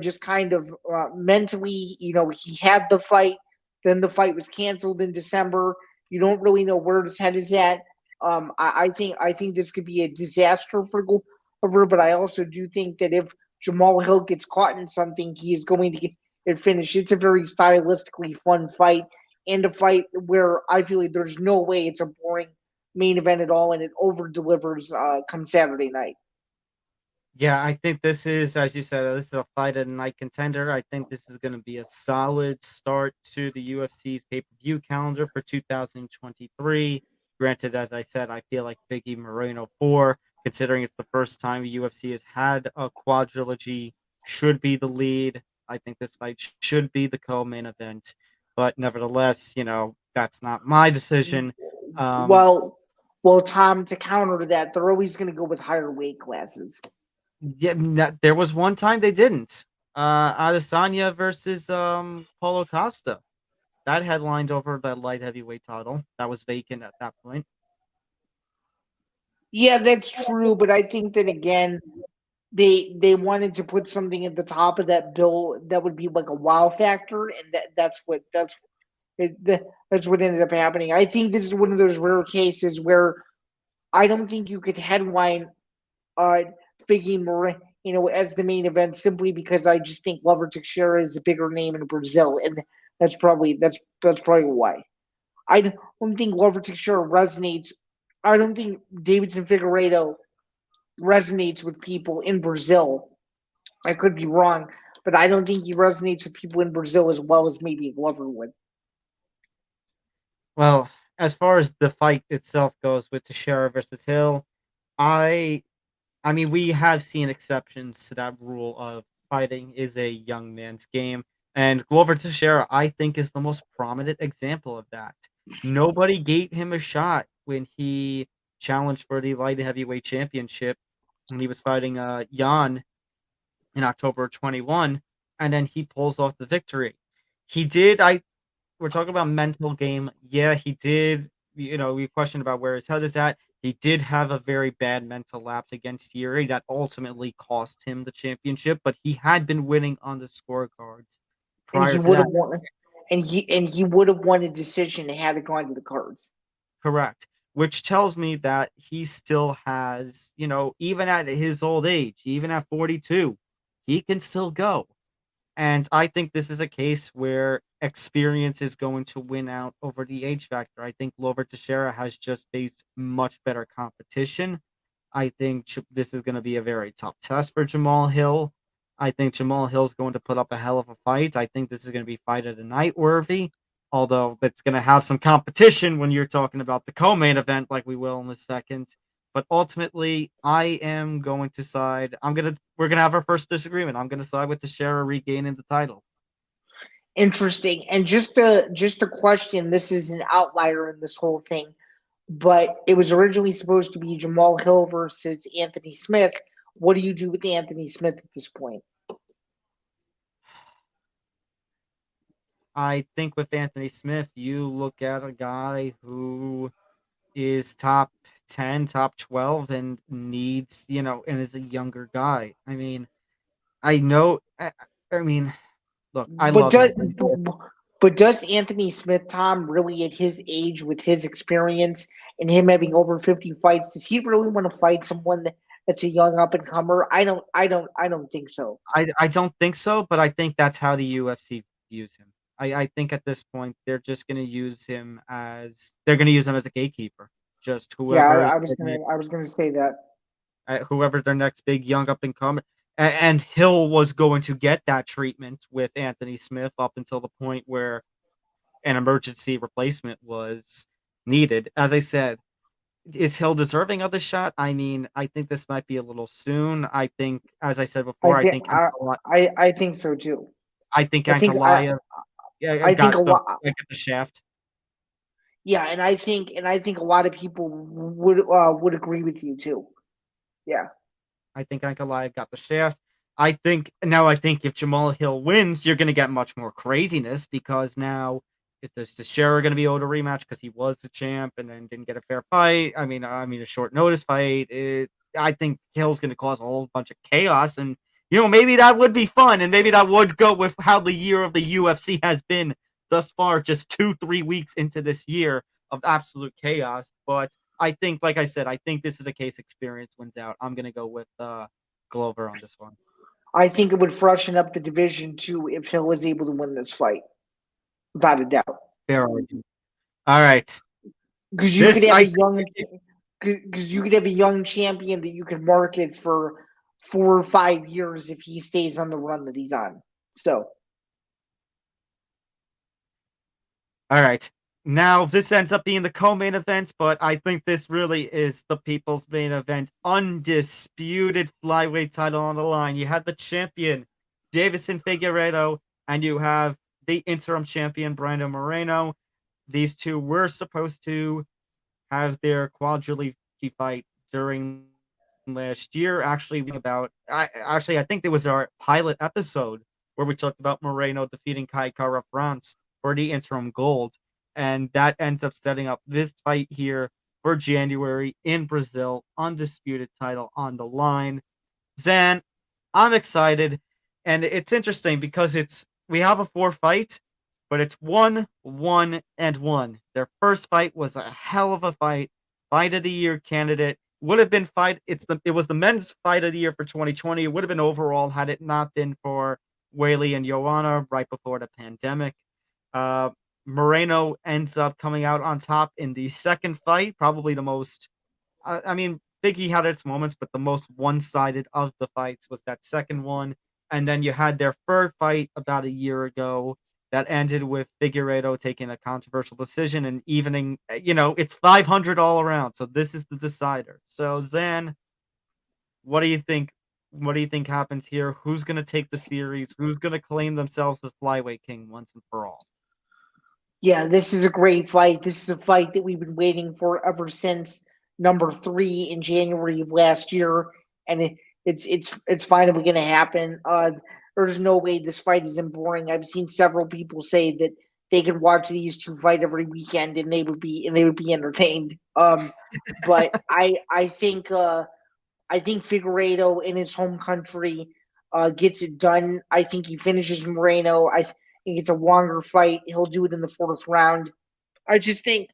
Speaker 4: just kind of mentally, he had the fight, then the fight was canceled in December. You don't really know where his head is at. I think this could be a disaster for Glover, but I also do think that if Jamal Hill gets caught in something, he is going to get it finished. It's a very stylistically fun fight, and a fight where I feel like there's no way it's a boring main event at all, and it over delivers come Saturday night.
Speaker 2: Yeah, I think this is, as you said, this is a fight of the night contender. I think this is going to be a solid start to the UFC's pay-per-view calendar for 2023. Granted, as I said, I feel like Biggie Moreno 4, considering it's the first time the UFC has had a quadrilogy, should be the lead. I think this fight should be the co-main event. But nevertheless, that's not my decision.
Speaker 4: Well, Tom, to counter that, they're always going to go with higher weight classes.
Speaker 2: Yeah, there was one time they didn't. Adesanya versus Paulo Costa. That headlined over the light heavyweight title. That was vacant at that point.
Speaker 4: Yeah, that's true, but I think that again, they wanted to put something at the top of that bill that would be like a wow factor, and that's what ended up happening. I think this is one of those rare cases where I don't think you could headline Biggie Moreno, as the main event, simply because I just think Glover Teixeira is a bigger name in Brazil, and that's probably why. I don't think Glover Teixeira resonates. I don't think Davidson Figueiredo resonates with people in Brazil. I could be wrong, but I don't think he resonates with people in Brazil as well as maybe Glover would.
Speaker 2: Well, as far as the fight itself goes with Teixeira versus Hill, I mean, we have seen exceptions to that rule of fighting is a young man's game. And Glover Teixeira, I think, is the most prominent example of that. Nobody gave him a shot when he challenged for the light heavyweight championship when he was fighting Jan. in October 21, and then he pulls off the victory. He did. We're talking about mental game. Yeah, he did. We questioned about where his head is at. He did have a very bad mental lapse against Yuri that ultimately cost him the championship, but he had been winning on the scorecards
Speaker 4: And
Speaker 2: prior
Speaker 4: he
Speaker 2: to
Speaker 4: would
Speaker 2: that.
Speaker 4: have won. And he would have won a decision had it gone to the cards.
Speaker 2: Correct. Which tells me that he still has, even at his old age, even at 42, he can still go. And I think this is a case where experience is going to win out over the age factor. I think Glover Teixeira has just faced much better competition. I think this is going to be a very tough test for Jamal Hill. I think Jamal Hill's going to put up a hell of a fight. I think this is going to be fight of the night worthy, although it's going to have some competition when you're talking about the co-main event like we will in a second. But ultimately, I am going to side. We're gonna have our first disagreement. I'm gonna side with Teixeira regaining the title.
Speaker 4: Interesting. And just a question. This is an outlier in this whole thing, but it was originally supposed to be Jamal Hill versus Anthony Smith. What do you do with Anthony Smith at this point?
Speaker 2: I think with Anthony Smith, you look at a guy who is top 10, top 12, and needs, and is a younger guy. I mean, I know. I mean, look, I
Speaker 4: But
Speaker 2: love
Speaker 4: does
Speaker 2: Anthony Smith.
Speaker 4: but does Anthony Smith, Tom, really at his age with his experience and him having over 50 fights, does he really want to fight someone that's a young up and comer? I don't think so.
Speaker 2: I don't think so, but I think that's how the UFC views him. I think at this point they're just going to use him as a gatekeeper. Just
Speaker 4: Yeah,
Speaker 2: whoever
Speaker 4: I was gonna say that.
Speaker 2: whoever their next big young up and coming, and Hill was going to get that treatment with Anthony Smith up until the point where an emergency replacement was needed. As I said, is Hill deserving of the shot? I mean, I think this might be a little soon. I think, as I said before,
Speaker 4: I think so too.
Speaker 2: I think
Speaker 4: I think I
Speaker 2: Ankalaev
Speaker 4: I think a lot.
Speaker 2: got the shaft.
Speaker 4: Yeah, and I think a lot of people would agree with you too. Yeah.
Speaker 2: I think Ankalaev got the shaft. I think if Jamal Hill wins, you're going to get much more craziness because now is Teixeira going to be able to rematch because he was the champ and then didn't get a fair fight? I mean, a short notice fight. I think Hill's going to cause a whole bunch of chaos, and maybe that would be fun, and maybe that would go with how the year of the UFC has been thus far, just 2-3 weeks into this year of absolute chaos. But I think, like I said, I think this is a case experience wins out. I'm going to go with Glover on this one.
Speaker 4: I think it would freshen up the division too if Hill was able to win this fight, without a doubt.
Speaker 2: Fair argument. All right,
Speaker 4: because you could have a young champion that you could market for 4 or 5 years if he stays on the run that he's on. So,
Speaker 2: all right. Now, this ends up being the co-main event, but I think this really is the people's main event. Undisputed flyweight title on the line. You have the champion, Davison Figueiredo, and you have the interim champion, Brandon Moreno. These two were supposed to have their quadrilogy fight during last year. Actually, I think it was our pilot episode where we talked about Moreno defeating Kai Kara France for the interim gold. And that ends up setting up this fight here for January in Brazil. Undisputed title on the line. Zain, I'm excited. And it's interesting because we have a 4 fight, but it's 1, 1, and 1. Their first fight was a hell of a fight. Fight of the year candidate. Would have been it was the men's fight of the year for 2020. It would have been overall had it not been for Weili and Joanna right before the pandemic. Moreno ends up coming out on top in the second fight, probably the most, Figgy had its moments, but the most one-sided of the fights was that second one. And then you had their third fight about a year ago that ended with Figueiredo taking a controversial decision and evening, it's 500 all around. So this is the decider. So Zain, what do you think? What do you think happens here? Who's going to take the series? Who's going to claim themselves the flyweight king once and for all?
Speaker 4: Yeah, this is a great fight. This is a fight that we've been waiting for ever since number 3 in January of last year. And it's finally going to happen. There's no way this fight isn't boring. I've seen several people say that they could watch these two fight every weekend and they would be entertained. But I think Figueiredo in his home country gets it done. I think he finishes Moreno. I think it's a longer fight. He'll do it in the fourth round. I just think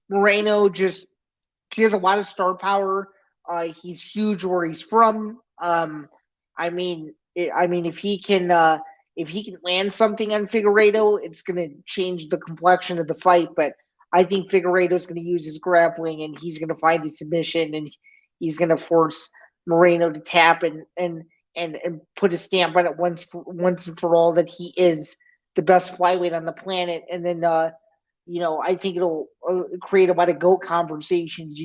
Speaker 4: Moreno he has a lot of star power. He's huge where he's from. If he can land something on Figueiredo, it's going to change the complexion of the fight. But I think Figueiredo's going to use his grappling and he's going to find his submission and he's going to force Moreno to tap and put a stamp on it once and for all that he is the best flyweight on the planet. And then I think it'll create a lot of GOAT conversations.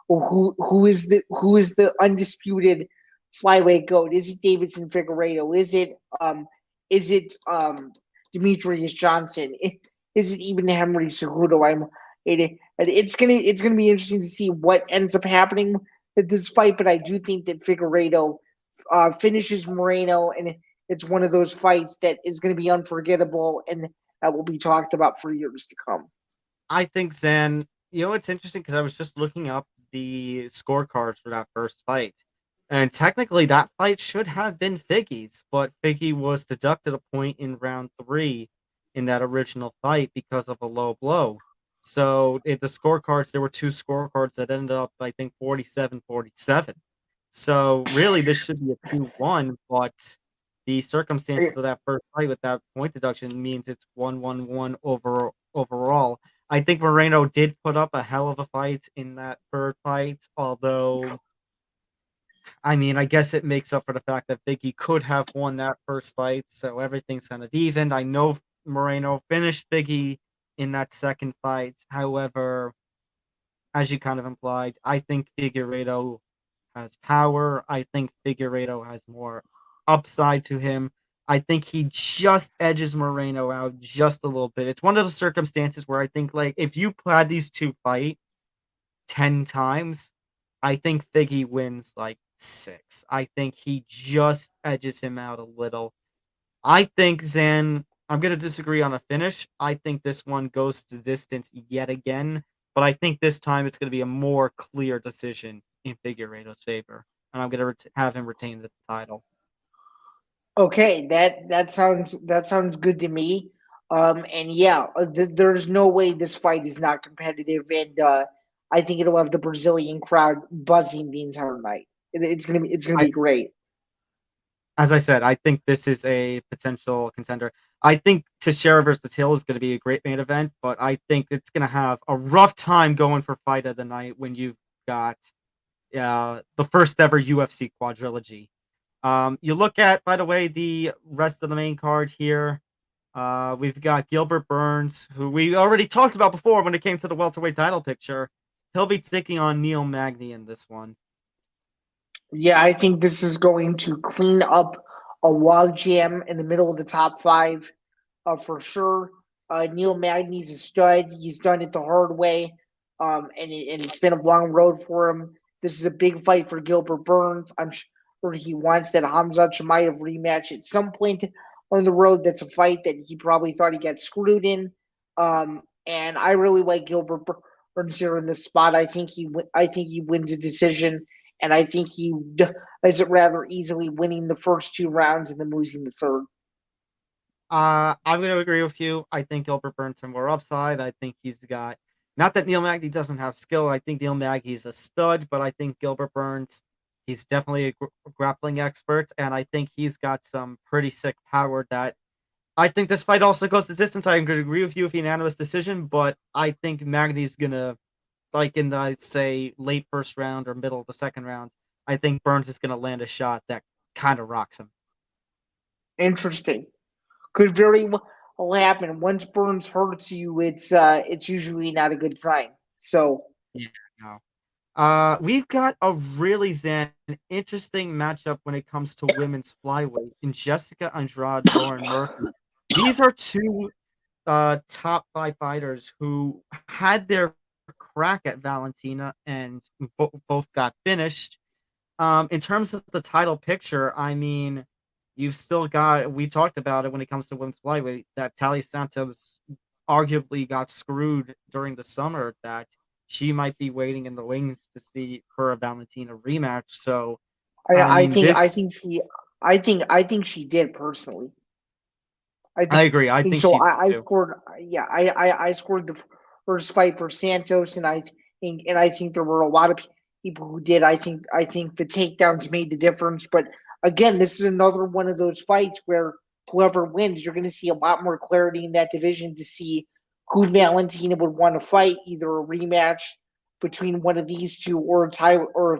Speaker 4: Who is the undisputed flyweight GOAT? Is it Davidson Figueiredo? Is it Demetrius Johnson? Is it even Henry Cejudo? It's gonna be interesting to see what ends up happening with this fight, but I do think that Figueiredo finishes Moreno, and it's one of those fights that is going to be unforgettable and that will be talked about for years to come.
Speaker 2: I think Zain, it's interesting because I was just looking up the scorecards for that first fight. And technically that fight should have been Figgy's, but Figgy was deducted a point in round 3 in that original fight because of a low blow. So in the scorecards, there were 2 scorecards that ended up, I think, 47-47. So really this should be a 2-1, but the circumstances of that first fight with that point deduction means it's 1-1-1 overall. I think Moreno did put up a hell of a fight in that third fight, although, I guess it makes up for the fact that Figgy could have won that first fight, so everything's kind of even. I know Moreno finished Figgy in that second fight. However, as you kind of implied, I think Figueiredo has power. I think Figueiredo has more upside to him. I think he just edges Moreno out just a little bit. It's one of those circumstances where I think, if you had these two fight 10 times, I think Figgy wins 6. I think he just edges him out a little. I think Zain, I'm going to disagree on a finish. I think this one goes to distance yet again, but I think this time it's going to be a more clear decision in Figueiredo's favor, and I'm going to have him retain the title.
Speaker 4: Okay, that sounds good to me. And yeah, there's no way this fight is not competitive, and I think it'll have the Brazilian crowd buzzing the entire night. It's gonna be great.
Speaker 2: As I said, I think this is a potential contender. I think Teixeira versus Hill is going to be a great main event, but I think it's going to have a rough time going for fight of the night when you've got the first ever UFC quadrilogy. You look at, by the way, the rest of the main card here. We've got Gilbert Burns, who we already talked about before when it came to the welterweight title picture. He'll be taking on Neil Magny in this one.
Speaker 4: Yeah, I think this is going to clean up a logjam in the middle of the top 5 for sure. Neil Magny's a stud. He's done it the hard way, and it's been a long road for him. This is a big fight for Gilbert Burns. I'm sure he wants that Hamza Chimaev rematch at some point on the road. That's a fight that he probably thought he got screwed in. And I really like Gilbert Burns here in this spot. I think he wins a decision. And I think he does it rather easily, winning the first 2 rounds and then losing the third.
Speaker 2: I'm going to agree with you. I think Gilbert Burns has more upside. I think he's got, not that Neil Magny doesn't have skill. I think Neil Magny's a stud, but I think Gilbert Burns, he's definitely a grappling expert, and I think he's got some pretty sick power that I think this fight also goes the distance. I'm going to agree with you with unanimous decision, but I think Magny's going to, in the, say, late first round or middle of the second round, I think Burns is going to land a shot that kind of rocks him.
Speaker 4: Interesting. Could very well happen. Once Burns hurts you, it's usually not a good sign. So
Speaker 2: yeah, no. We've got a really interesting matchup when it comes to women's flyweight in Jessica Andrade, Lauren Murphy. These are 2 top 5 fighters who had their crack at Valentina and both got finished. In terms of the title picture, I mean, you've still got. We talked about it when it comes to women's flyweight that Talia Santos arguably got screwed during the summer. That she might be waiting in the wings to see her Valentina rematch. So, I
Speaker 4: I
Speaker 2: mean,
Speaker 4: think I
Speaker 2: this.
Speaker 4: think she I think she did personally.
Speaker 2: I agree. I
Speaker 4: Think
Speaker 2: think
Speaker 4: so.
Speaker 2: she did
Speaker 4: I
Speaker 2: too.
Speaker 4: scored. Yeah, I scored the first fight for Santos, and I think there were a lot of people who did. I think the takedowns made the difference. But again, this is another one of those fights where whoever wins, you're going to see a lot more clarity in that division to see who Valentina would want to fight, either a rematch between one of these two or a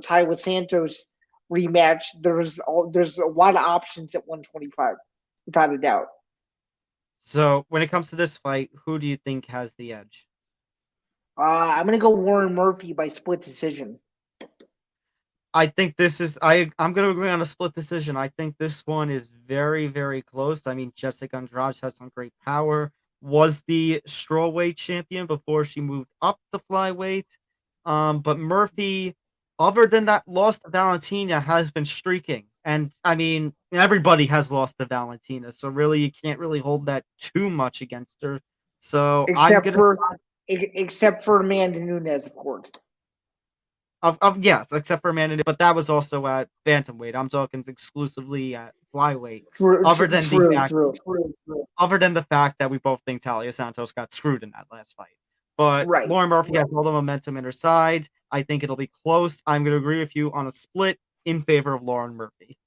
Speaker 4: tie with Santos rematch. There's a lot of options at 125, without a doubt.
Speaker 2: So, when it comes to this fight, who do you think has the edge?
Speaker 4: I'm gonna go Warren Murphy by split decision.
Speaker 2: I think this is I'm gonna agree on a split decision. I think this one is very, very close. I mean, Jessica Andrade has some great power. Was the strawweight champion before she moved up to flyweight. But Murphy, other than that loss to Valentina, has been streaking. And I mean, everybody has lost to Valentina, so really you can't really hold that too much against her. So I'm
Speaker 4: except
Speaker 2: gonna
Speaker 4: for except for Amanda Nunes, of course.
Speaker 2: Of yes, except for Amanda, but that was also at bantamweight. I'm talking exclusively at flyweight.
Speaker 4: True,
Speaker 2: Other
Speaker 4: true,
Speaker 2: than the
Speaker 4: true,
Speaker 2: fact,
Speaker 4: true.
Speaker 2: other than the fact that we both think Talia Santos got screwed in that last fight, but
Speaker 4: Right.
Speaker 2: Lauren Murphy has all the momentum in her side. I think it'll be close. I'm going to agree with you on a split in favor of Lauren Murphy.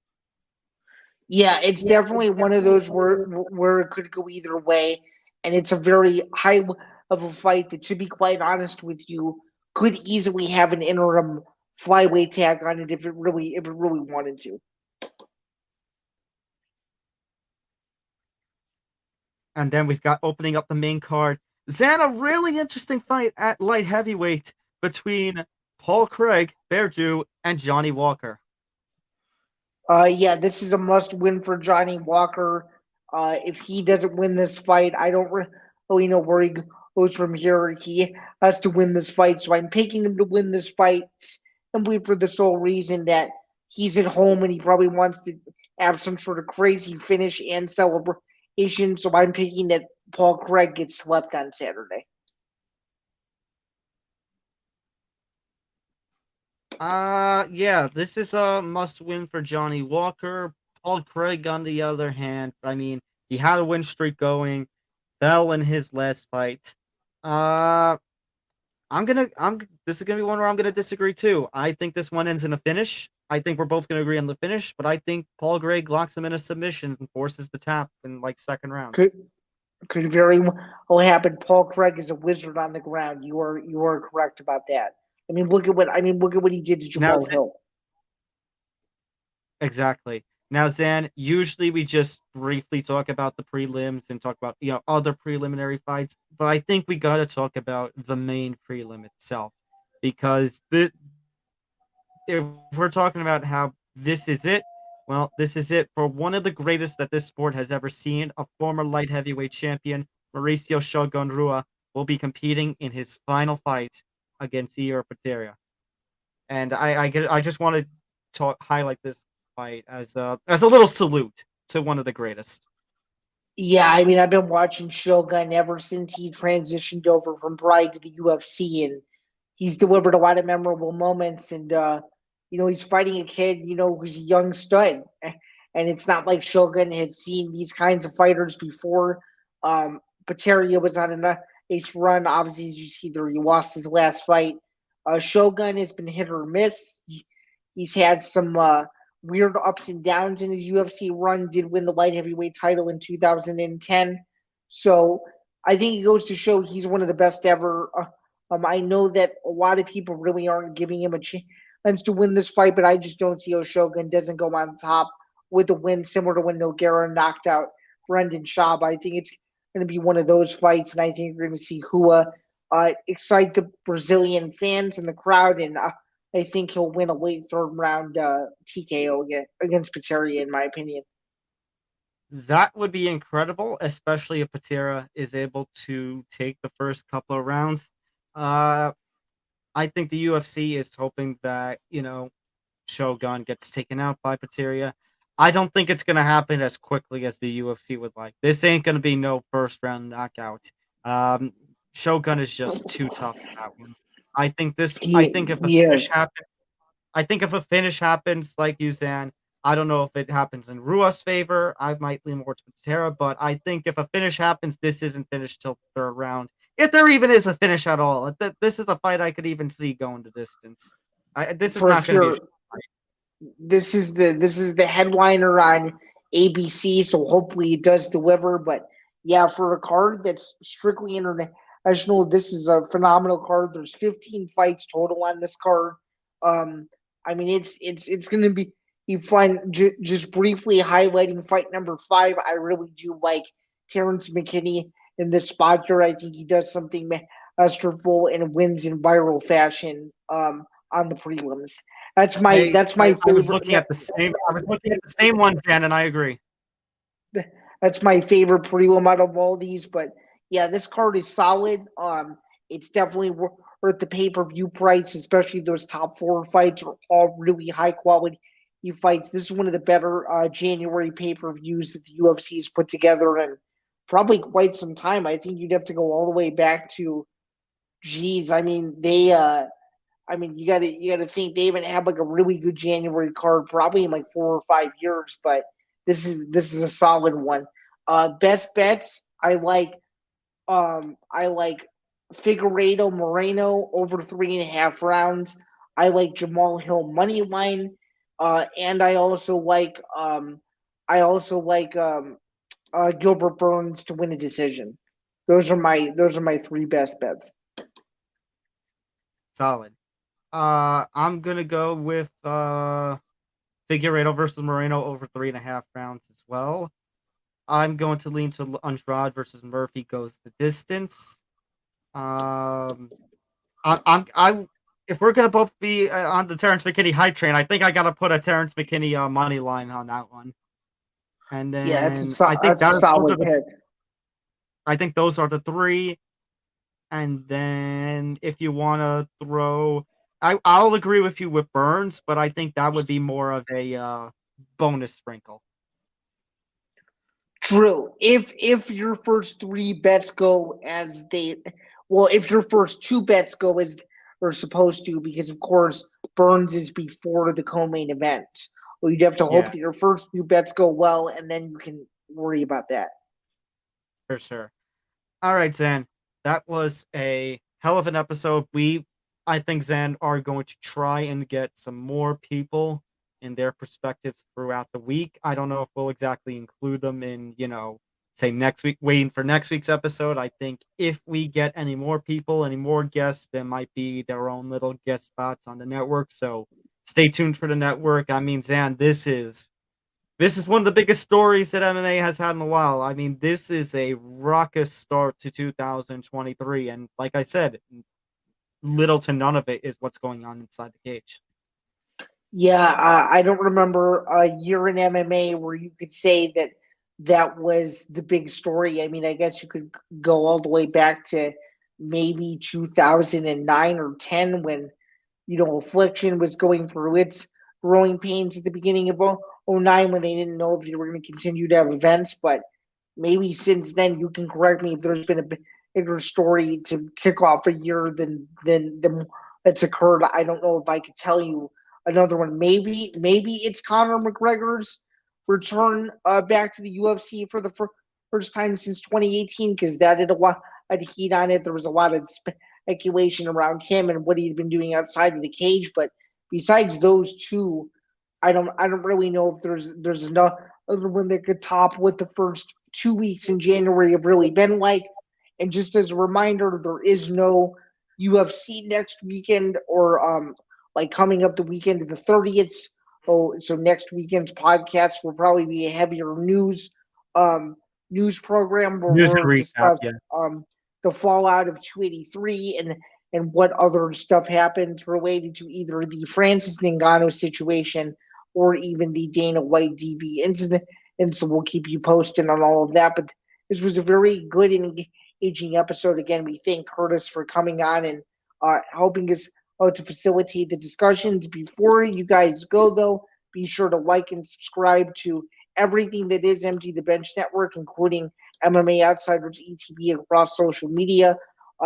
Speaker 4: Yeah, it's definitely one of those where it could go either way, and it's a very high of a fight that, to be quite honest with you, could easily have an interim flyweight tag on it if it really wanted to.
Speaker 2: And then we've got opening up the main card. Zan, a really interesting fight at light heavyweight between Paul Craig, Bear Jew, and Johnny Walker.
Speaker 4: Yeah, this is a must win for Johnny Walker. If he doesn't win this fight, I don't really know where he goes from here. He has to win this fight, so I'm picking him to win this fight simply for the sole reason that he's at home and he probably wants to have some sort of crazy finish and celebration. So I'm picking that Paul Craig gets swept on Saturday.
Speaker 2: Yeah, this is a must win for Johnny Walker. Paul Craig, on the other hand, I mean, he had a win streak going, fell in his last fight. Uh, this is gonna be one where I'm gonna disagree too. I think this one ends in a finish. I think we're both gonna agree on the finish, but I think Paul Craig locks him in a submission and forces the tap in like second round.
Speaker 4: Could very well happen. Paul Craig is a wizard on the ground. You are correct about that. Look at what he did to
Speaker 2: Now,
Speaker 4: Jamal Hill.
Speaker 2: exactly. Now, Zan, usually we just briefly talk about the prelims and talk about, other preliminary fights, but I think we got to talk about the main prelim itself because if we're talking about how this is it, well, this is it for one of the greatest that this sport has ever seen. A former light heavyweight champion, Mauricio Shogun Rua, will be competing in his final fight against Ior Patera. And I just want to highlight this fight as a little salute to one of the greatest.
Speaker 4: Yeah, I've been watching Shogun ever since he transitioned over from Pride to the UFC, and he's delivered a lot of memorable moments. And he's fighting a kid, who's a young stud, and it's not like Shogun has seen these kinds of fighters before. Pateria was on a nice run. Obviously, as you see there, he lost his last fight. Shogun has been hit or miss. He's had some weird ups and downs in his UFC run. Did win the light heavyweight title in 2010. So I think it goes to show he's one of the best ever. I know that a lot of people really aren't giving him a chance to win this fight, but I just don't see Shogun doesn't go on top with a win similar to when Nogueira knocked out Brendan Schaub. I think it's going to be one of those fights, and I think we're going to see Rua excite the Brazilian fans and the crowd, and I think he'll win a late third round TKO against Pateria, in my opinion.
Speaker 2: That would be incredible, especially if Patera is able to take the first couple of rounds. I think the UFC is hoping that, Shogun gets taken out by Pateria. I don't think it's going to happen as quickly as the UFC would like. This ain't going to be no first round knockout. Shogun is just too tough for that one. I think this. I think if a finish
Speaker 4: Yes.
Speaker 2: happens, I think if a finish happens like Uzan, I don't know if it happens in Rua's favor. I might lean more to Patera, but I think if a finish happens, this isn't finished till the third round. If there even is a finish at all, this is a fight I could even see going the distance. This is
Speaker 4: For
Speaker 2: not going to be.
Speaker 4: sure. This is the headliner on ABC, so hopefully it does deliver. But yeah, for a card that's strictly international, this is a phenomenal card. There's 15 fights total on this card. I mean, it's going to be fun. Just briefly highlighting fight number 5, I really do like Terrence McKinney in this spot here. I think he does something masterful and wins in viral fashion on the prelims. That's my favorite.
Speaker 2: I was looking at the same one, Jan, and I agree.
Speaker 4: That's my favorite prelim out of all these. But yeah, this card is solid. It's definitely worth the pay-per-view price, especially those top 4 fights are all really high quality fights. This is one of the better January pay-per-views that the UFC has put together in probably quite some time. I think you'd have to go all the way back to, geez, I mean, you gotta think they haven't had like a really good January card probably in like 4 or 5 years, but this is a solid one. Best bets, I like Figueiredo Moreno over 3.5 rounds. I like Jamal Hill money line, and I also like Gilbert Burns to win a decision. Those are my 3 best bets.
Speaker 2: Solid. I'm gonna go with Figueiredo versus Moreno over 3.5 rounds as well. I'm going to lean to Andrade versus Murphy goes the distance. If we're gonna both be on the Terrence McKinney hype train, I think I gotta put a Terrence McKinney money line on that one. And then
Speaker 4: that's
Speaker 2: a
Speaker 4: solid pick.
Speaker 2: I think those are the 3. And then if you want to throw, I'll agree with you with Burns, but I think that would be more of a bonus sprinkle.
Speaker 4: True. If your first 3 bets go as if your first 2 bets go as they're supposed to, because of course Burns is before the co-main event. Well, you'd have to hope that your first 2 bets go well, and then you can worry about that.
Speaker 2: For sure. All right, Zain. That was a hell of an episode. I think, Zain, are going to try and get some more people in their perspectives throughout the week. I don't know if we'll exactly include them in, say next week, waiting for next week's episode. I think if we get any more people, any more guests, there might be their own little guest spots on the network. So stay tuned for the network. I mean, Zain, this is one of the biggest stories that MMA has had in a while. I mean, this is a raucous start to 2023. And like I said, little to none of it is what's going on inside the cage.
Speaker 4: Yeah, I don't remember a year in MMA where you could say that was the big story. I mean, I guess you could go all the way back to maybe 2009 or 10 when, Affliction was going through its growing pains at the beginning of 2009 when they didn't know if they were going to continue to have events. But maybe since then, you can correct me if there's been a bigger story to kick off a year than that's occurred. I don't know if I could tell you another one. Maybe it's Conor McGregor's return back to the UFC for the first time since 2018, because that had a lot of heat on it. There was a lot of speculation around him and what he'd been doing outside of the cage. But besides those 2, I don't really know if there's another one that could top what the first 2 weeks in January have really been like. And just as a reminder, there is no UFC next weekend or coming up the weekend of the 30th. So next weekend's podcast will probably be a heavier news program where we'll discuss the fallout of 283 and what other stuff happens related to either the Francis Ngannou situation or even the Dana White DB incident. And so we'll keep you posted on all of that. But this was a very good and engaging episode. Again, we thank Curtis for coming on and helping us to facilitate the discussions. Before you guys go, though, be sure to like and subscribe to everything that is Empty the Bench Network, including MMA Outsiders ETB across social media.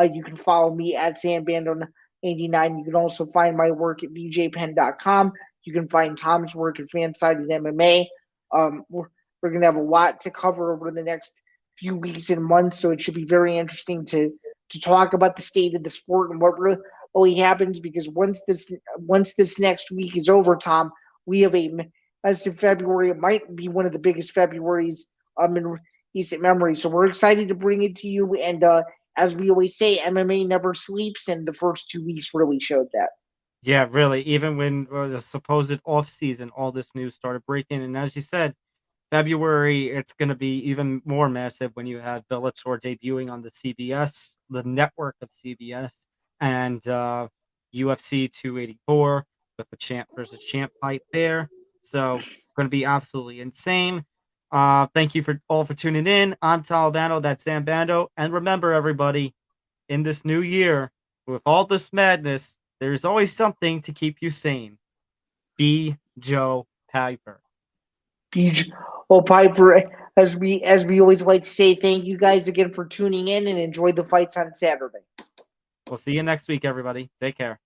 Speaker 4: You can follow me at Bando89. You can also find my work at bjpen.com. You can find Tom's work at FanSided MMA. We're going to have a lot to cover over the next few weeks and months, so it should be very interesting to talk about the state of the sport and what really happens, because once this next week is over, Tom, we have a massive February. It might be one of the biggest Februaries in recent memory. So we're excited to bring it to you. And as we always say, MMA never sleeps, and the first 2 weeks really showed that.
Speaker 2: Yeah, really. Even when the supposed off season, all this news started breaking, and as you said, February, it's going to be even more massive when you have Bellator debuting on the CBS, the network of CBS, and UFC 284 with the champ versus champ fight there. So, going to be absolutely insane. Thank you all for tuning in. I'm Albano, that's Sam Bando. And remember, everybody, in this new year, with all this madness, there's always something to keep you sane. Be Joe Piper.
Speaker 4: Piper, as we always like to say, thank you guys again for tuning in, and enjoy the fights on Saturday.
Speaker 2: We'll see you next week, everybody. Take care.